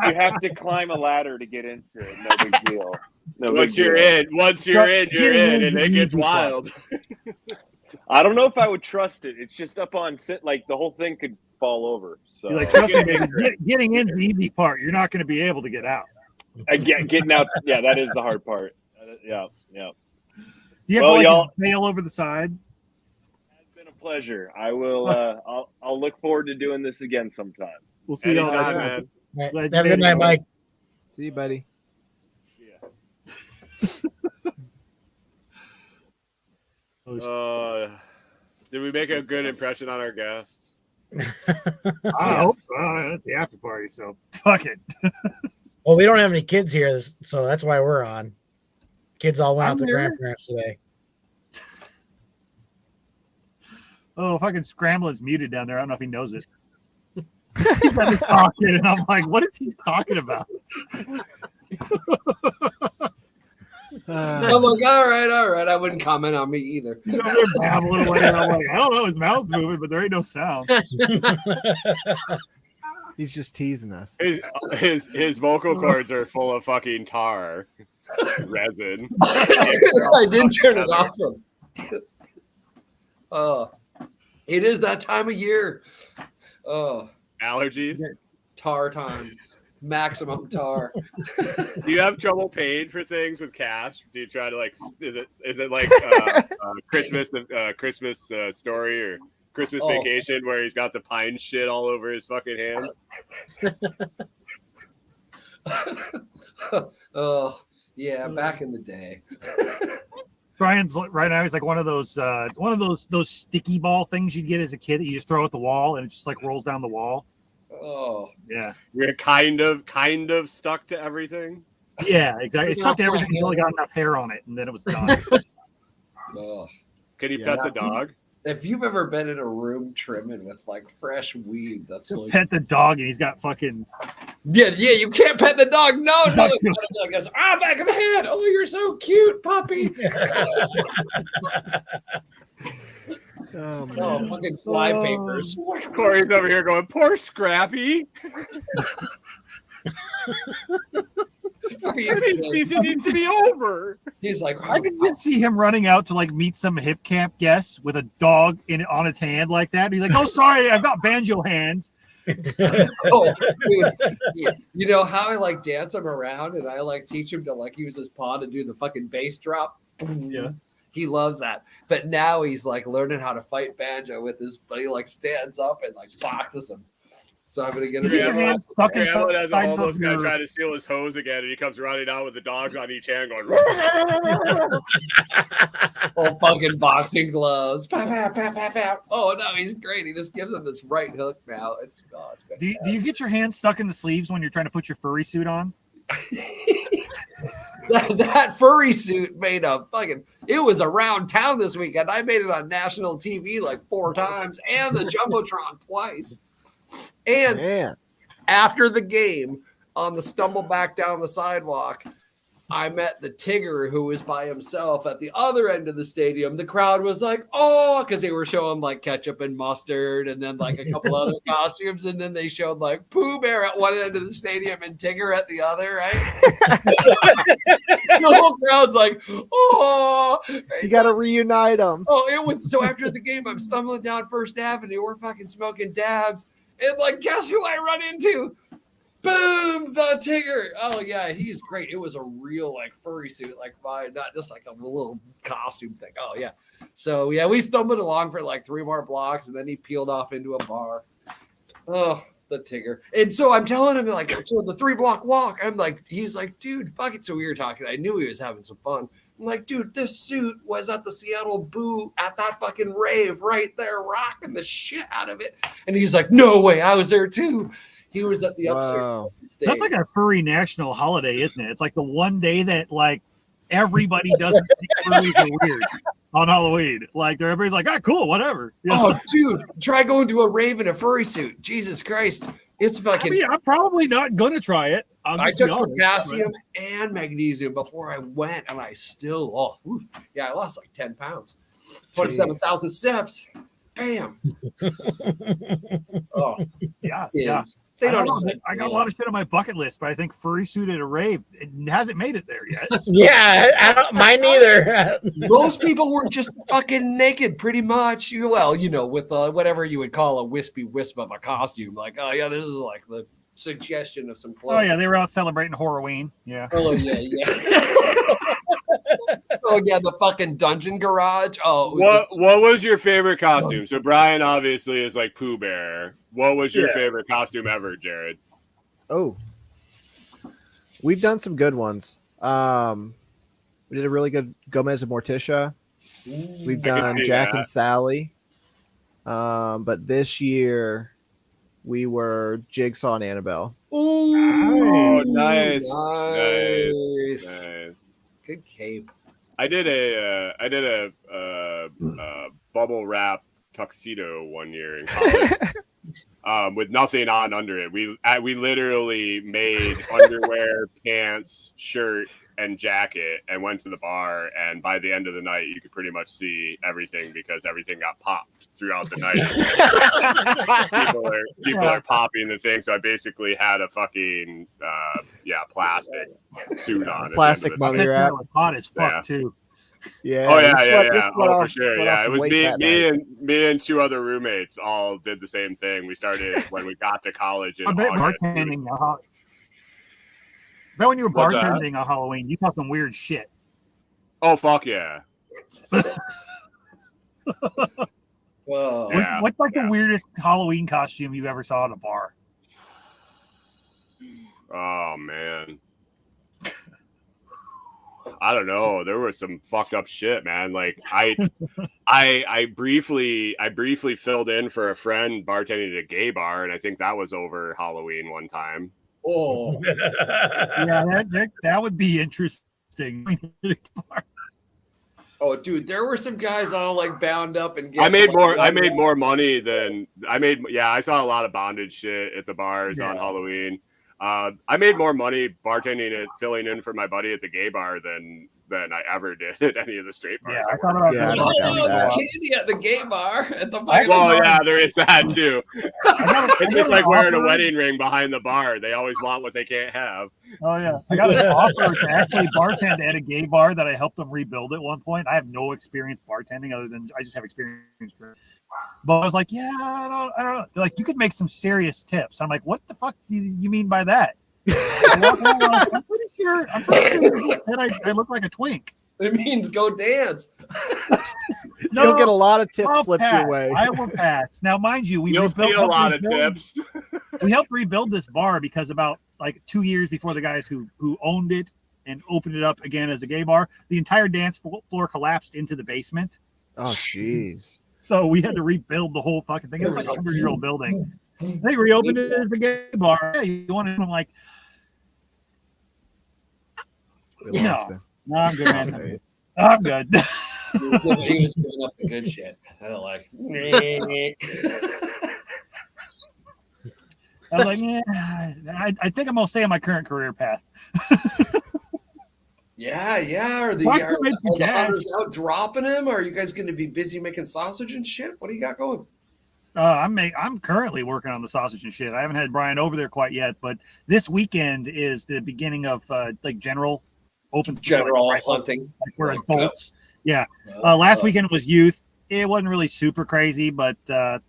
you have to climb a ladder to get into it. No big deal. No big Once you're deal. in, once you're in, you're in, and it gets wild. I don't know if I would trust it. It's just up on like the whole thing could fall over. So You're like, trust me, baby, getting in the easy part. You're not going to be able to get out. getting out. Yeah, that is the hard part. Yeah. Do you have Well, to y'all- bail over the side? It's been a pleasure. I will. I'll look forward to doing this again sometime. We'll see y'all Anytime, later. man. Right. Glad Have a you good made it, night, Mike. See you, buddy. Did we make a good impression on our guest? I hope so. It's the after party, so fuck it. Well, we don't have any kids here, so that's why we're on. Kids all went out to I'm here. grandparents today. Oh, fucking Scramble is muted down there. I don't know if he knows it. He's got me talking, and I'm like, what is he talking about? I'm like, all right. I wouldn't comment on me either. He's over there babbling away, and I'm like, I don't know. His mouth's moving, but there ain't no sound. He's just teasing us. His vocal cords are full of fucking tar resin. I did turn it off. Oh, it is that time of year. Oh, Allergies. tar time. Maximum tar. Do you have trouble paying for things with cash? Do you try to like? Is it like Christmas Story or Christmas Vacation where he's got the pine shit all over his fucking hands? Oh yeah, back in the day. Brian's right now. He's like one of those sticky ball things you'd get as a kid that you just throw at the wall and it just like rolls down the wall. Oh yeah, we're kind of stuck to everything. Yeah, exactly. It stuck to everything until it got enough hair on it, and then it was done. Oh. Can you pet the dog? If you've ever been in a room trimming with like fresh weed, that's like pet the dog and he's got fucking yeah. You can't pet the dog. No. It's gotta be like this. Back of the head. Oh, you're so cute, puppy. Oh, fucking fly papers. Corey's over here going, poor Scrappy. Season needs to be over. He's like, I could just see him running out to like meet some hip camp guest with a dog on his hand like that. And he's like, "Oh, sorry, I've got banjo hands." Oh, dude. You know how I like dance him around and I like teach him to like use his paw to do the fucking bass drop. Yeah. He loves that. But now he's like learning how to fight banjo with his, but he like stands up and like boxes him. So I'm gonna get him. Hamlin has a homeless guy trying to steal his hose again, and he comes running out with the dogs on each hand, going. Oh, fucking boxing gloves! Pap, pap, pap, pap, pap. Oh no, he's great. He just gives him this right hook now. It's do you get your hands stuck in the sleeves when you're trying to put your furry suit on? that furry suit made a fucking. It was around town this weekend. I made it on national TV like 4 times and the Jumbotron twice. And after the game, on the stumble back down the sidewalk, I met the Tigger who was by himself at the other end of the stadium. The crowd was like, oh, because they were showing like ketchup and mustard and then like a couple other costumes. And then they showed like Pooh Bear at one end of the stadium and Tigger at the other, right? The whole crowd's like, oh. You got to reunite them. Oh, it was so after the game, I'm stumbling down First Avenue. We're fucking smoking dabs. And like, guess who I run into? Boom, the Tigger. Oh yeah, he's great. It was a real like furry suit, like mine, not just like a little costume thing. Oh yeah. So yeah, we stumbled along for like 3 more blocks, and then he peeled off into a bar. Oh, the Tigger. And so I'm telling him like, so the 3-block walk. I'm like, he's like, dude, fuck it. So we were talking. I knew he was having some fun. I'm like, dude, this suit was at the Seattle Boo at that fucking rave right there, rocking the shit out of it. And he's like, no way, I was there too. He was at the upstairs. So that's like a furry national holiday, isn't it? It's like the one day that like everybody doesn't think furries are weird on Halloween. Like everybody's like, cool, whatever. You know? Oh, dude, try going to a rave in a furry suit. Jesus Christ. It's fucking. I mean, I'm probably not gonna try it. I took potassium and magnesium before I went, and I still, I lost like 10 pounds, 27,000 steps. Bam. Oh, yeah. They don't know. I got a lot of shit on my bucket list, but I think furry suit at a rave, it hasn't made it there yet. Yeah, I don't. Mine neither. Most people were just fucking naked, pretty much. Well, you know, with whatever you would call a wispy wisp of a costume. Like, oh yeah, this is like the suggestion of some clothes. Oh yeah, they were out celebrating Halloween. Yeah. Oh yeah. Oh yeah, the fucking dungeon garage. Oh, what was your favorite costume? So Brian obviously is like Pooh Bear. What was your favorite costume ever, Jared? Oh, we've done some good ones. We did a really good Gomez and Morticia. We've done Jack and Sally. But this year we were Jigsaw and Annabelle. Ooh, nice. Good cape. I did a bubble wrap tuxedo one year in college with nothing on under it. We literally made underwear, pants, shirt, and jacket and went to the bar. And by the end of the night, you could pretty much see everything because everything got popped throughout the night. people are popping the thing. So I basically had a fucking plastic suit on. Plastic mummy wrap. Hot as fuck too. Yeah. Oh yeah. Oh, for sure. Yeah, it was me and 2 other roommates all did the same thing. We started when we got to college in I bet August. bartending now. Bet when you were What's that? bartending on Halloween, you saw some weird shit. Oh fuck yeah! Whoa. Yeah, What's like the weirdest Halloween costume you ever saw at a bar? Oh man. I don't know. There was some fucked up shit, man. Like I briefly filled in for a friend bartending at a gay bar, and I think that was over Halloween one time. Oh. Yeah, that would be interesting. Oh, dude, there were some guys all like bound up and. I made more money than Yeah, I saw a lot of bondage shit at the bars on Halloween. I made more money bartending and filling in for my buddy at the gay bar than I ever did at any of the straight bars. Yeah, I thought about that. Candy at the gay bar at the bar. Well, yeah, there is that too. It's just like wearing a wedding ring behind the bar. They always want what they can't have. Oh yeah, I got an offer to actually bartend at a gay bar that I helped them rebuild at one point. I have no experience bartending other than I just have experience. But I was like, yeah, I don't know. They're like, you could make some serious tips. I'm like, what the fuck do you mean by that? I'm pretty sure I look like a twink. It means go dance. No, you'll get a lot of tips slipped your way. I will pass. Now, mind you, you'll steal a lot of tips. We helped rebuild this bar because about like 2 years before the guys who owned it and opened it up again as a gay bar, the entire dance floor collapsed into the basement. Oh, jeez. So we had to rebuild the whole fucking thing. It was like a 100-year-old building. They reopened it as a gay bar. Yeah, you want it? I'm like, no, I'm good, man. I'm good. He was giving up the good shit. I don't like. I was like, yeah, I think I'm gonna stay on my current career path. Yeah. Are the hunters out dropping him? Or are you guys going to be busy making sausage and shit? What do you got going? I'm currently working on the sausage and shit. I haven't had Brian over there quite yet, but this weekend is the beginning of like general hunting. Like we're adults. Yeah. Last weekend was youth. It wasn't really super crazy, but I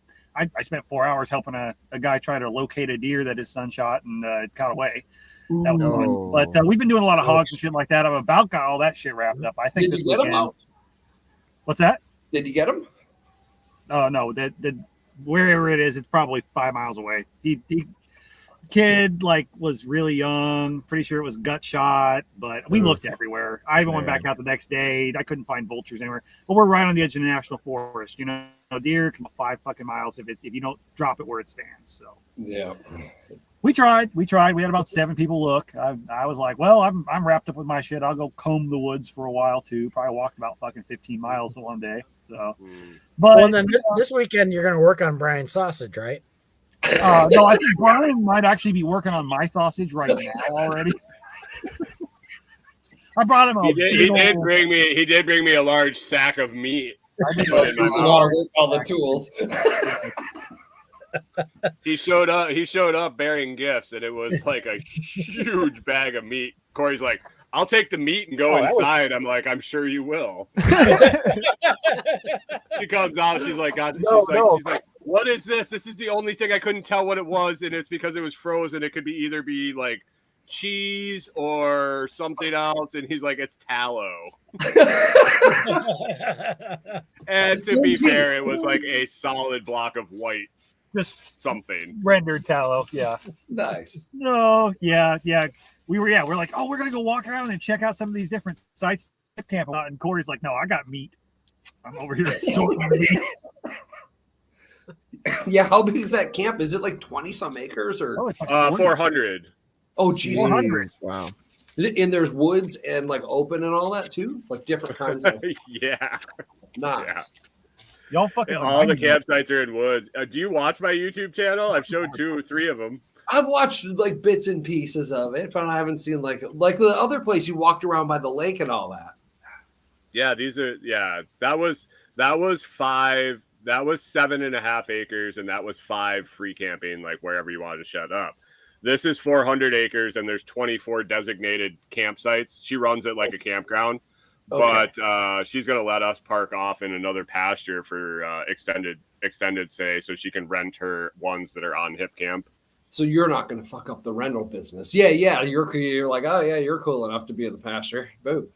spent 4 hours helping a guy try to locate a deer that his son shot and it got away. That was fun. But we've been doing a lot of hogs and shit like that. I've about got all that shit wrapped up. I think Did you get him out? What's that? Did you get him? Oh no, that wherever it is, it's probably 5 miles away. He kid like was really young, pretty sure it was gut shot, but we looked everywhere. I even went back out the next day. I couldn't find vultures anywhere. But we're right on the edge of the national forest. You know, deer can go 5 fucking miles if you don't drop it where it stands. So yeah. We tried. We had about 7 people look. I was like, well, I'm wrapped up with my shit. I'll go comb the woods for a while too. Probably walked about fucking 15 miles one day. So, but well, then this weekend you're going to work on Brian's sausage, right? No, I think Brian might actually be working on my sausage right now already. I brought him. He did bring me a large sack of meat. There's a lot of work on the tools. He showed up bearing gifts, and it was like a huge bag of meat. Corey's like, I'll take the meat and go inside. I'm like, I'm sure you will. She comes out, she's like, God, she's like, what is this? This is the only thing I couldn't tell what it was, and it's because it was frozen. It could either be like cheese or something else, and he's like, it's tallow. And to be fair, it was like a solid block of white. Just something rendered tallow. Yeah. Nice. No. Yeah. We're like, oh, we're gonna go walk around and check out some of these different sites at camp. And Corey's like, no, I got meat. I'm over here sorting meat. Yeah, how big is that camp? Is it like 20 some acres or? Oh, it's like 400. Oh, geez. 400. Wow. And there's woods and like open and all that too, like different kinds of. Yeah. Nice. Yeah. Y'all fucking all the campsites are in woods. Do you watch my YouTube channel? I've showed 2 or 3 of them. I've watched like bits and pieces of it, but I haven't seen like the other place you walked around by the lake and all that. Yeah, that was 7.5 acres, and that was 5 free camping, like wherever you wanted to shut up. This is 400 acres, and there's 24 designated campsites. She runs it like a campground. Okay. But she's going to let us park off in another pasture for extended stay, so she can rent her ones that are on hip camp. So you're not going to fuck up the rental business. Yeah. You're like, oh yeah, you're cool enough to be in the pasture. Boom.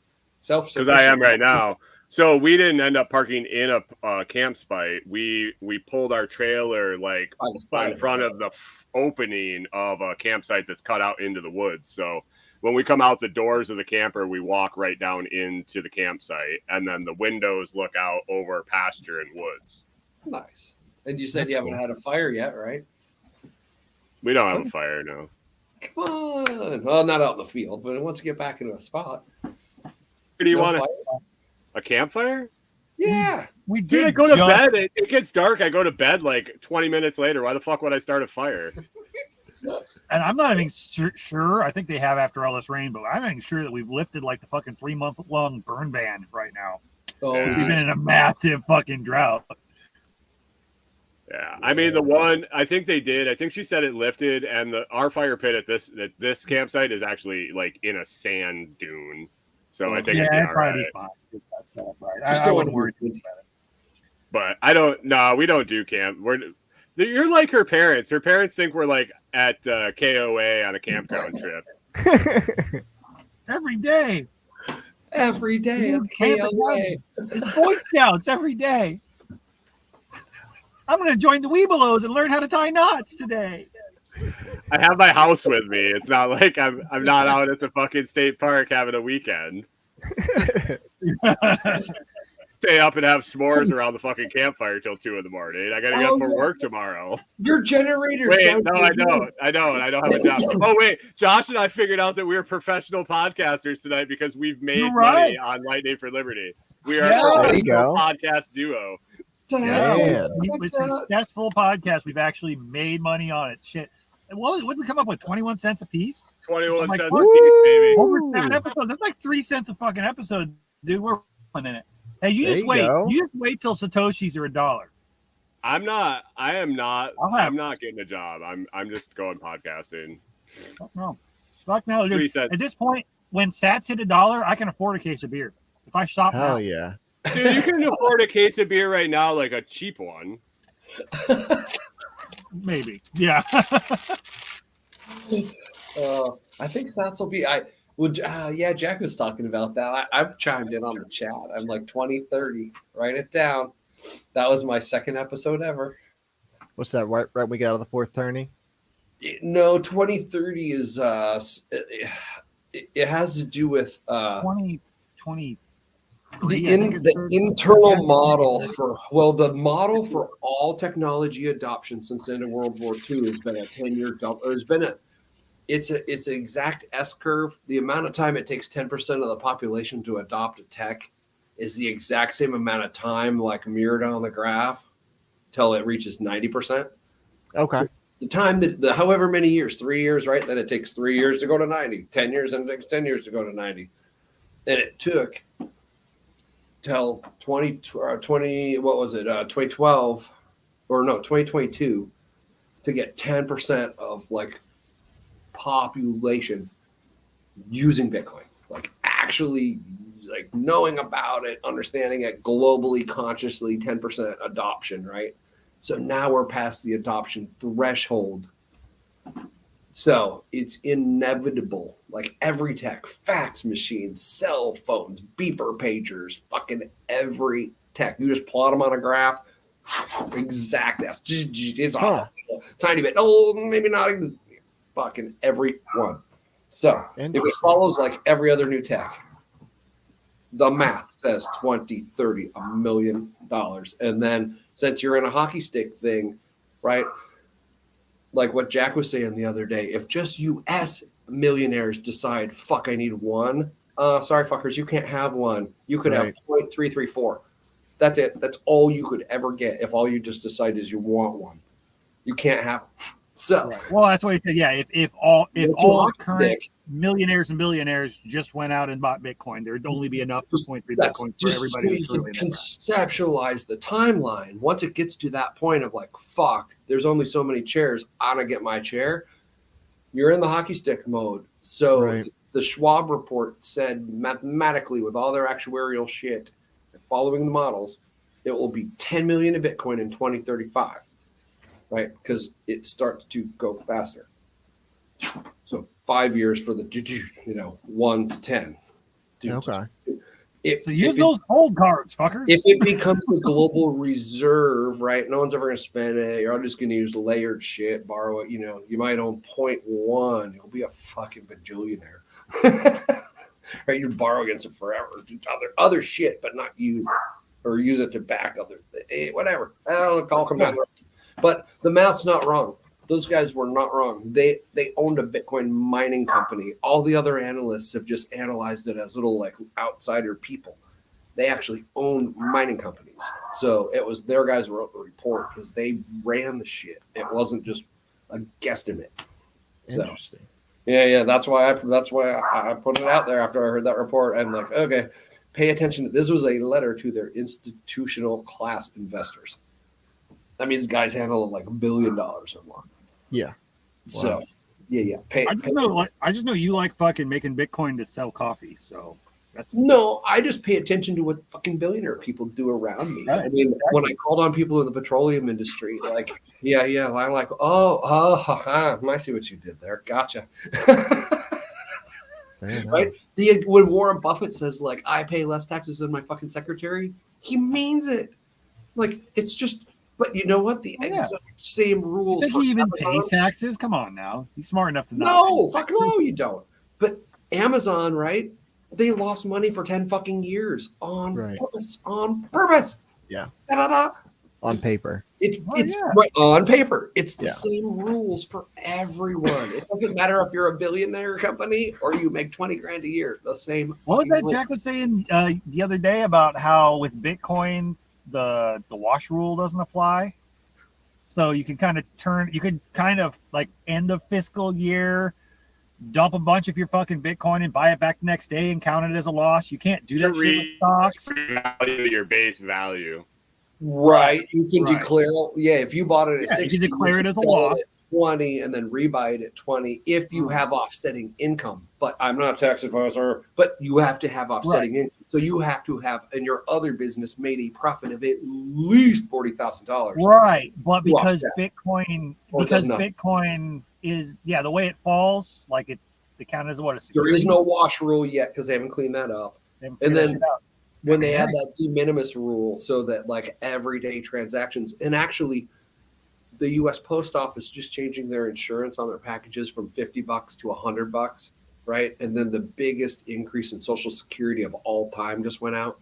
Because I am right now. So we didn't end up parking in a campsite. We pulled our trailer like in front of the opening of a campsite that's cut out into the woods. So when we come out the doors of the camper, we walk right down into the campsite, and then the windows look out over pasture and woods. Nice. And you said you haven't had a fire yet, right? We don't have a fire, no. Come on. Well, not out in the field, but once you get back into a spot. Do you want a campfire? Yeah. We did. I go to bed. It gets dark. I go to bed like 20 minutes later. Why the fuck would I start a fire? And I'm not even sure. I think they have after all this rain, but I'm not even sure that we've lifted like the fucking 3-month-long burn ban right now. Oh, yeah. We've been in a massive fucking drought. Yeah, I mean I think they did. I think she said it lifted, and our fire pit at this campsite is actually like in a sand dune. So I think it'd be all right. Fine. I wouldn't worry about it. But I don't. No, we don't do camp. You're like her parents. Her parents think we're like at KOA on a campground trip. Every day. Every day at KOA. It's Boy Scouts every day. I'm going to join the Weebelows and learn how to tie knots today. I have my house with me. It's not like I'm not out at the fucking state park having a weekend. Stay up and have s'mores around the fucking campfire till 2 a.m. I gotta get up for work tomorrow. Your generator. Wait, no, I don't. I don't have a job. Oh wait, Josh and I figured out that we're professional podcasters tonight because we've made money on Lightning for Liberty. We are a professional podcast duo. Yeah, it's a successful podcast. We've actually made money on it. Shit. What would we come up with? 21 cents a piece? 21 cents a piece, baby. Over 7 episodes. That's like 3 cents a fucking episode, dude. We're in it. Hey, you just wait. You just wait till Satoshis are $1. I'm not getting a job. I'm just going podcasting. No. Fuck no, dude. At this point, when Sats hit $1, I can afford a case of beer. If I stop now. Hell yeah. Dude, you can afford a case of beer right now, like a cheap one. Maybe. Yeah. I think Sats will be. Yeah, Jack was talking about that. I've chimed in on the chat. I'm like 2030. Write it down. That was my second episode ever. What's that? Right when we get out of the fourth tourney? No, 2030 is it has to do with 2020. The internal model the model for all technology adoption since the end of World War II has been a 10-year double. It's an exact S curve. The amount of time it takes 10% of the population to adopt a tech is the exact same amount of time, like mirrored on the graph, till it reaches 90%. Okay. So the time that however many years, 3 years, right? Then it takes 3 years to go to 90. 10 years, and it takes 10 years to go to 90. And it took till 2020, what was it? 2012 or no, 2022 to get 10% of like population using Bitcoin, like actually like knowing about it, understanding it globally, consciously, 10% adoption, right? So now we're past the adoption threshold. So it's inevitable. Like every tech, fax machines, cell phones, beeper pagers, fucking every tech. You just plot them on a graph. Exact. It's off. Tiny bit. Oh, maybe not. Fucking every one. So if it follows like every other new tech, the math says 20, 30, $1 million. And then since you're in a hockey stick thing, right? Like what Jack was saying the other day, if just US millionaires decide, fuck, I need one. Sorry, fuckers, you can't have one. You could have 0.334. That's it. That's all you could ever get if all you just decide is you want one. You can't have. So well, that's what he said. Yeah, if all current millionaires and billionaires just went out and bought Bitcoin, there'd only be enough for 0.3 Bitcoin for everybody. So you can conceptualize the timeline. Once it gets to that point of like, fuck, there's only so many chairs. I'm gonna get my chair. You're in the hockey stick mode. So the Schwab report said mathematically, with all their actuarial shit, following the models, it will be 10 million of Bitcoin in 2035. right? Because it starts to go faster. So 5 years for the 1 to 10. Okay. So use those old cards, fuckers. If it becomes a global reserve, right? No one's ever going to spend it. You're all just going to use layered shit, borrow it. You might own 0.1. You'll be a fucking bajillionaire. Right? You borrow against it forever. Do other shit, but not use it. Or use it to back other whatever. I don't know, call them down. But the math's not wrong. Those guys were not wrong. They owned a Bitcoin mining company. All the other analysts have just analyzed it as little like outsider people. They actually owned mining companies. So it was their guys who wrote the report because they ran the shit. It wasn't just a guesstimate. Interesting. So, yeah. That's why I put it out there after I heard that report. I'm like, okay, pay attention. This was a letter to their institutional class investors. That means guys handle like $1 billion or more. Yeah. So, Wow. yeah. I just know you like fucking making Bitcoin to sell coffee. So that's no. I just pay attention to what fucking billionaire people do around me. Right. I mean, when I called on people in the petroleum industry, like, yeah. I'm like, I see what you did there. Gotcha. Right? When Warren Buffett says like, I pay less taxes than my fucking secretary, he means it. Like, it's just. But you know what? The exact same rules. He even pays taxes? Come on now. He's smart enough to know. No, fuck no, you don't. But Amazon, right? They lost money for 10 fucking years on purpose. On purpose. Yeah. Da-da-da. On paper. It's right on paper. It's the same rules for everyone. It doesn't matter if you're a billionaire company or you make 20 grand a year. The same. What was that Jack was saying the other day about how with Bitcoin the wash rule doesn't apply, so you can kind of like end of fiscal year dump a bunch of your fucking Bitcoin and buy it back the next day and count it as a loss. You can't do that shit with stocks. Value your base value, right? You can declare, if you bought it at 60, you can declare it as a loss. 20 and then rebuy it at 20 if you have offsetting income. But I'm not a tax advisor, but you have to have offsetting income. So you have to have in your other business made a profit of at least $40,000. Right. But because Bitcoin is the way it falls, like it counted as what a security. There is no wash rule yet because they haven't cleaned that up. And then when they had that de minimis rule so that like everyday transactions, and actually the U.S. Post Office just changing their insurance on their packages from $50 to $100, right? And then the biggest increase in Social Security of all time just went out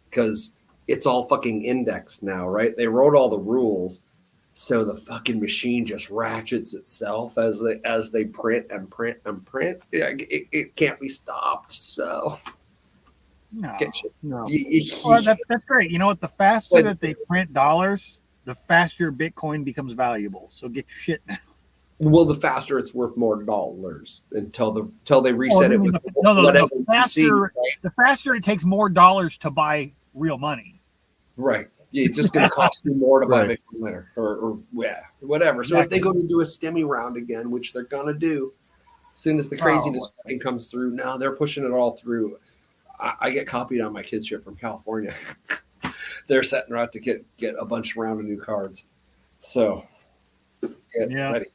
because it's all fucking indexed now, right? They wrote all the rules, so the fucking machine just ratchets itself as they print and print and print. It can't be stopped. So no. Well, that's great. You know what? The faster that they print dollars, the faster Bitcoin becomes valuable. So get your shit now. Well, the faster it's worth more dollars until they reset it. The faster it takes more dollars to buy real money. Right. Yeah, it's just going to cost you more to buy Bitcoin later, or whatever. So if they go to do a STEMI round again, which they're going to do, as soon as the craziness comes through, now they're pushing it all through. I get copied on my kids' shit from California. They're setting out to get a bunch round of new cards. So get ready.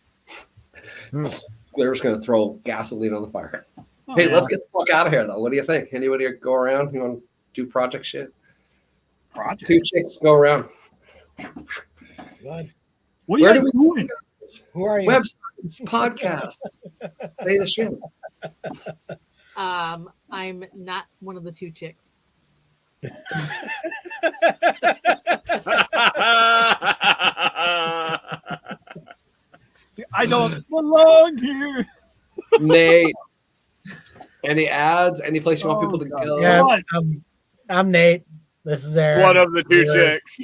They're just going to throw gasoline on the fire. Let's get the fuck out of here, though. What do you think? Anybody go around? You want to do project shit? Two chicks go around. What are you doing? Who are you? Websites, podcasts. Say the shit. I'm not one of the two chicks. See, I don't belong here. Nate, any ads? Any place you want people to go? Yeah, I'm Nate. This is Aaron. One of the two chicks.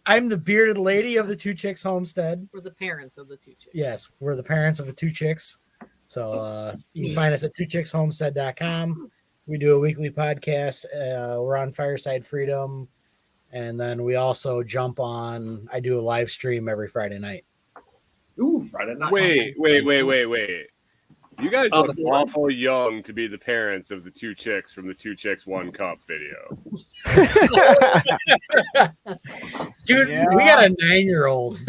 I'm the bearded lady of the Two Chicks Homestead. We're the parents of the two chicks. Yes, we're the parents of the two chicks. So you can find us at twochickshomestead.com. We do a weekly podcast. We're on Fireside Freedom. And then we also I do a live stream every Friday night. Ooh, Friday night. Wait. You guys look awful young to be the parents of the two chicks from the 2 Chicks 1 Cup video. Dude, we got a 9-year-old.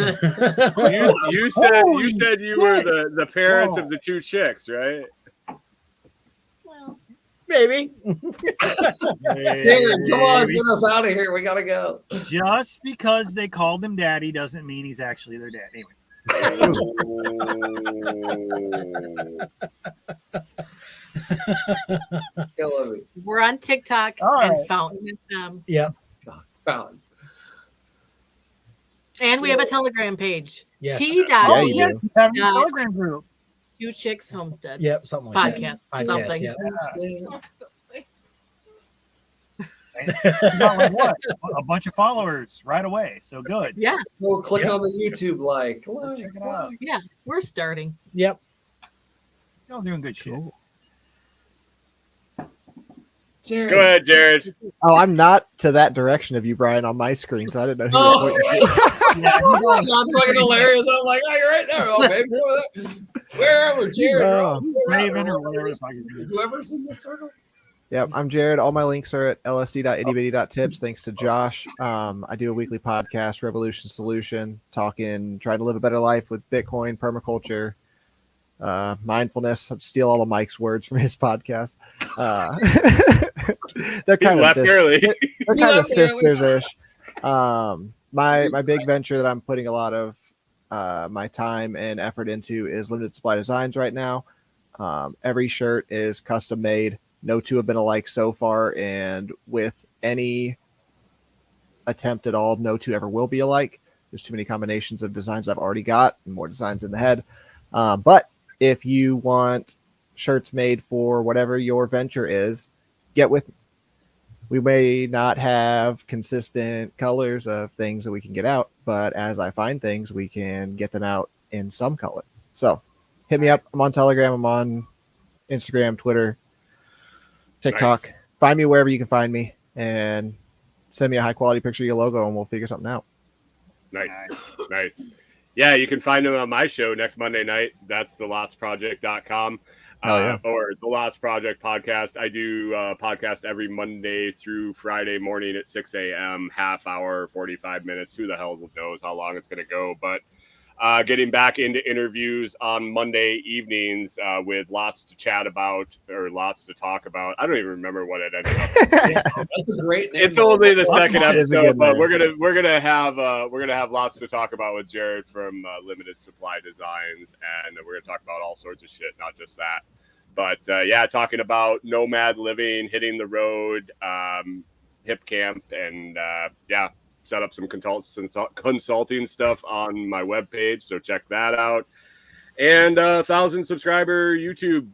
You said you were the parents of the two chicks, right? Well, maybe. Darren, come on, get us out of here. We gotta go. Just because they called him daddy doesn't mean he's actually their dad. Anyway. We're on TikTok and Fountain FM. Yeah. Fountain. And we have a Telegram page. Yes. Telegram group. Two Chicks Homestead. Yep, something like podcast. that. Something. Yep. You got like what? A bunch of followers right away. So good. Yeah. Go click on the YouTube like. Check it out. Yeah, we're starting. Yep. Y'all doing good shit. Jared. Go ahead, Jared. Oh, I'm not to that direction of you, Brian, on my screen, so I didn't know who you were pointing to. That's fucking hilarious. I'm like, oh, you're right there. Oh, baby, over there. Wherever, Jared. Raven or whatever. Whoever's in the circle. Yep, I'm Jared. All my links are at lsc.ittybitty.tips. Thanks to Josh. I do a weekly podcast, Revolution Solution, trying to live a better life with Bitcoin, permaculture, mindfulness. I'd steal all of Mike's words from his podcast. They're kind of sisters-ish. My big venture that I'm putting a lot of my time and effort into is limited supply designs right now. Every shirt is custom made. No two have been alike so far, and with any attempt at all, no two ever will be alike. There's too many combinations of designs I've already got and more designs in the head. But if you want shirts made for whatever your venture is, get with me. We may not have consistent colors of things that we can get out, but as I find things, we can get them out in some color. So hit me up. I'm on Telegram. I'm on Instagram, Twitter, TikTok. Nice. Find me wherever you can find me and send me a high quality picture of your logo and we'll figure something out. Nice. Yeah, you can find them on my show next Monday night. That's thelostsproject.com. Or the Lost Project podcast. I do podcast every Monday through Friday morning at 6 a.m., half hour, 45 minutes. Who the hell knows how long it's going to go. But getting back into interviews on Monday evenings with lots to chat about or lots to talk about. I don't even remember what it ended up. That's a great name. It's only the second episode, but we're gonna have lots to talk about with Jared from Limited Supply Designs, and we're gonna talk about all sorts of shit, not just that. But talking about nomad living, hitting the road, hip camp, and set up some consulting stuff on my webpage, so check that out. And 1,000 subscriber YouTube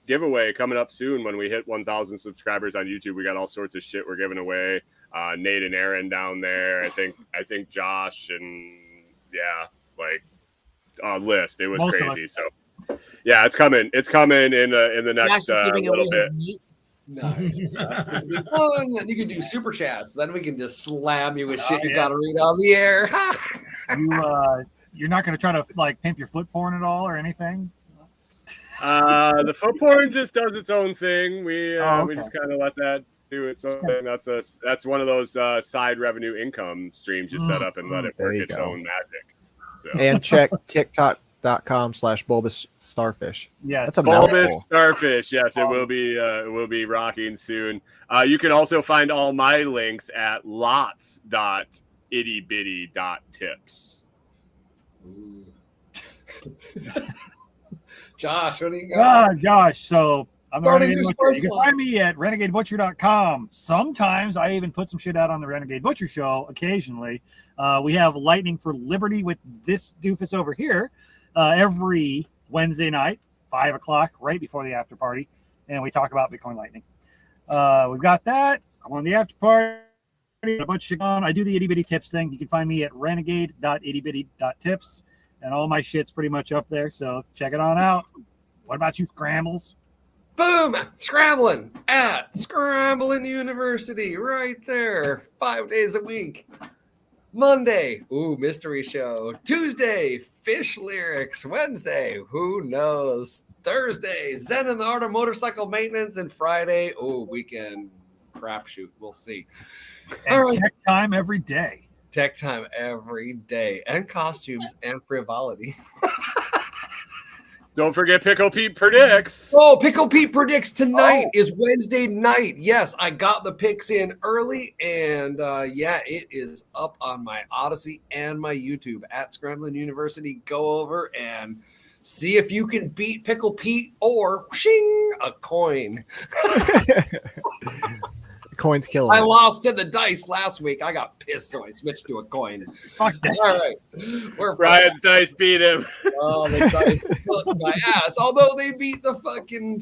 giveaway coming up soon. When we hit 1,000 subscribers on YouTube, we got all sorts of shit we're giving away. Nate and Aaron down there. I think Josh and list. It was most crazy. So yeah, it's coming. It's coming in the next little bit. Nice. That's gonna be fun. And you can do super chats. Then we can just slam you with shit you gotta read on the air. You're not gonna try to like pimp your foot porn at all or anything? The foot porn just does its own thing. We just kind of let that do its own thing. That's one of those side revenue income streams you set up and let it work its own magic. So. And check TikTok.com/bulbous starfish. Yeah, that's a bulbous starfish. Yes, it will be rocking soon. You can also find all my links at lots.ittybitty.tips. Josh, what do you got? Josh, so I'm Renegade Butcher. You can find me at renegadebutcher.com. Sometimes I even put some shit out on the Renegade Butcher show occasionally. We have Lightning for Liberty with this doofus over here every Wednesday night, 5 o'clock, right before the after party. And we talk about Bitcoin Lightning. We've got that. I'm on the after party. A bunch of shit on. I do the itty bitty tips thing. You can find me at renegade.ittybitty.tips. And all my shit's pretty much up there. So check it on out. What about you, Scrambles? Boom! Scrambling at Scrambling University right there. 5 days a week. Monday, mystery show. Tuesday, fish lyrics. Wednesday, who knows? Thursday, Zen and the Art of Motorcycle Maintenance. And Friday, weekend crapshoot. We'll see. And tech time every day. Tech time every day, and costumes and frivolity. Don't forget Pickle Pete predicts. Oh, Pickle Pete predicts tonight is Wednesday night. Yes, I got the picks in early, and it is up on my Odyssey and my YouTube at Scramblin' University. Go over and see if you can beat Pickle Pete or shing a coin. Coin's killing. I lost to the dice last week. I got pissed, so I switched to a coin. Fuck this. All right. Brian's dice beat him. Oh, the dice took my ass. Although they beat the fucking